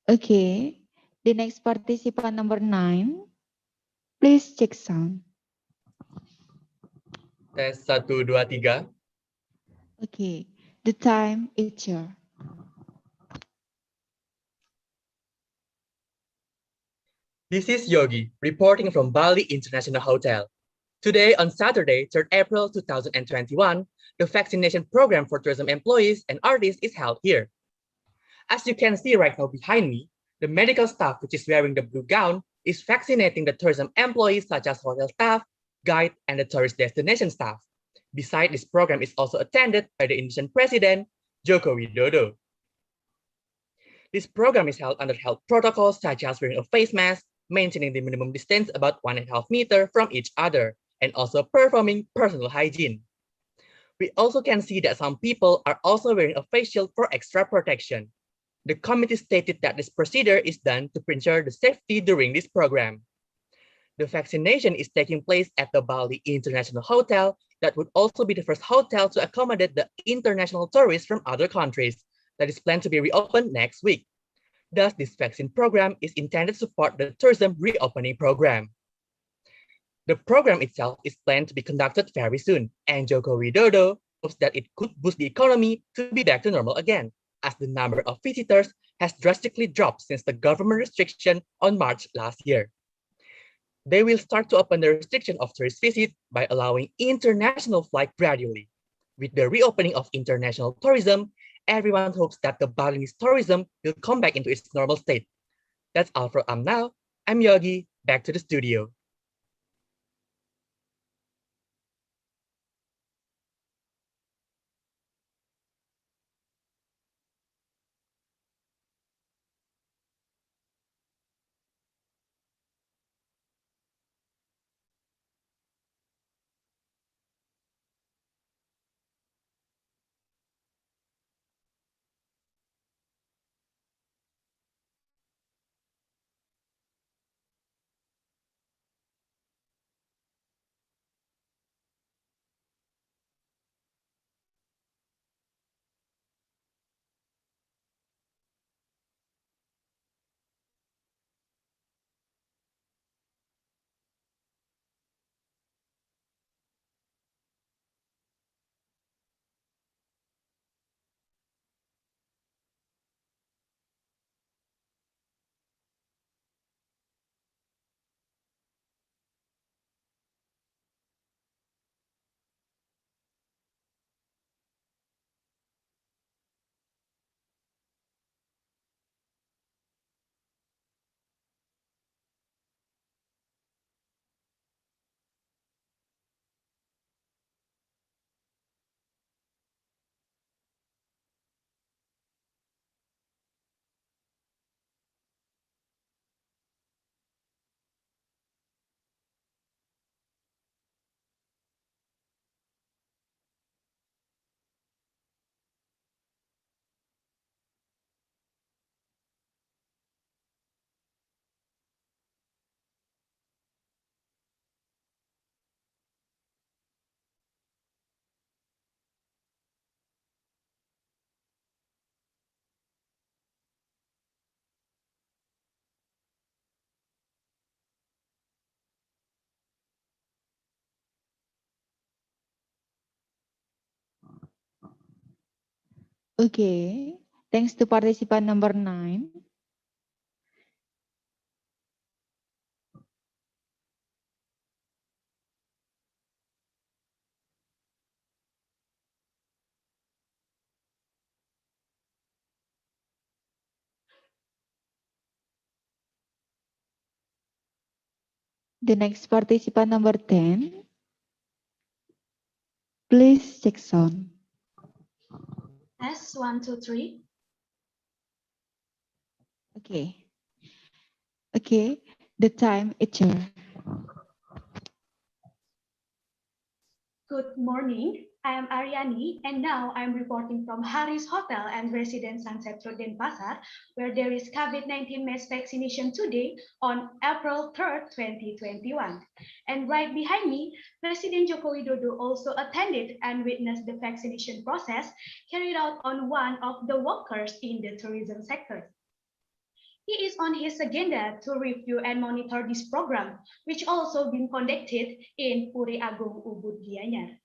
Okay, the next participant number 9. Please check sound. Tes 1, 2, 3. Okay, the time is your. This is Yogi reporting from Bali International Hotel. Today on Saturday, 3rd April 2021, the vaccination program for tourism employees and artists is held here. As you can see right now behind me, the medical staff, which is wearing the blue gown, is vaccinating the tourism employees such as hotel staff, guide, and the tourist destination staff. Besides, this program is also attended by the Indonesian President, Joko Widodo. This program is held under health protocols such as wearing a face mask, maintaining the minimum distance about 1.5 meters from each other, and also performing personal hygiene. We also can see that some people are also wearing a face shield for extra protection. The committee stated that this procedure is done to ensure the safety during this program. The vaccination is taking place at the Bali International Hotel that would also be the first hotel to accommodate the international tourists from other countries that is planned to be reopened next week. Thus, this vaccine program is intended to support the tourism reopening program. The program itself is planned to be conducted very soon, and Joko Widodo hopes that it could boost the economy to be back to normal again, as the number of visitors has drastically dropped since the government restriction on March last year. They will start to open the restriction of tourist visit by allowing international flight gradually. With the reopening of international tourism, everyone hopes that the Balinese tourism will come back into its normal state. That's all from now. I'm Yogi, back to the studio. Okay, thanks to participant number 9. The next participant number 10. Please check sound. S123. Okay. Okay, the time is your. Good morning. I am Aryani, and now I'm reporting from Haris Hotel and Residence Sunset Road Denpasar, where there is COVID-19 mass vaccination today on April 3rd, 2021. And right behind me, President Joko Widodo also attended and witnessed the vaccination process carried out on one of the workers in the tourism sector. He is on his agenda to review and monitor this program, which also been conducted in Puri Agung Ubud Gianyar.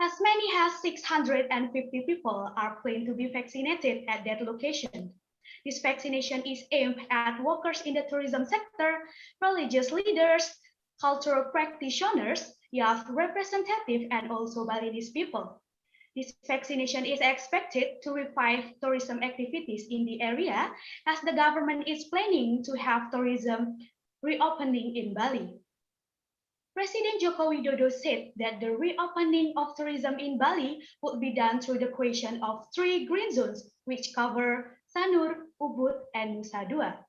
As many as 650 people are planned to be vaccinated at that location. This vaccination is aimed at workers in the tourism sector, religious leaders, cultural practitioners, youth representatives, and also Balinese people. This vaccination is expected to revive tourism activities in the area as the government is planning to have tourism reopening in Bali. President Joko Widodo said that the reopening of tourism in Bali would be done through the creation of 3 green zones, which cover Sanur, Ubud, and Nusa Dua.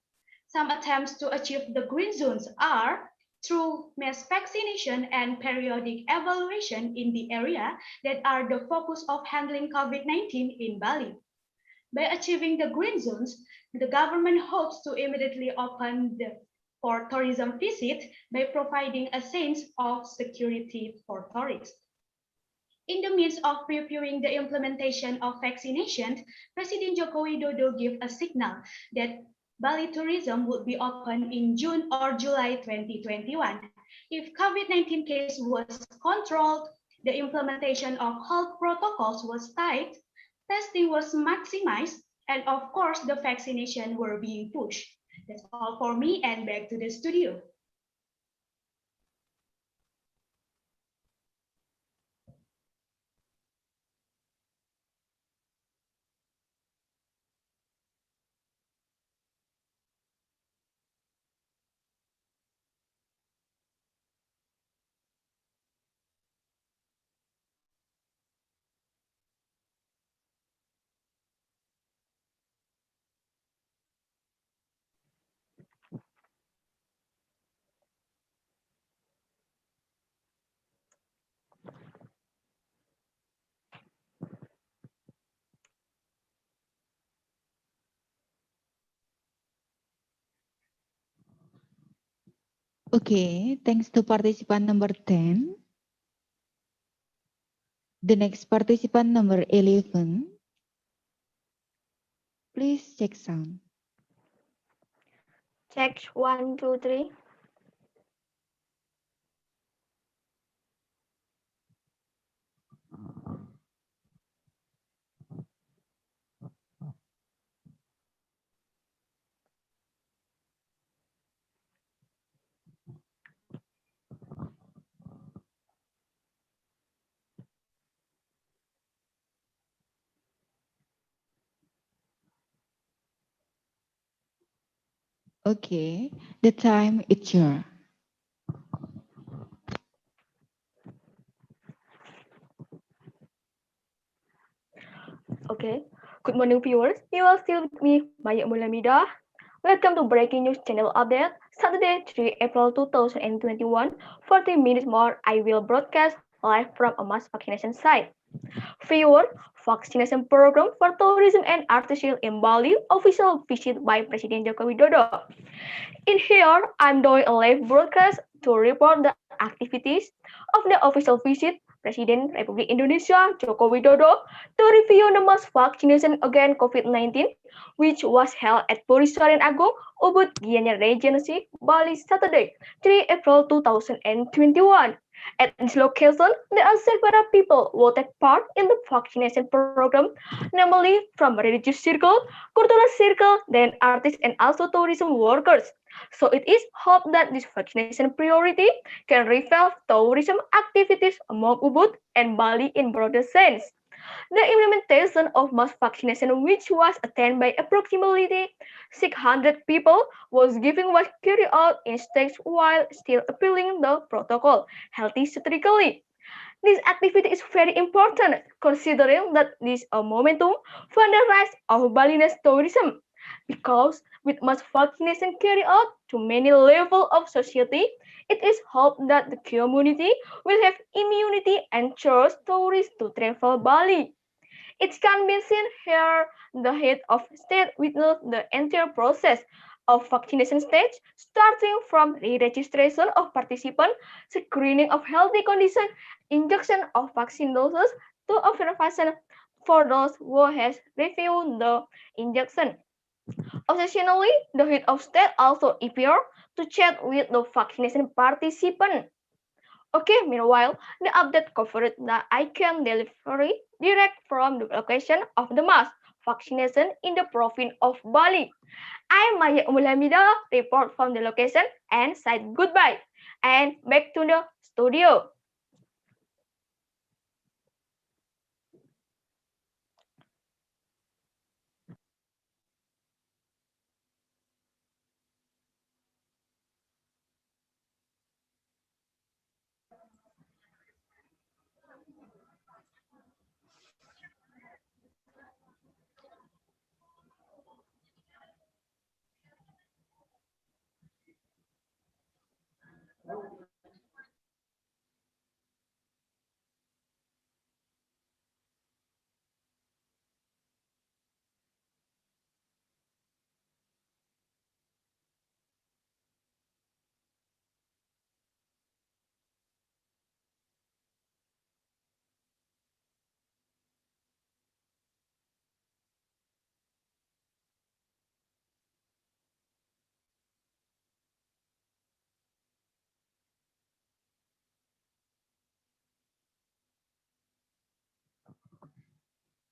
Some attempts to achieve the green zones are through mass vaccination and periodic evaluation in the area that are the focus of handling COVID-19 in Bali. By achieving the green zones, the government hopes to immediately open for tourism visit by providing a sense of security for tourists. In the midst of reviewing the implementation of vaccination, President Joko Widodo gave a signal that Bali tourism would be open in June or July 2021. If COVID-19 case was controlled, the implementation of health protocols was tight, testing was maximized, And of course, the vaccination were being pushed. That's all for me and back to the studio. Okay, thanks to participant number 10. The next participant number 11. Please check sound. Check 1, 2, 3. Okay, the time is your. Okay. Good morning, viewers. You are still with me, Maya Mulamida. Welcome to Breaking News Channel Update, Saturday, 3 April 2021. 40 minutes more, I will broadcast live from a mass vaccination site. Viewer, vaccination program for tourism and artisan in Bali, official visit by President Joko Widodo. In here, I'm doing a live broadcast to report the activities of the official visit President Republik Indonesia Joko Widodo to review the mass vaccination against COVID-19, which was held at Purisaran Agung, Ubud, Gianyar Regency, Bali, Saturday, 3 April 2021. At this location, there are several people who take part in the vaccination program, namely from religious circle, cultural circle, then artists and also tourism workers. So it is hoped that this vaccination priority can revive tourism activities among Ubud and Bali in broader sense. The implementation of mass vaccination, which was attended by approximately 600 people, was given was carried out in stages while still appealing the protocol healthy strategically. This activity is very important considering that this is a momentum for the rise of Balinese tourism. Because with mass vaccination carried out to many levels of society, it is hoped that the community will have immunity and choose tourists to travel Bali. It can be seen here the head of state witnessed the entire process of vaccination stage, starting from re-registration of participants, screening of healthy condition, injection of vaccine doses, to observation for those who has refused the injection. Occasionally, the head of state also appeared to chat with the vaccination participant. Okay, meanwhile, the update covered the icon delivery direct from the location of the mass vaccination in the province of Bali. I am Maya Umulamida, report from the location and said goodbye. And back to the studio.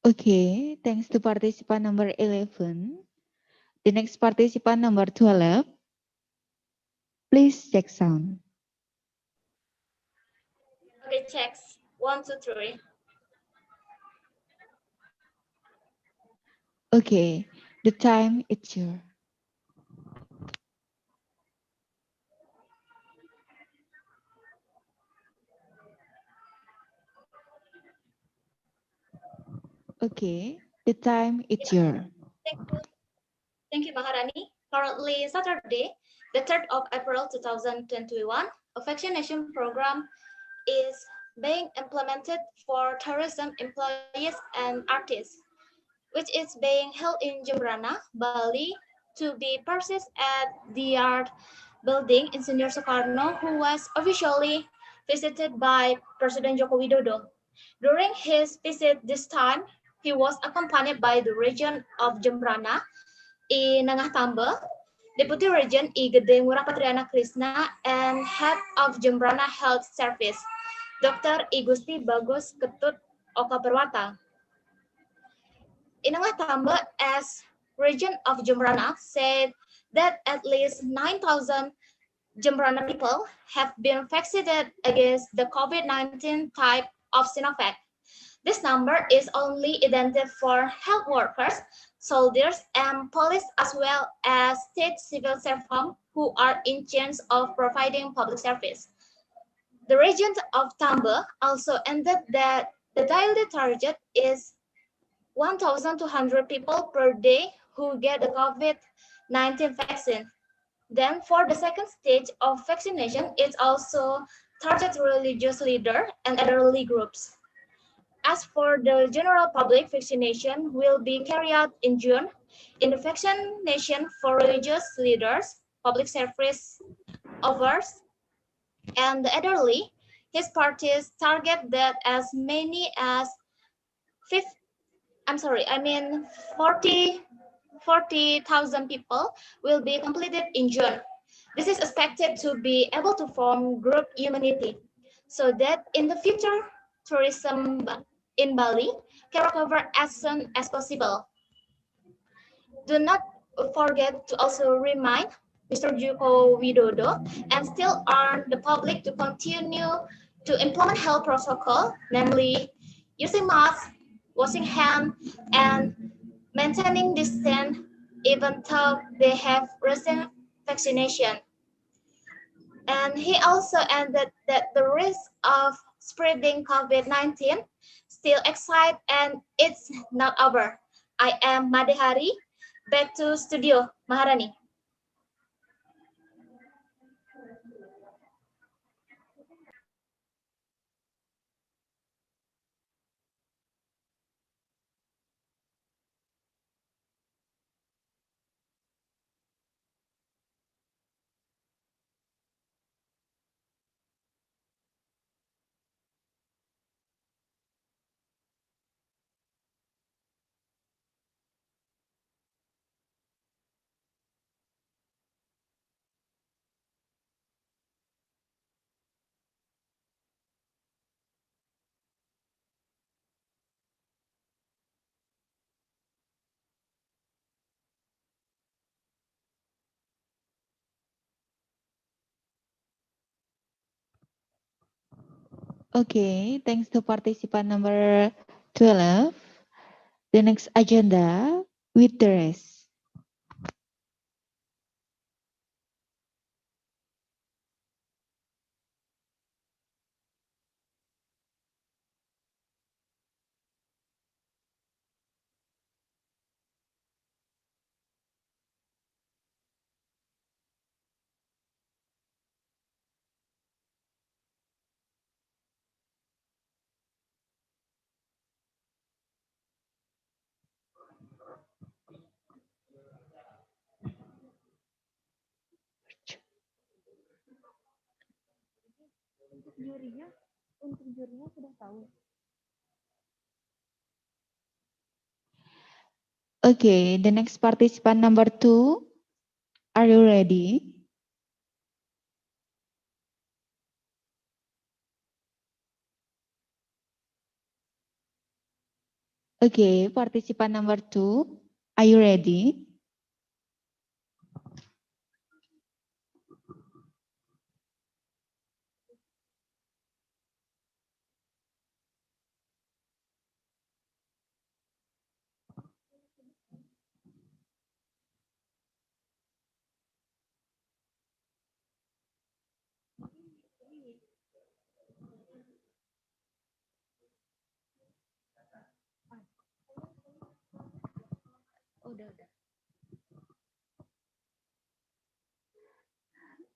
Okay, thanks to participant number 11. The next participant number 12. Please check sound. Okay, checks. 1, 2, 3. Okay, the time is your. Okay, the time is your. Thank you, Maharani. Currently, Saturday, the 3rd of April 2021, a vaccination program is being implemented for tourism employees and artists, which is being held in Jembrana, Bali, to be processed at the Art Building in Senior Soekarno, who was officially visited by President Joko Widodo. During his visit this time, he was accompanied by the region of Jembrana, I Nangah Tambe, Deputy Regent I Gedeng Ngurah Patriana Krishna, and Head of Jembrana Health Service, Dr. I Gusti Bagus Ketut Oka Perwata. I Nangah Tambe, as region of Jembrana, said that at least 9,000 Jembrana people have been vaccinated against the COVID-19 type of Sinovac. This number is only intended for health workers, soldiers, and police, as well as state civil servants who are in charge of providing public service. The region of Tambe also ended that the daily target is 1,200 people per day who get the COVID-19 vaccine. Then for the second stage of vaccination, it also targets religious leaders and elderly groups. As for the general public, vaccination will be carried out in June. In the vaccination for religious leaders, public service offers, and the elderly, his parties target that as many as 40,000 people will be completed in June. This is expected to be able to form group immunity so that in the future, tourism in Bali can recover as soon as possible. Do not forget to also remind Mr. Joko Widodo and still urge the public to continue to implement health protocol, namely using masks, washing hands, and maintaining distance even though they have recent vaccination. And he also added that the risk of spreading COVID-19 still exists and it's not over. I am Madehari. Back to studio, Maharani. Okay, thanks to participant number 12. The next agenda with the rest. Untuk jurinya sudah tahu. Okay, the next participant number 2. Are you ready? Okay, participant number 2, are you ready?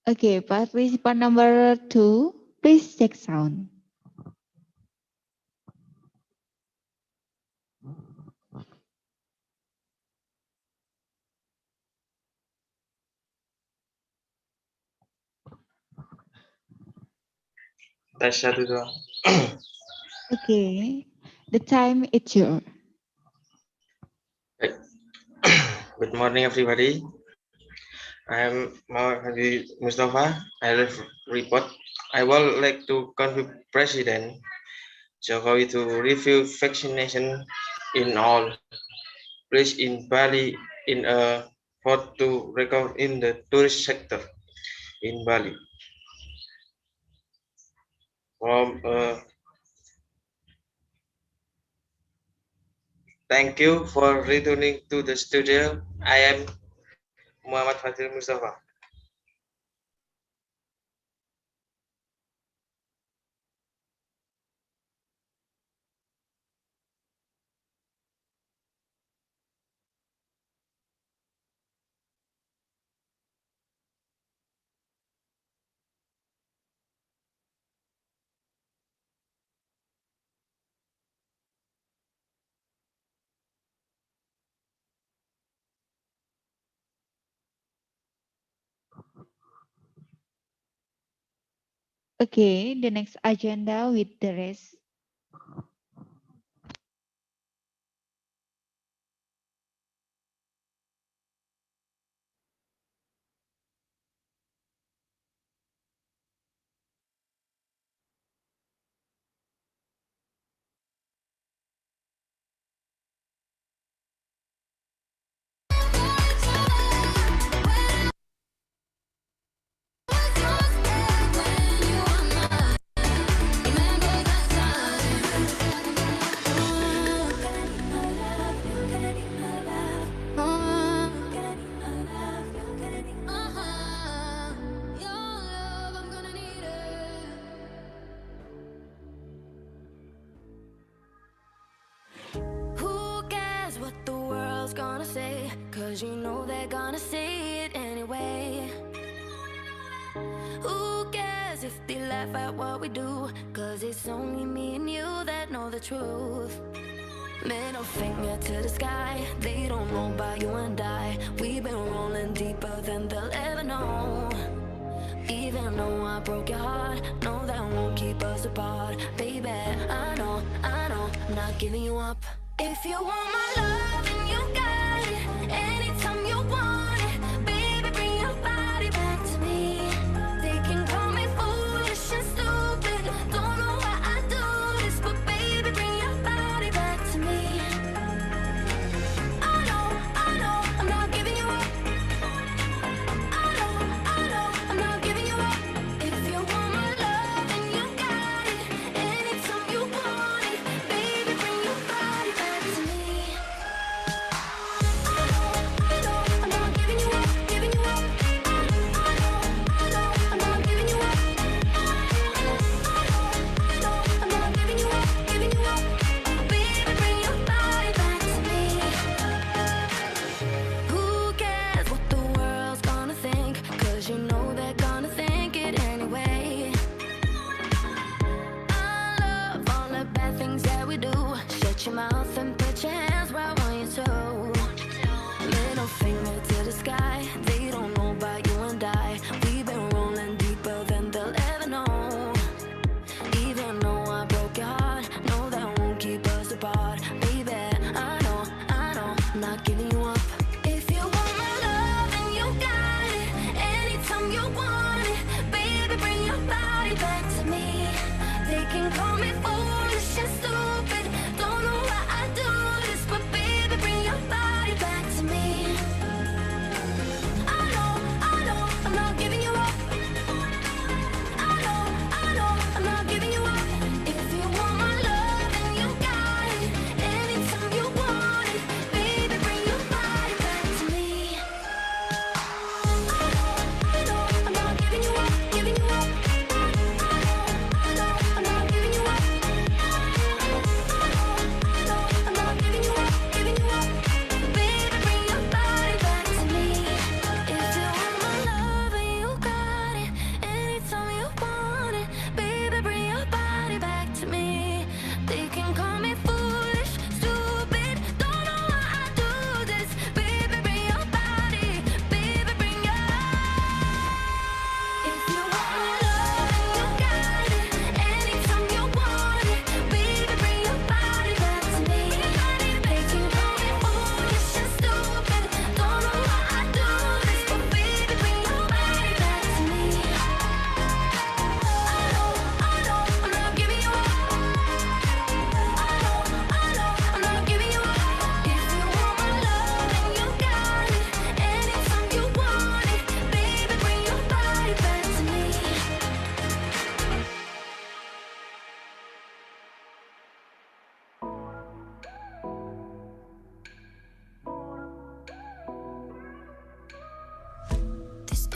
Okay, participant number 2, please check sound. Tes 1 2. Okay, the time is yours. Good morning, everybody. I am Muhammad Mustafa. I live report. I would like to convey President Jokowi to review vaccination in all places in Bali in a effort to recover in the tourist sector in Bali. From thank you for returning to the studio. I am Muhammad Fadil Mustafa. Okay, the next agenda with the rest. Who cares what the world's gonna say? Cause you know they're gonna say it anyway. Who cares if they laugh at what we do? Cause it's only me and you that know the truth. Middle finger to the sky. They don't know about you and I. We've been rolling deeper than they'll ever know. Even though I broke your heart, no, that won't keep us apart. Baby, I know, I'm not giving you up. If you want my love, then you got it. Anytime you want it, baby, bring your body back to me. They can call me foolish and stupid. Don't know why I do this, but baby, bring your body back to me. I know, I'm not giving you up. I know, I'm not giving you up. If you want my love, then you got it. Anytime you want it, baby, bring your body back to me.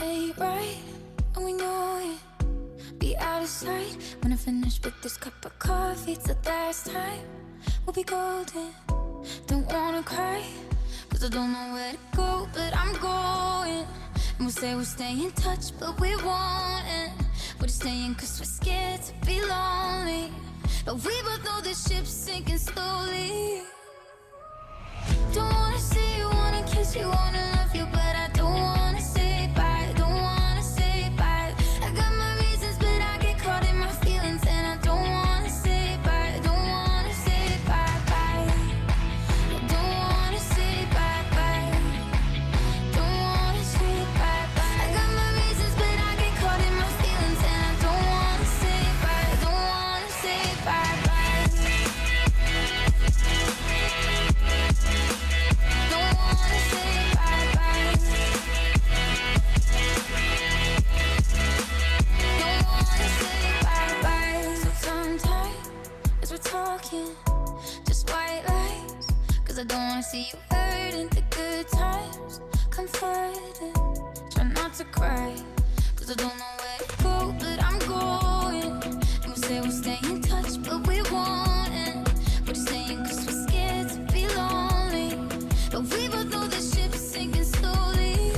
ain't right, and we know it. Be out of sight when I finish with this cup of coffee. It's the last time we'll be golden. Don't wanna cry, cause I don't know where to go, but I'm going. And we'll say we'll stay in touch, but we won't. We're just staying cause we're scared to be lonely. But we both know this ship's sinking slowly. Don't wanna see you, wanna kiss you, wanna love you, but I don't wanna say bye, don't wanna say bye. I got my reasons, but I get caught in my feelings, and I don't wanna say bye, don't wanna say bye bye. I don't wanna say bye bye, don't wanna say bye bye. I got my reasons, but I get caught in my feelings, and I don't wanna say bye, don't wanna say bye bye. Talking, just white lies, cause I don't wanna see you hurting. The good times comforting, try not to cry, cause I don't know where to go, but I'm going. And we'll say we'll stay in touch, but we won't. And we're just staying cause we're scared to be lonely. But we both know this ship's sinking slowly.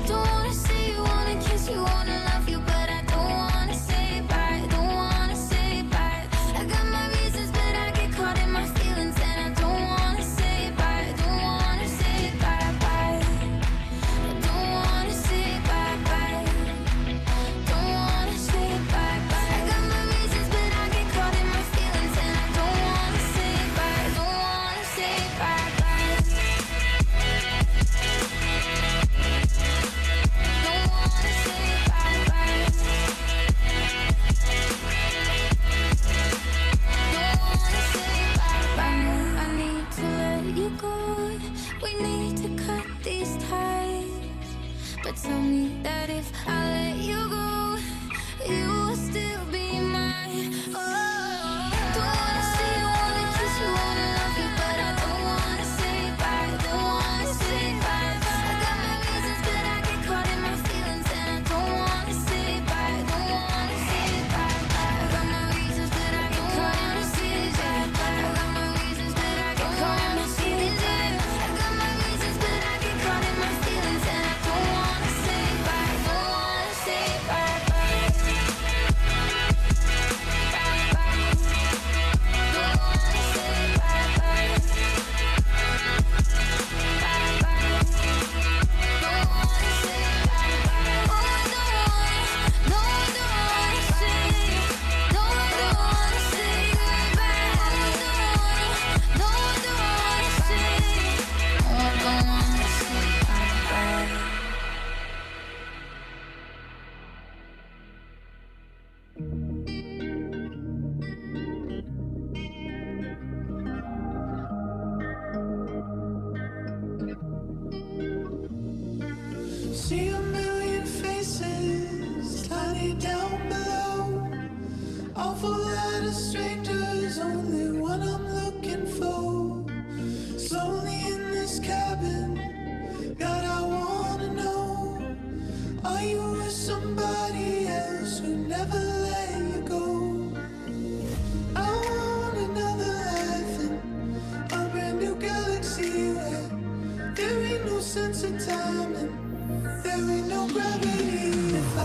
Don't wanna see you, wanna kiss you, wanna love you, but I don't wanna say bye, don't wanna say bye. I got my reasons, but I get caught in my feelings, and I don't wanna say bye, don't wanna say bye bye. I don't wanna say bye bye, don't wanna say bye bye. I got my reasons, but I get caught in my feelings, and I don't wanna say bye, don't wanna say bye bye. Don't wanna say bye bye. I need to let you go. We need to cut these ties. But tell me that if I let you go, you will still be mine. Oh, don't wanna see you, wanna kiss you, wanna love you, but I don't wanna say bye, don't wanna say bye. I got my reasons, but I get caught in my feelings, and I don't wanna say bye, don't wanna say bye. I got my reasons, but I get caught in my feelings. I got my reasons, but I get caught in my feelings. I got my reasons, but I get caught in my feelings, and I don't wanna say bye, don't wanna say bye bye. Bye bye. Don't wanna say bye bye. Bye bye. Don't wanna say bye bye. Oh, I don't wanna, no, I don't wanna say, no, I don't wanna say goodbye. Oh, I don't wanna, no, I don't wanna say, no, I don't wanna say bye bye. See a million faces tiny down below. Awful lot of strangers, only one I'm looking for. It's lonely in this cabin. God, I wanna know, are you with somebody else who never let you go? I want another life in a brand new galaxy where there ain't no sense of time and there ain't no gravity. If I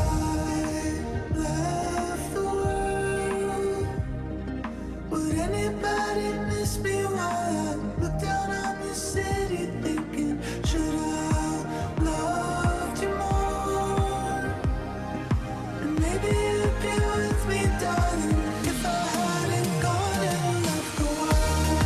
left the world, would anybody miss me while I look down on the city thinking, should I have loved you more? And maybe you'd be with me, darling, if I hadn't gone and left the world.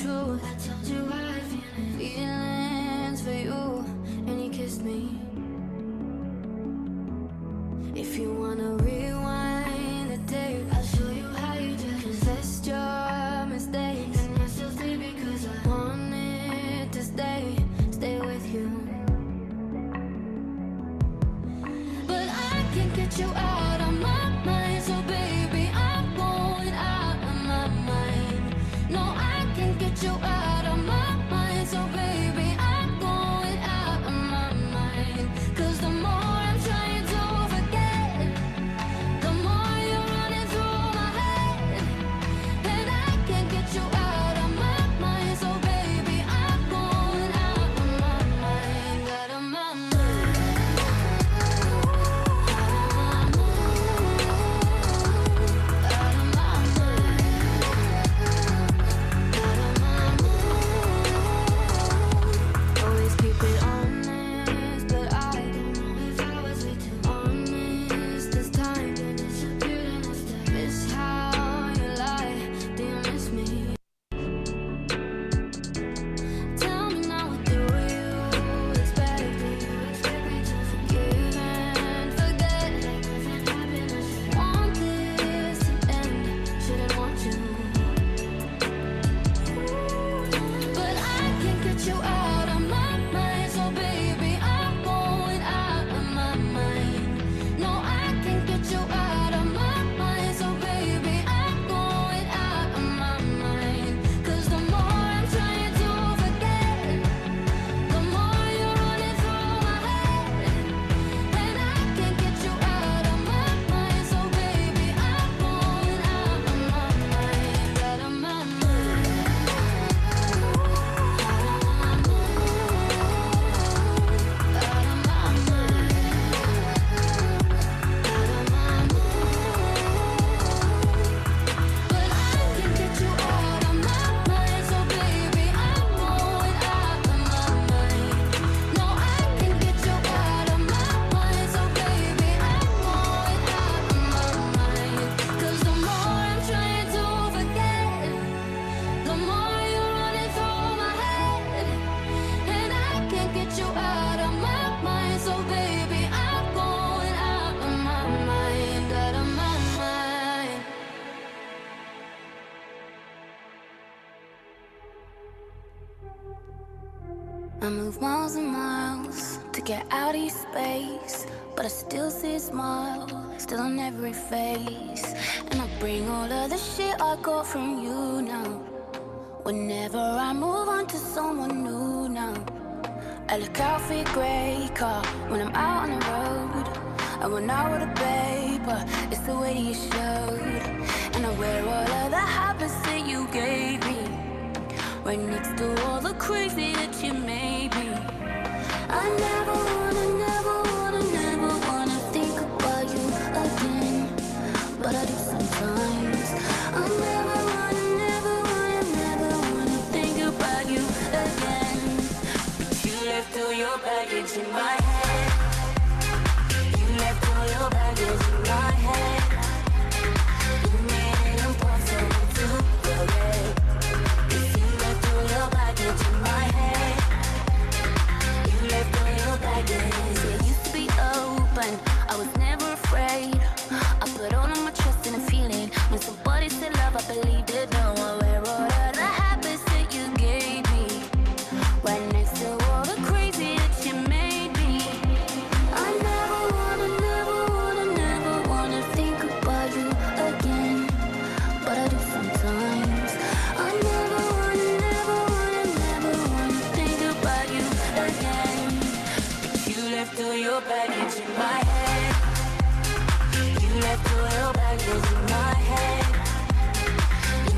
truth. I told you how I feel. Feelings for you, and you kissed me. If you wanna rewind the tape, I'll show you how you just confessed your mistakes. And I still stay because I wanted to stay with you. But I can't get you out of my mind, so baby, I'm going out of my mind. No, I can't get you out of my mind, so baby, I'm going out of my mind. 'Cause the more I'm trying to forget, the more you're running through my head. And I can't get you out of my mind, so baby, I'm going out of my mind, out of my mind. Always keep it honest, but I don't know if I was way too honest this time. Then disappeared and I still miss how you lie. Do you miss me? Tell me now, what do you expect? Do you expect me to forgive and forget? Want this to end, shouldn't want you. But I can't get you out of my mind, so baby, I'm going out of my mind. No, I can't get you out of my mind, so baby, I'm going out of my mind. 'Cause the more I'm trying to forget, the more you're running through my head. And I can't get you out of my mind, so baby, I'm going out of my mind, out of my mind. I move miles and miles to get out of your space, but I still see a smile, still on every face. And I bring all of the shit I got from you now. Whenever I move on to someone new now, I look out for your grey car when I'm out on the road. I went out with a paper, it's the way that you showed. And I wear all of the habits that you gave me, right next to all the crazy that you made me. I never wanna, never wanna, never wanna think about you again, but I do sometimes. I never wanna, never wanna, never wanna think about you again. But you left all your baggage in my head. You left all your baggage in my head. You made it impossible to forget. Your baggage in my head. You left all your baggage. It used to be open, I was never afraid. I put all of my trust in a feeling. When somebody said love, I believed it. Now I wear all of the habits that you gave me, right next to all the crazy that you made me. I never wanna, never wanna, never wanna think about you again, but I do sometimes. I never wanna, never wanna, never wanna think about you again. But you left all your baggage in my head. You left all your baggage in my head. You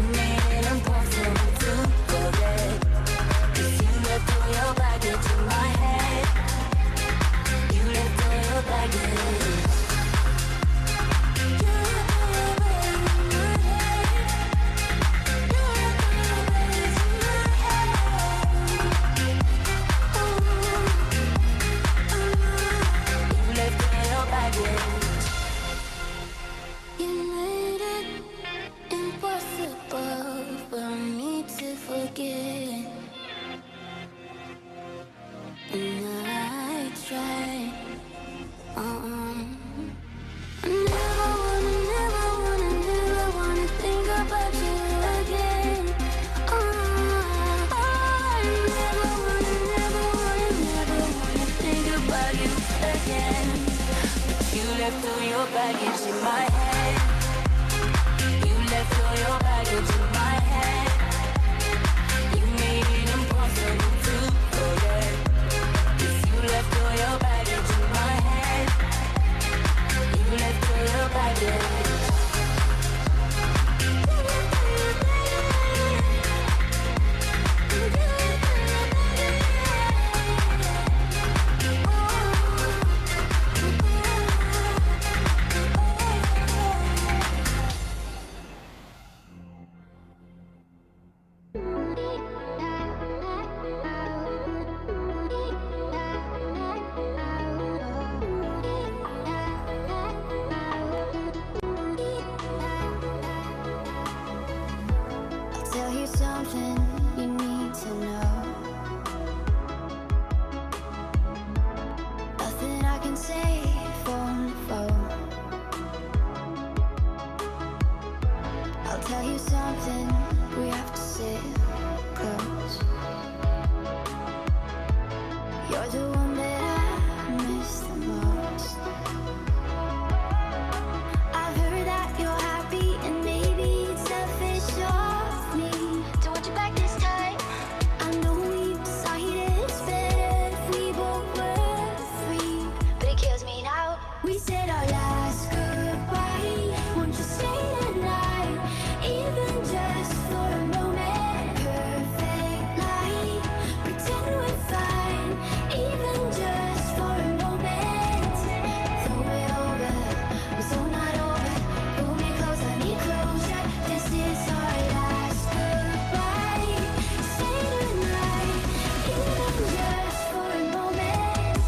something you need to know. Nothing I can say on the phone. I'll tell you something, we have to sit close. You're the one that I miss the most. I've heard that you're happy, and maybe it's selfish of me to want you back this time. I know we've decided it's better if we both were free, but it kills me now. We said our last goodbye. Won't you stay tonight, even just for a moment? Perfect light, pretend we're fine, even just for a moment. Throw it over, we're so not over. Pull me close, I need closure. This is our last goodbye. Stay tonight, even just for a moment.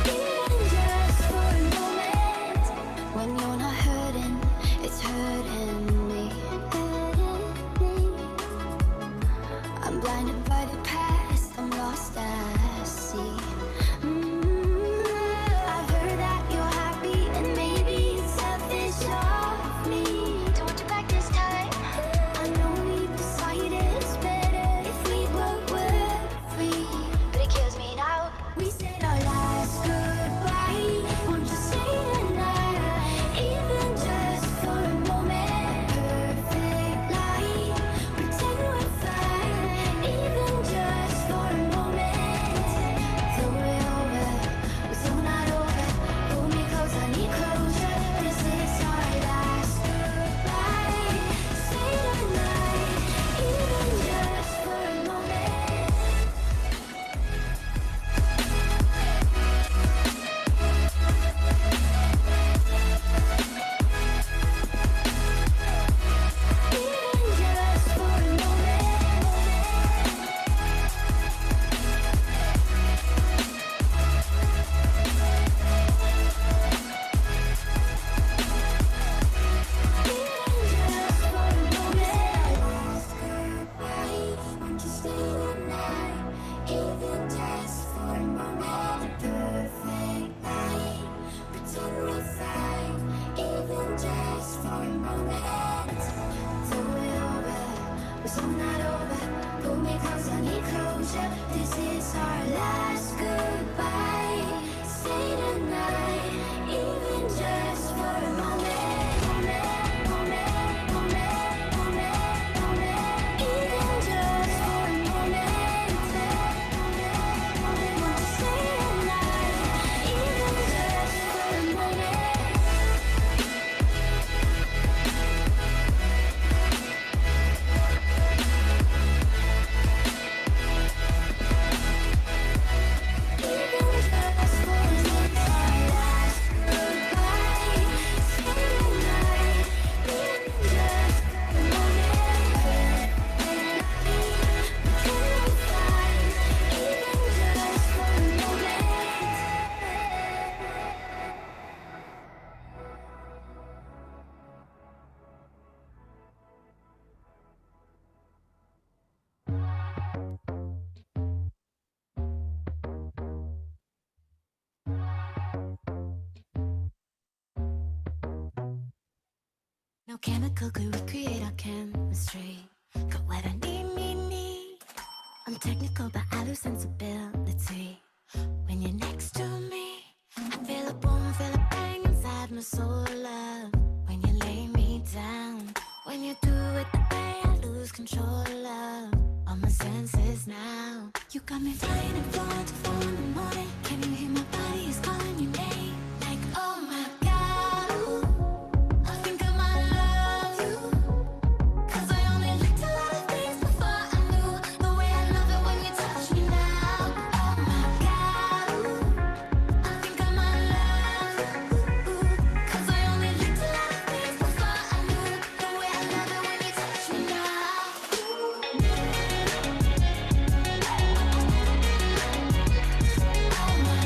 Even just for a moment. When you're not hurting, it's hurting me. I'm blinded by the past, I'm lost at sea. I've heard that you're happy, and maybe it's selfish of me to want you back this time. I know we've decided it's better if we both were free, but it kills me now. We said our last goodbye. Won't you stay tonight, even just for a moment? Perfect light, pretend we're fine, even just for a moment. Throw it over, we're so not over. Pull me close, I need closure. This is our last goodbye. Stay tonight, even just for a moment. Even just for a moment. This is our last goodbye. Stay tonight, even just for a moment. Even just for a moment. Want to stay tonight, even just for a moment. No chemical could recreate our chemistry. Got what I need. I'm technical, but I lose sensibility when you're next to me. I feel a boom, feel a bang inside my soul, love. When you lay me down, when you do it the way I lose control, love. All my senses now. You got me flying and flying to 4 in the morning. Can you hear my body is calling your name? Like, oh my God, ooh, I think I might love you. 'Cause I only looked a lot of things before I knew the way I love it when you touch me now. Oh my God, ooh, I think I might love you. 'Cause I only looked a lot of things before I knew the way I love it when you touch me now. Oh my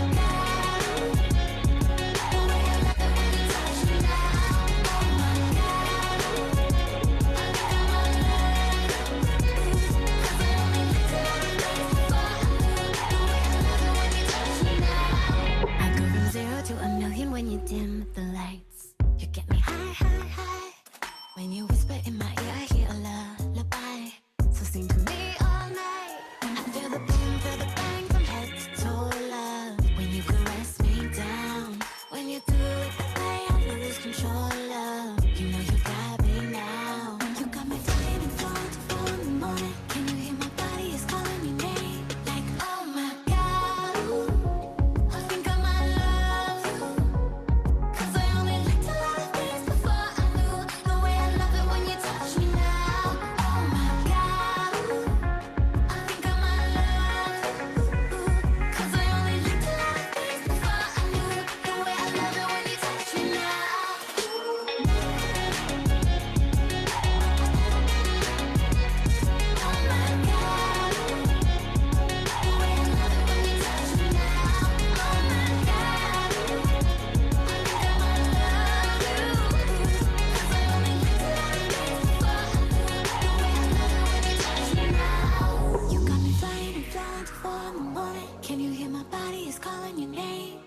till 4 in the morning. Can you hear my body is calling your name?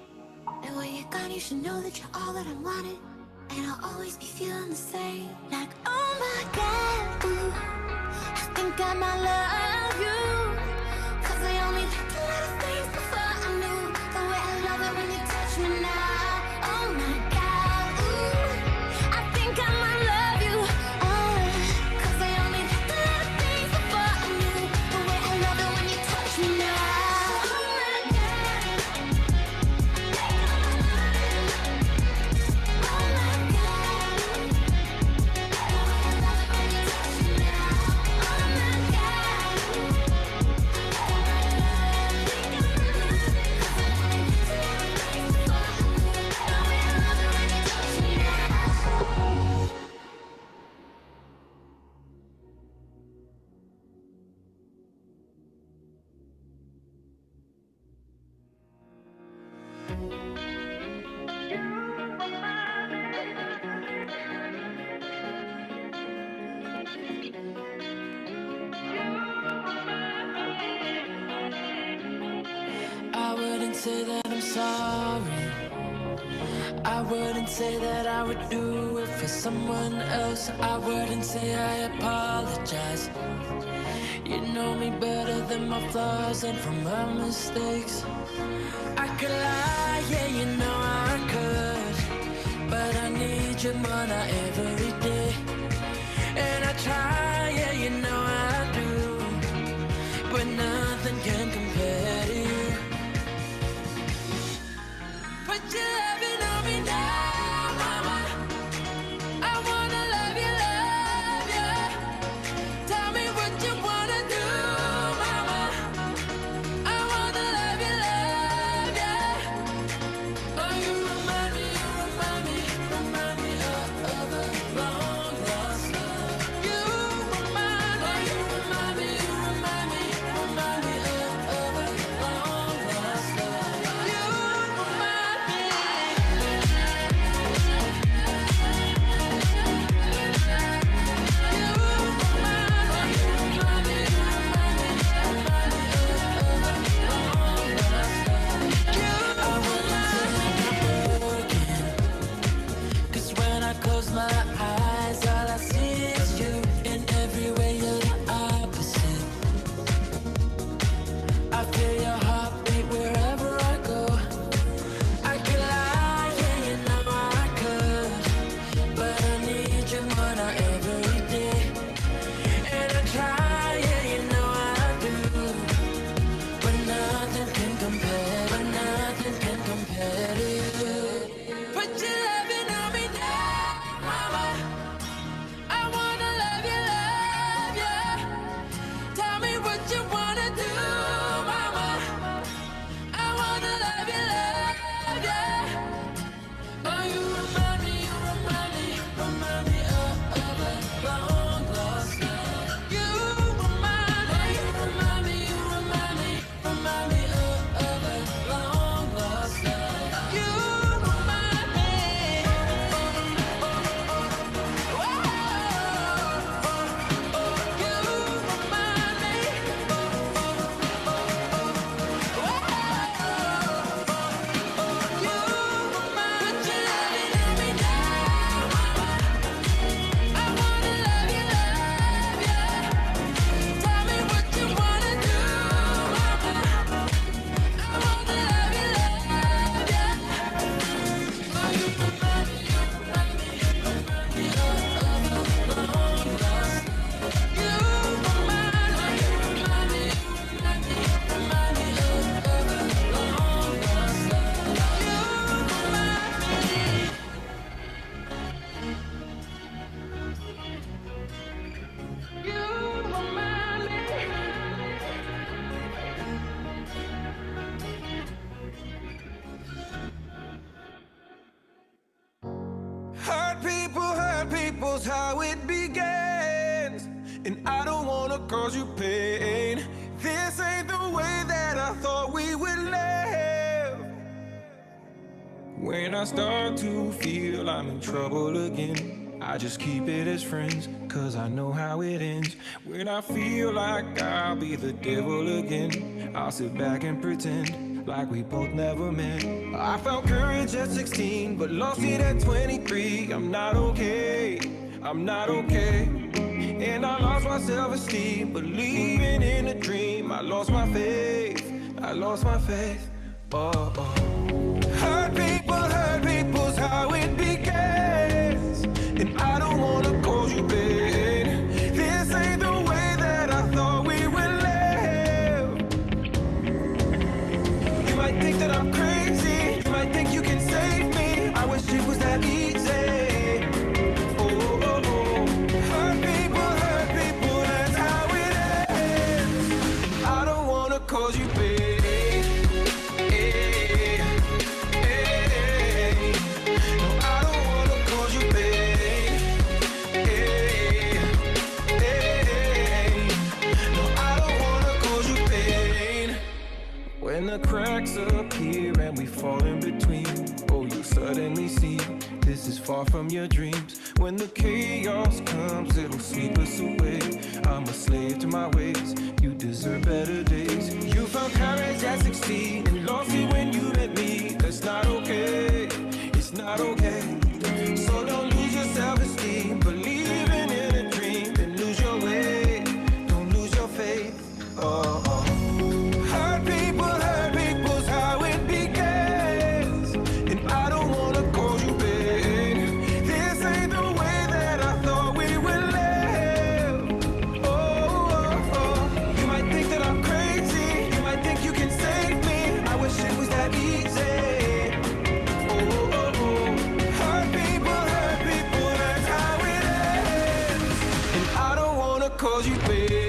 And when you're gone, you should know that you're all that I wanted. And I'll always be feeling the same. Like, oh my God, ooh, I think I might love you. 'Cause I only liked a lot of things before I knew the way I love it when you touch me now. Oh my God, ooh, I think I might love you. Oh, 'cause I only liked a lot of things before I knew the way I love it when you touch me now. Oh my God. I wouldn't say that I'm sorry. I wouldn't say that I would do it for someone else. I wouldn't say I apologize. You know me better than my flaws and from my mistakes. I could lie, yeah, you know I could. But I need you more now every day. And I try, yeah, you know I do. But nothing can compare to you. Put your loving on me now, mama. I wanna love you, love you. Tell me what you wanna do, mama. I wanna love you, love you. Oh, you remind me of a long lost love. You remind me of a long lost love. You remind me. Cause when I close my eyes, all I see is you. In every way you're the opposite. I feel your heartbeat wherever I go. I could lie, yeah, you know I could. But I need you more now every day. And I try, yeah, you know I do. But nothing can compare, to you. Put your loving on me now, mama. I wanna love you, love you. Tell me what you wanna do, mama. I wanna love you, love you. Oh, you remind me of a long lost love. You remind me of a long lost love. You remind me. Hurt people's how it begins. And I don't wanna cause you pain. This ain't the way that I thought we would live. When I start to feel I'm in trouble again, I just keep it as friends, cause I know how it ends. When I feel like I'll be the devil again, I'll sit back and pretend like we both never met. I found courage at 16, but lost it at 23. I'm not okay, I'm not okay. And I lost my self-esteem, believing in a dream. I lost my faith, I lost my faith. Oh, oh. Hurt people's how it begins. And I don't wanna cause you pain. This ain't the way that I thought we would live. You might think that I'm crazy, you might think you can save me. I wish it was that easy. Oh, oh, oh. Hurt people, that's how it ends. And I don't wanna cause you pain. When the cracks appear and we fall in between, oh, you suddenly see this is far from your dreams. When the chaos comes, it'll sweep us away. I'm a slave to my ways, you deserve better days. You found courage at 16 and lost it when you met me. That's not okay, it's not okay. So don't lose your self-esteem, believing in a dream. Then lose your way, don't lose your faith. Oh, oh. Hurt people's how it begins. And I don't wanna cause you pain. This ain't the way that I thought we would live. Oh, oh, oh. You might think that I'm crazy, you might think you can save me. I wish it was that easy. Oh, oh, oh. Hurt people, that's how it ends. And I don't wanna cause you pain.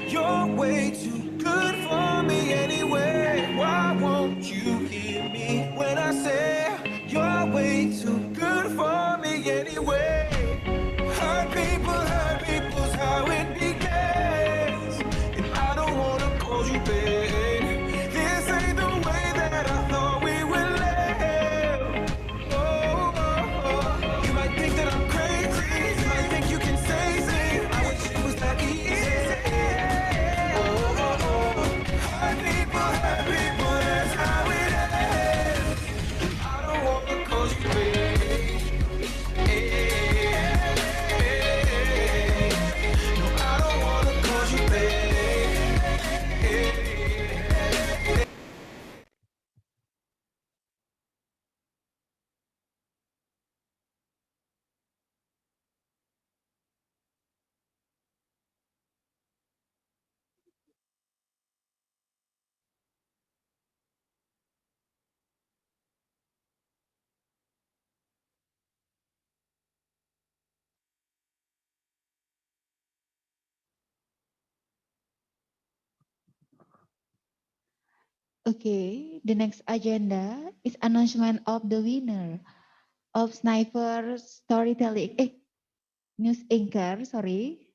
You're way too good for me anyway. Why won't you hear me when I say you're way too good for me anyway? Hurt people's how it begins. And I don't wanna cause you pain. This ain't the way that I thought we would live. Oh, oh, oh. You might think that I'm crazy, you might think you can save me. I wish it was that easy. People, that's how it ends. I don't wanna cause you pain. No, I don't wanna cause you pain. Okay, the next agenda is announcement of the winner of Sniper Storytelling. News anchor, sorry.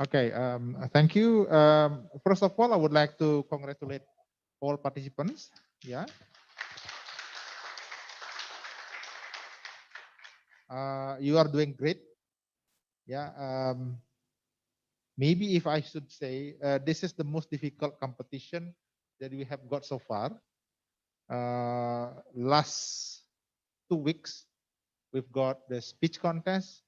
Okay, thank you. First of all, I would like to congratulate all participants. Yeah, you are doing great. Yeah, maybe if I should say, this is the most difficult competition that we have got so far. Last 2 weeks, we've got the speech contest.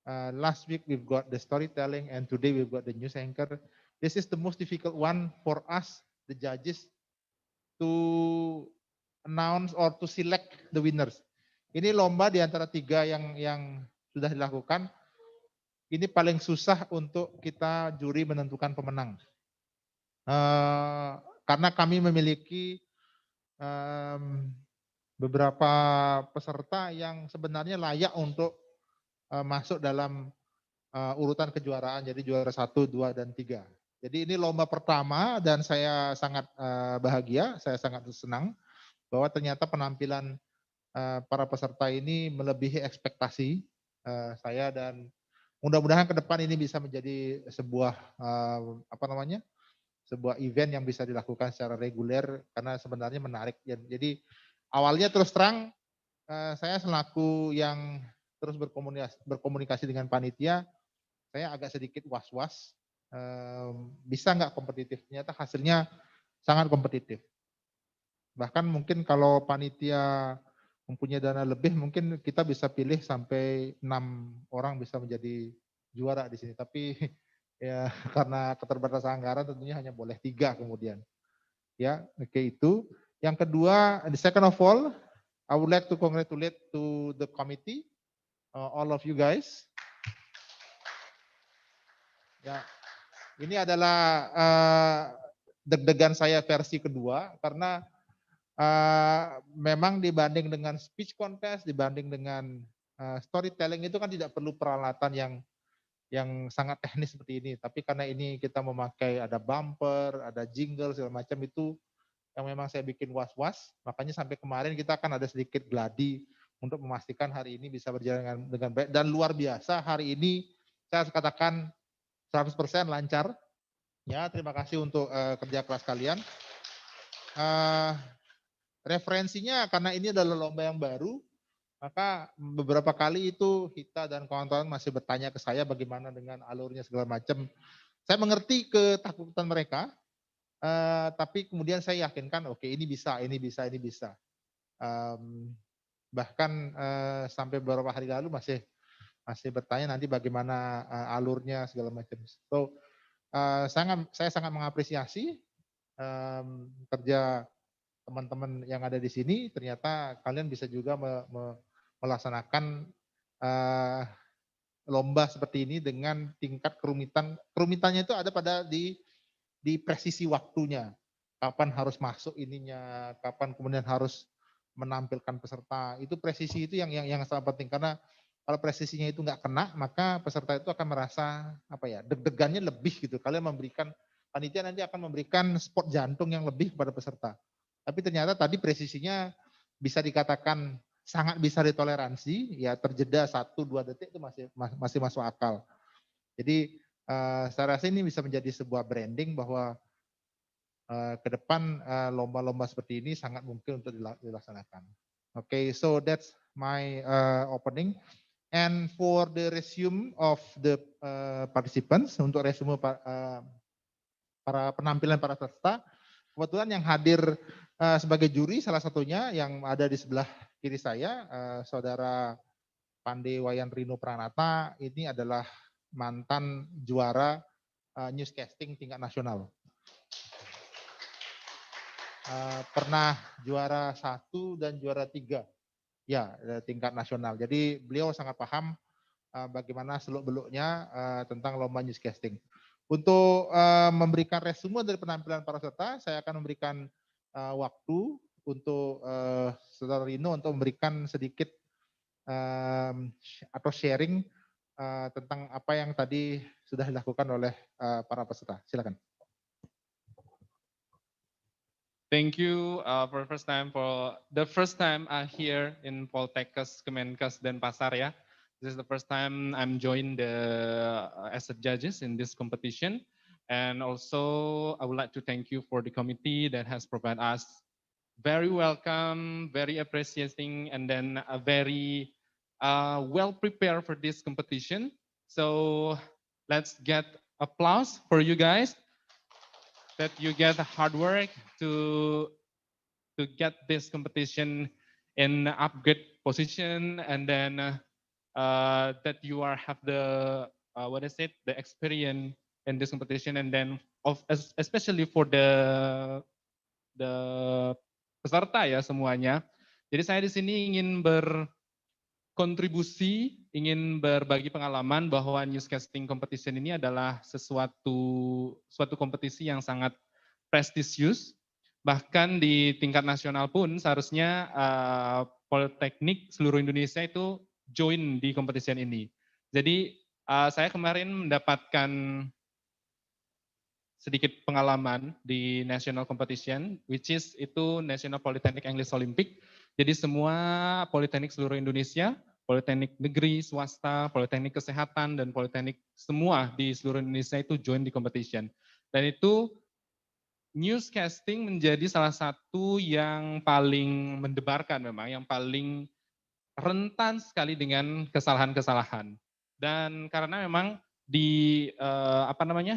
Last week, we've got the storytelling, and today we've got the news anchor. This is the most difficult one for us, the judges, to announce or to select the winners. Ini lomba di antara 3 yang sudah dilakukan. Ini paling susah untuk kita juri menentukan pemenang. Karena kami memiliki beberapa peserta yang sebenarnya layak untuk masuk dalam urutan kejuaraan, jadi juara 1, 2, dan 3. Jadi ini lomba pertama dan saya sangat bahagia, saya sangat senang bahwa ternyata penampilan para peserta ini melebihi ekspektasi saya, dan mudah-mudahan ke depan ini bisa menjadi sebuah sebuah event yang bisa dilakukan secara reguler karena sebenarnya menarik. Jadi awalnya terus terang saya selaku yang terus berkomunikasi dengan panitia, saya agak sedikit was-was bisa nggak kompetitif. Ternyata hasilnya sangat kompetitif. Bahkan mungkin kalau panitia mempunyai dana lebih, mungkin kita bisa pilih sampai 6 orang bisa menjadi juara di sini. Tapi ya karena keterbatasan anggaran tentunya hanya boleh 3 kemudian. Ya, oke itu. Yang kedua, the second of all, I would like to congratulate to the committee, all of you guys. Ya, ini adalah deg-degan saya versi kedua karena memang dibanding dengan speech contest, dibanding dengan storytelling itu kan tidak perlu peralatan yang sangat teknis seperti ini. Tapi karena ini kita memakai ada bumper, ada jingle segala macam, itu yang memang saya bikin was-was. Makanya sampai kemarin kita akan ada sedikit gladi untuk memastikan hari ini bisa berjalan dengan baik. Dan luar biasa hari ini saya harus katakan 100% lancar. Ya, terima kasih untuk kerja keras kalian. Referensinya karena ini adalah lomba yang baru, maka beberapa kali itu Hita dan kawan-kawan masih bertanya ke saya bagaimana dengan alurnya segala macam. Saya mengerti ketakutan mereka, tapi kemudian saya yakinkan, oke, ini bisa, ini bisa, ini bisa. Bahkan sampai beberapa hari lalu masih bertanya nanti bagaimana alurnya segala macam. So, saya sangat mengapresiasi kerja teman-teman yang ada di sini. Ternyata kalian bisa juga melaksanakan lomba seperti ini dengan tingkat kerumitan. Kerumitannya itu ada pada di presisi waktunya. Kapan harus masuk ininya, kapan kemudian harus menampilkan peserta. Itu presisi itu yang sangat penting, karena kalau presisinya itu nggak kena, maka peserta itu akan merasa deg-degannya lebih gitu. Kalian memberikan, panitia nanti akan memberikan spot jantung yang lebih kepada peserta. Tapi ternyata tadi presisinya bisa dikatakan sangat bisa ditoleransi, ya terjeda 1-2 detik itu masih masuk akal. Jadi saya rasa ini bisa menjadi sebuah branding bahwa ke depan lomba-lomba seperti ini sangat mungkin untuk dilaksanakan. Okay, so that's my opening. And for the resume of the participants, untuk resume para penampilan para peserta, kebetulan yang hadir sebagai juri salah satunya yang ada di sebelah kiri saya, Saudara Pande Wayan Rino Pranata, ini adalah mantan juara newscasting tingkat nasional. Pernah juara 1 dan juara 3 ya tingkat nasional. Jadi beliau sangat paham bagaimana seluk-beluknya tentang lomba newscasting. Untuk memberikan resume dari penampilan para peserta, saya akan memberikan waktu untuk Saudara Rino untuk memberikan sedikit atau sharing tentang apa yang tadi sudah dilakukan oleh para peserta. Silakan. Thank you for the first time here in Poltekkes, Kemenkes, Denpasar ya. This is the first time I'm joined as a judges in this competition, and also I would like to thank you for the committee that has provided us very welcome, very appreciating, and then a very well prepared for this competition. So let's get applause for you guys, that you get hard work to get this competition in upgrade position, and then that you have the the experience in this competition, and then especially for the peserta ya semuanya. Jadi saya di sini ingin berkontribusi, ingin berbagi pengalaman bahwa newscasting competition ini adalah suatu kompetisi yang sangat prestisius. Bahkan di tingkat nasional pun seharusnya Politeknik seluruh Indonesia itu join di kompetisi ini. Jadi saya kemarin mendapatkan sedikit pengalaman di national competition, which is itu National Polytechnic English Olympic. Jadi semua politeknik seluruh Indonesia, politeknik negeri, swasta, politeknik kesehatan, dan politeknik semua di seluruh Indonesia itu join di competition. Dan itu newscasting menjadi salah satu yang paling mendebarkan memang, yang paling rentan sekali dengan kesalahan-kesalahan. Dan karena memang di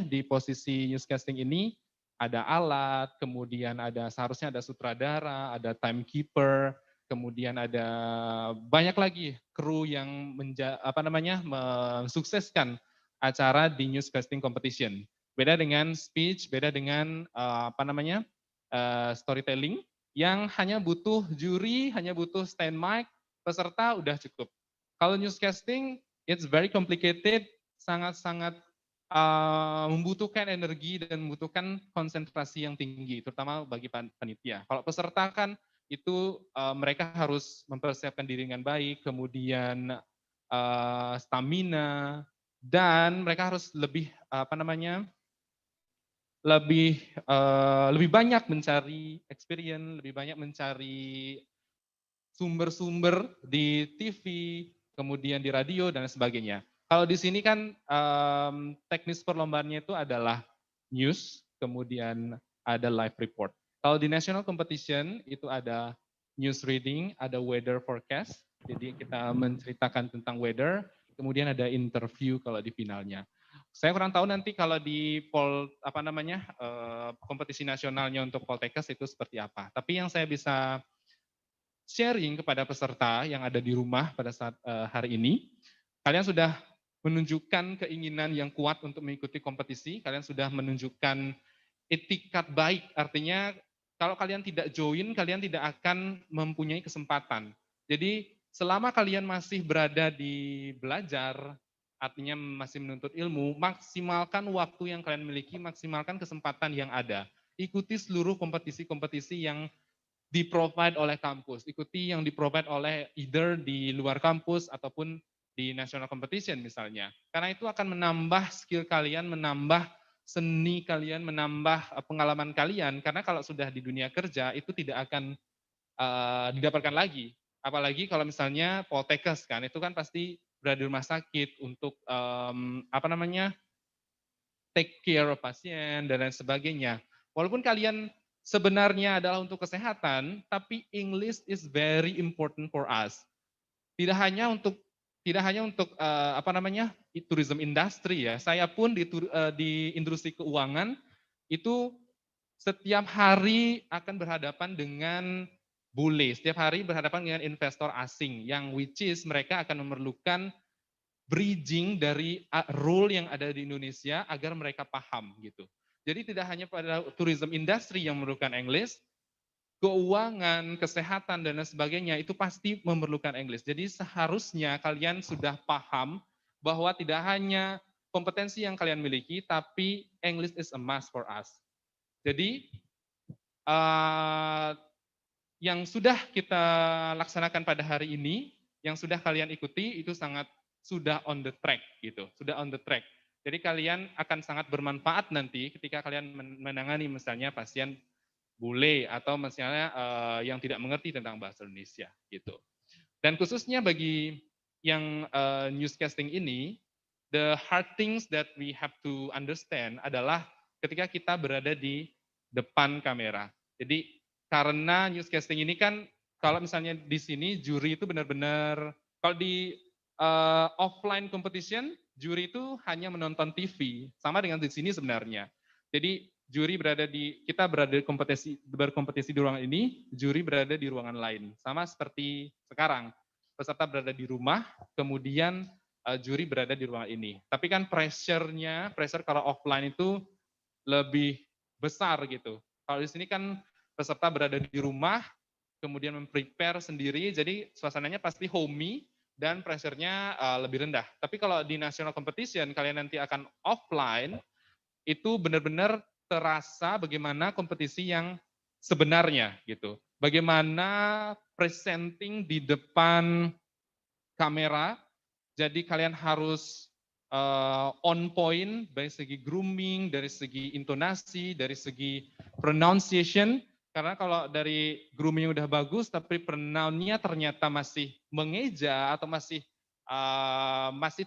di posisi newscasting ini ada alat, kemudian seharusnya ada sutradara, ada timekeeper, kemudian ada banyak lagi kru yang mensukseskan acara di newscasting competition. Beda dengan speech, beda dengan storytelling yang hanya butuh juri, hanya butuh stand mic, peserta udah cukup. Kalau newscasting, it's very complicated, sangat-sangat membutuhkan energi dan membutuhkan konsentrasi yang tinggi, terutama bagi panitia. Kalau peserta kan itu mereka harus mempersiapkan diri dengan baik, kemudian stamina, dan mereka harus lebih lebih banyak mencari experience, lebih banyak mencari sumber-sumber di TV, kemudian di radio dan sebagainya. Kalau di sini kan teknis perlombaannya itu adalah news, kemudian ada live report. Kalau di national competition itu ada news reading, ada weather forecast, jadi kita menceritakan tentang weather, kemudian ada interview kalau di finalnya. Saya kurang tahu nanti kalau di kompetisi nasionalnya untuk Poltekkes itu seperti apa. Tapi yang saya bisa sharing kepada peserta yang ada di rumah pada saat hari ini, kalian sudah menunjukkan keinginan yang kuat untuk mengikuti kompetisi, kalian sudah menunjukkan etikat baik, artinya kalau kalian tidak join, kalian tidak akan mempunyai kesempatan. Jadi selama kalian masih berada di belajar, artinya masih menuntut ilmu, maksimalkan waktu yang kalian miliki, maksimalkan kesempatan yang ada. Ikuti seluruh kompetisi-kompetisi yang di-provide oleh kampus, ikuti yang di-provide oleh either di luar kampus ataupun di national competition misalnya. Karena itu akan menambah skill kalian, menambah seni kalian, menambah pengalaman kalian. Karena kalau sudah di dunia kerja itu tidak akan didapatkan lagi. Apalagi kalau misalnya Poltekkes kan, itu kan pasti berada di rumah sakit untuk take care of pasien dan lain sebagainya. Walaupun kalian sebenarnya adalah untuk kesehatan, tapi English is very important for us. Tidak hanya untuk tourism industry ya. Saya pun di industri keuangan itu setiap hari akan berhadapan dengan bule, setiap hari berhadapan dengan investor asing yang which is mereka akan memerlukan bridging dari rule yang ada di Indonesia agar mereka paham gitu. Jadi tidak hanya pada tourism industry yang memerlukan English, keuangan, kesehatan, dan lain sebagainya itu pasti memerlukan English. Jadi seharusnya kalian sudah paham bahwa tidak hanya kompetensi yang kalian miliki, tapi English is a must for us. Jadi yang sudah kita laksanakan pada hari ini, yang sudah kalian ikuti itu sudah on the track gitu, sudah on the track. Jadi kalian akan sangat bermanfaat nanti ketika kalian menangani misalnya pasien bule atau misalnya yang tidak mengerti tentang bahasa Indonesia gitu. Dan khususnya bagi yang newscasting ini, the hard things that we have to understand adalah ketika kita berada di depan kamera. Jadi karena newscasting ini kan kalau misalnya di sini juri itu benar-benar, kalau di offline competition juri itu hanya menonton TV, sama dengan di sini sebenarnya. Jadi juri kita berada berkompetisi di ruangan ini, juri berada di ruangan lain. Sama seperti sekarang, peserta berada di rumah, kemudian juri berada di ruangan ini. Tapi kan pressure kalau offline itu lebih besar gitu. Kalau di sini kan peserta berada di rumah, kemudian memprepare sendiri, jadi suasananya pasti homey dan pressure-nya lebih rendah. Tapi kalau di national competition, kalian nanti akan offline, itu benar-benar terasa bagaimana kompetisi yang sebenarnya gitu. Bagaimana presenting di depan kamera, jadi kalian harus on point dari segi grooming, dari segi intonasi, dari segi pronunciation. Karena kalau dari grooming udah bagus, tapi pronounnya ternyata masih mengeja atau masih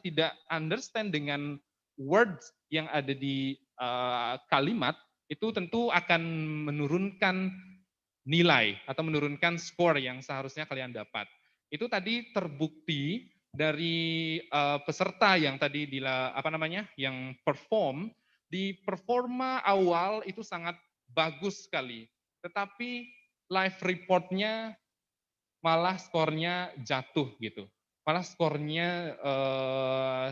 tidak understand dengan words yang ada di kalimat, itu tentu akan menurunkan nilai atau menurunkan skor yang seharusnya kalian dapat. Itu tadi terbukti dari peserta yang tadi yang perform, di performa awal itu sangat bagus sekali. Tetapi live reportnya malah skornya jatuh gitu. Malah skornya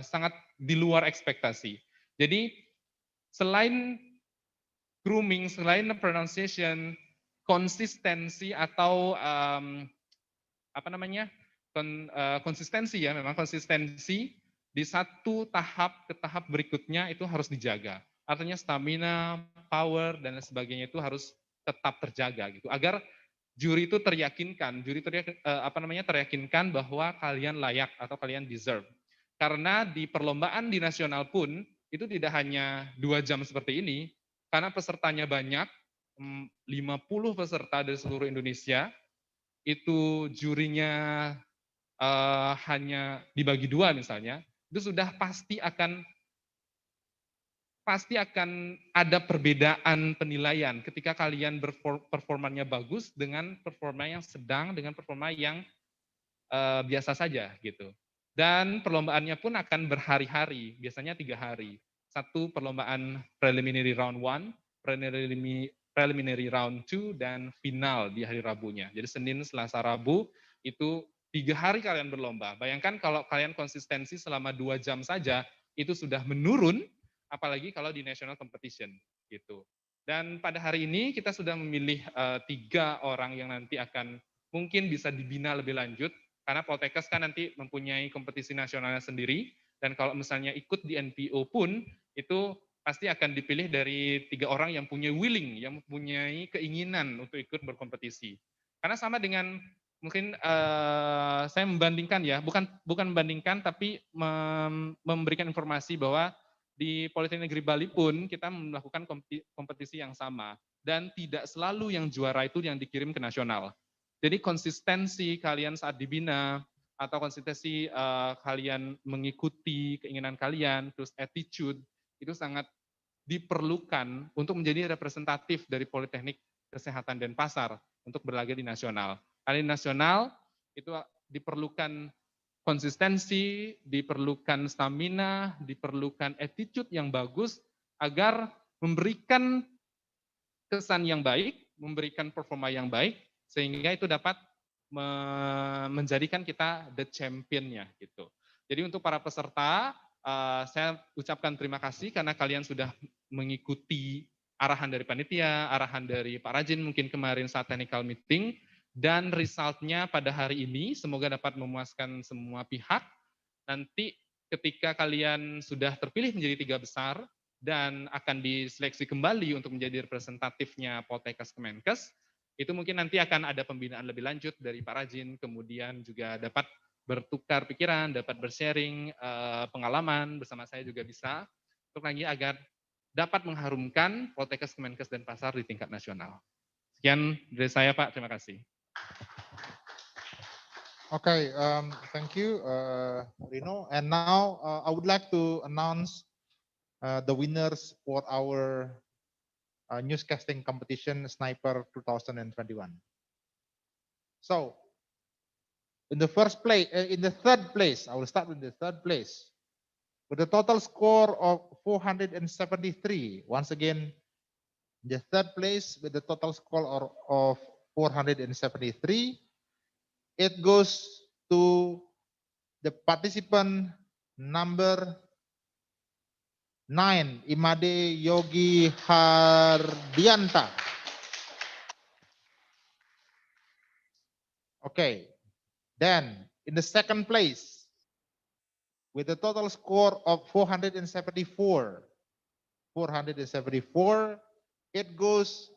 sangat di luar ekspektasi. Jadi selain grooming, selain pronunciation, konsistensi atau konsistensi ya, memang konsistensi di satu tahap ke tahap berikutnya itu harus dijaga. Artinya stamina, power dan lain sebagainya itu harus tetap terjaga gitu. Agar juri itu teryakinkan, teryakinkan bahwa kalian layak atau kalian deserve. Karena di perlombaan di nasional pun itu tidak hanya 2 jam seperti ini, karena pesertanya banyak, 50 peserta dari seluruh Indonesia, itu jurinya hanya dibagi 2 misalnya, itu sudah pasti akan ada perbedaan penilaian ketika kalian performanya bagus dengan performa yang sedang, dengan performa yang biasa saja gitu. Dan perlombaannya pun akan berhari-hari, biasanya 3 hari. Satu perlombaan preliminary round 1, preliminary round 2, dan final di hari Rabunya. Jadi Senin, Selasa, Rabu itu 3 hari kalian berlomba. Bayangkan kalau kalian konsistensi selama 2 jam saja, itu sudah menurun, apalagi kalau di national competition gitu. Dan pada hari ini kita sudah memilih 3 orang yang nanti akan mungkin bisa dibina lebih lanjut, karena Poltekkes kan nanti mempunyai kompetisi nasionalnya sendiri, dan kalau misalnya ikut di NPO pun, itu pasti akan dipilih dari 3 orang yang punya willing, yang mempunyai keinginan untuk ikut berkompetisi. Karena sama dengan mungkin saya membandingkan ya, bukan membandingkan, tapi memberikan informasi bahwa di Politeknik Negeri Bali pun kita melakukan kompetisi yang sama, dan tidak selalu yang juara itu yang dikirim ke nasional. Jadi konsistensi kalian saat dibina, atau konsistensi kalian mengikuti keinginan kalian, terus attitude, itu sangat diperlukan untuk menjadi representatif dari Politeknik Kesehatan Denpasar untuk berlaga di nasional. Karena di nasional itu diperlukan konsistensi, diperlukan stamina, diperlukan attitude yang bagus agar memberikan kesan yang baik, memberikan performa yang baik, sehingga itu dapat menjadikan kita the champion-nya gitu. Jadi untuk para peserta, saya ucapkan terima kasih karena kalian sudah mengikuti arahan dari panitia, arahan dari Pak Rajin mungkin kemarin saat technical meeting, dan resultnya pada hari ini semoga dapat memuaskan semua pihak. Nanti ketika kalian sudah terpilih menjadi 3 besar dan akan diseleksi kembali untuk menjadi representatifnya Poltekkes Kemenkes, itu mungkin nanti akan ada pembinaan lebih lanjut dari Pak Rajin, kemudian juga dapat bertukar pikiran, dapat bersharing pengalaman bersama saya juga bisa, untuk lagi agar dapat mengharumkan Poltekkes Kemenkes Denpasar di tingkat nasional. Sekian dari saya Pak, terima kasih. Okay, thank you, Rino. And now I would like to announce the winners for our newscasting competition Sniper 2021. So, in the third place, I will start with the third place, with a total score of 473. Once again, the third place with the total score of 473. It goes to the participant number 9, Imade Yogi Hardianta. Okay, then in the second place, with a total score of 474, it goes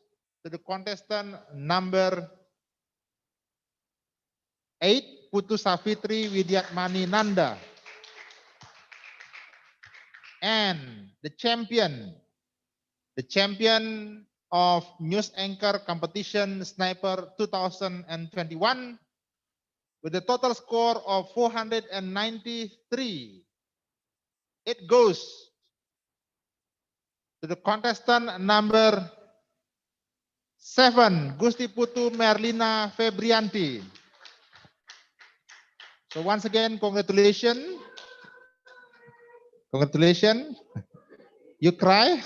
to the contestant number 8, Putu Safitri Widyatmani Nanda. And the champion of news anchor competition Sniper 2021 with a total score of 493. It goes to the contestant number 7, Gusti Putu Merlina Febrianti. So once again, congratulations. Congratulations. You cry?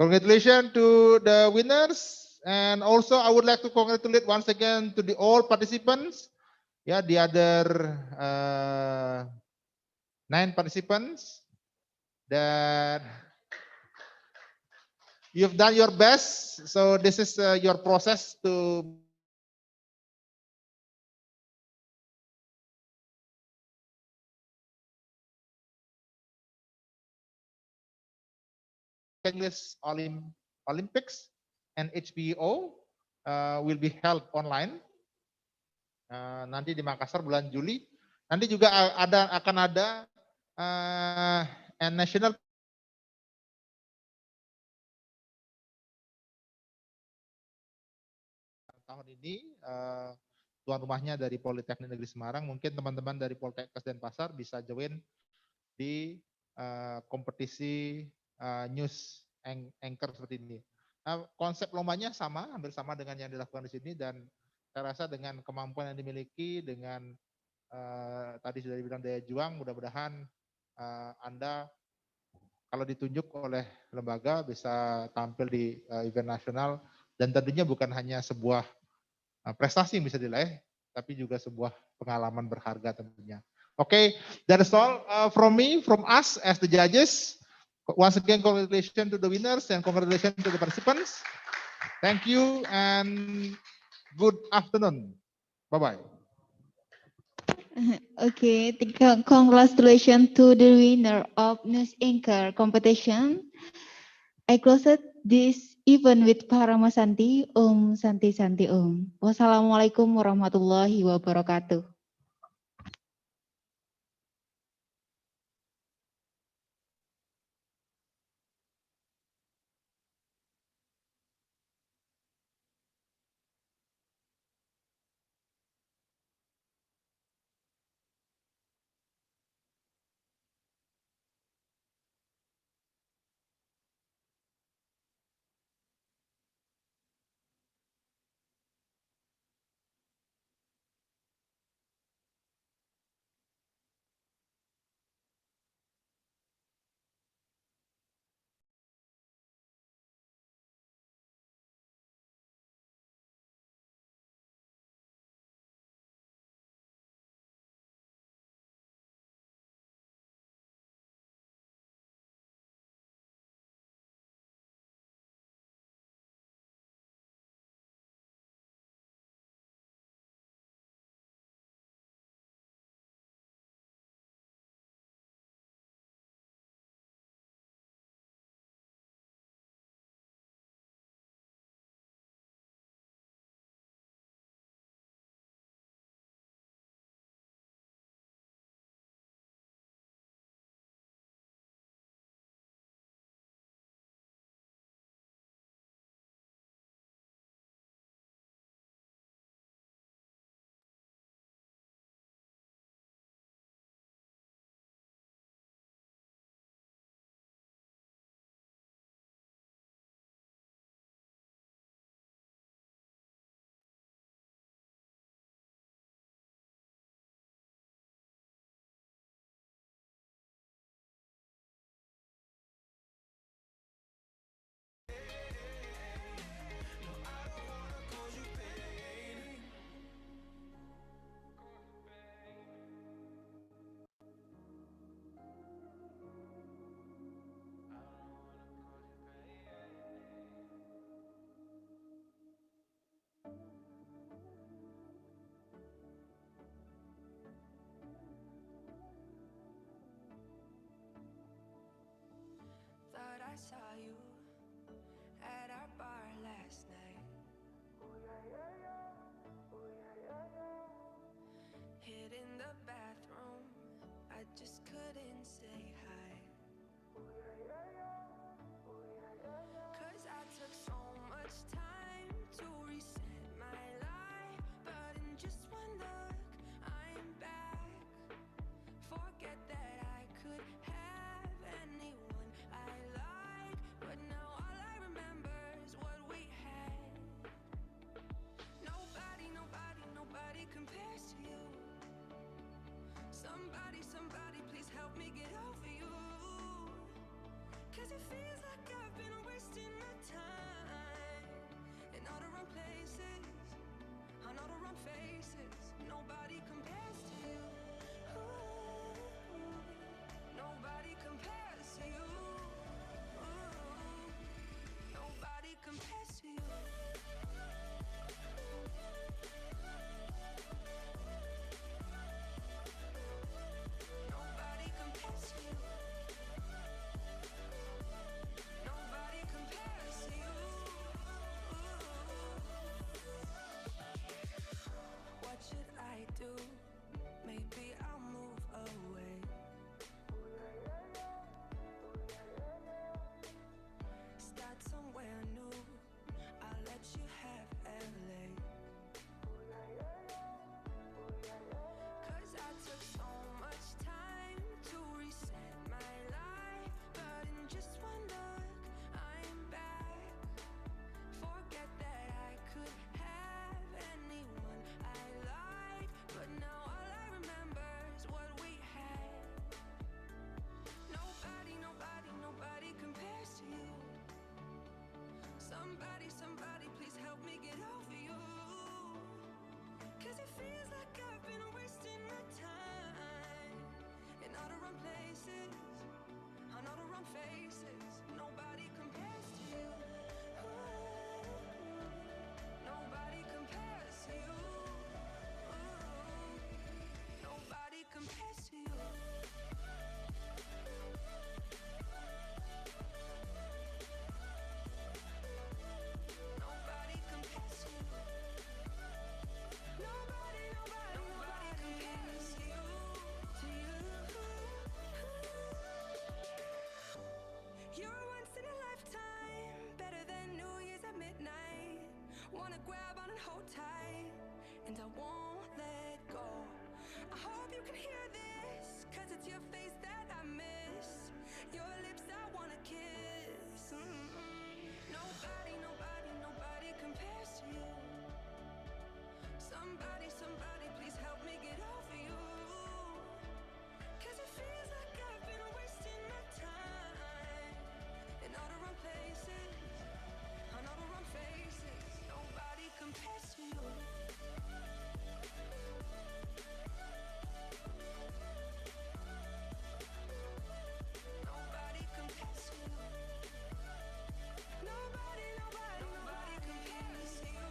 Congratulations to the winners. And also I would like to congratulate once again to the all participants. Yeah, the other 9 participants that you've done your best. So this is your process to English Olympics and HPO will be held online. Nanti di Makassar bulan Juli. Nanti juga akan ada national tahun ini tuan rumahnya dari Politeknik Negeri Semarang. Mungkin teman-teman dari Poltekkes Denpasar bisa join di kompetisi news anchor seperti ini. Konsep lombanya sama, hampir sama dengan yang dilakukan di sini, dan saya rasa dengan kemampuan yang dimiliki, dengan tadi sudah dibilang daya juang, mudah-mudahan Anda kalau ditunjuk oleh lembaga bisa tampil di event nasional, dan tentunya bukan hanya sebuah prestasi yang bisa diraih, tapi juga sebuah pengalaman berharga tentunya. Okay, that is all from me, from us as the judges. Once again, congratulations to the winners and congratulations to the participants. Thank you and good afternoon. Bye-bye. Okay, congratulations to the winner of News Anchor competition. I closed this event with Paramasanti, Om Santi Santi Om. Wassalamualaikum warahmatullahi wabarakatuh. couldn't say hi. 'Cause I took so much time to reset my life, but in just one look, I'm back. Forget that I could have anyone I like, but now all I remember is what we had. Nobody, nobody, nobody compares to you. Somebody, somebody, please help me get over you. 'Cause it feels like I've been wasting my time in all the wrong places, on all the wrong faces. Nobody compares to you. Ooh, nobody compares to you. Ooh, nobody compares to you. Nobody compares to you. Nobody compares to you. What should I do? Maybe I'll move away. Start somewhere new. I'll let you have LA. 'Cause I took so much time to reset my life, but in just one look, I'm back. Forget that I could have anyone I like, but now all I remember is what we had. Nobody, nobody, nobody compares to you. Somebody, somebody, please help me get over you. 'Cause it feels like I've been wasting my time in all the wrong places, on all the wrong faces. Nobody compares to you. Ooh, nobody compares to you. Ooh, nobody compares to you. Nobody compares to you. Nobody, nobody, nobody compares to you. To you. You're once in a lifetime, better than New Year's at midnight. Wanna grab on and hold tight, and I won't let go. I hope you can hear this, 'cause it's your face that I miss. Your lips I wanna kiss. Nobody, nobody, nobody compares to you. Somebody, somebody, please help me get over you. 'Cause it feels like I've been wasting my time in all the wrong places, on all the wrong faces. Nobody compares to you. Nobody compares to you. Nobody, nobody, nobody compares to you.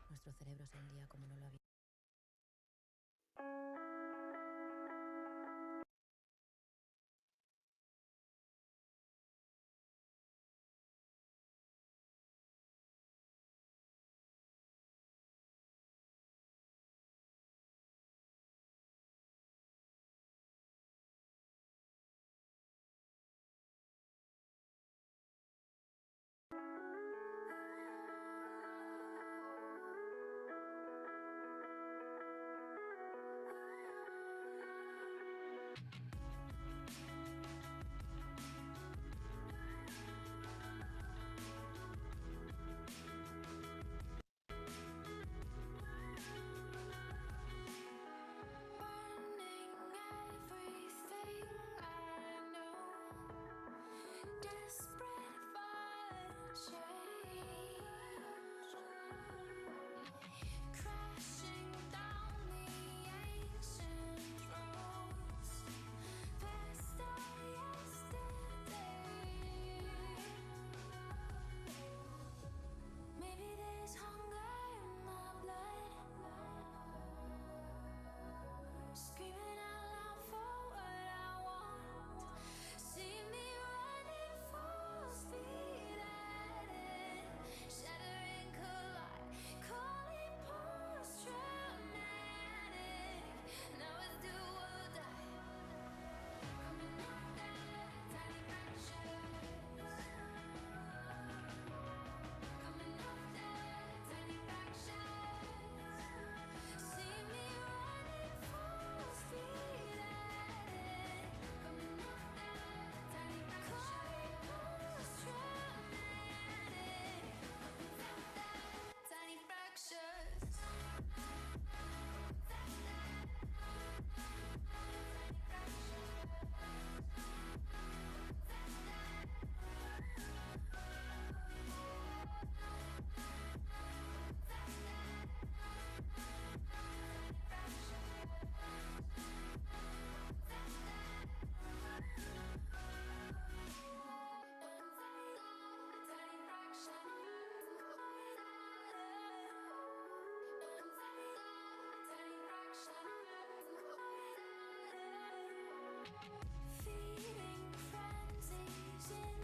Nuestro cerebro se hundía como no lo había. feeding frenzies in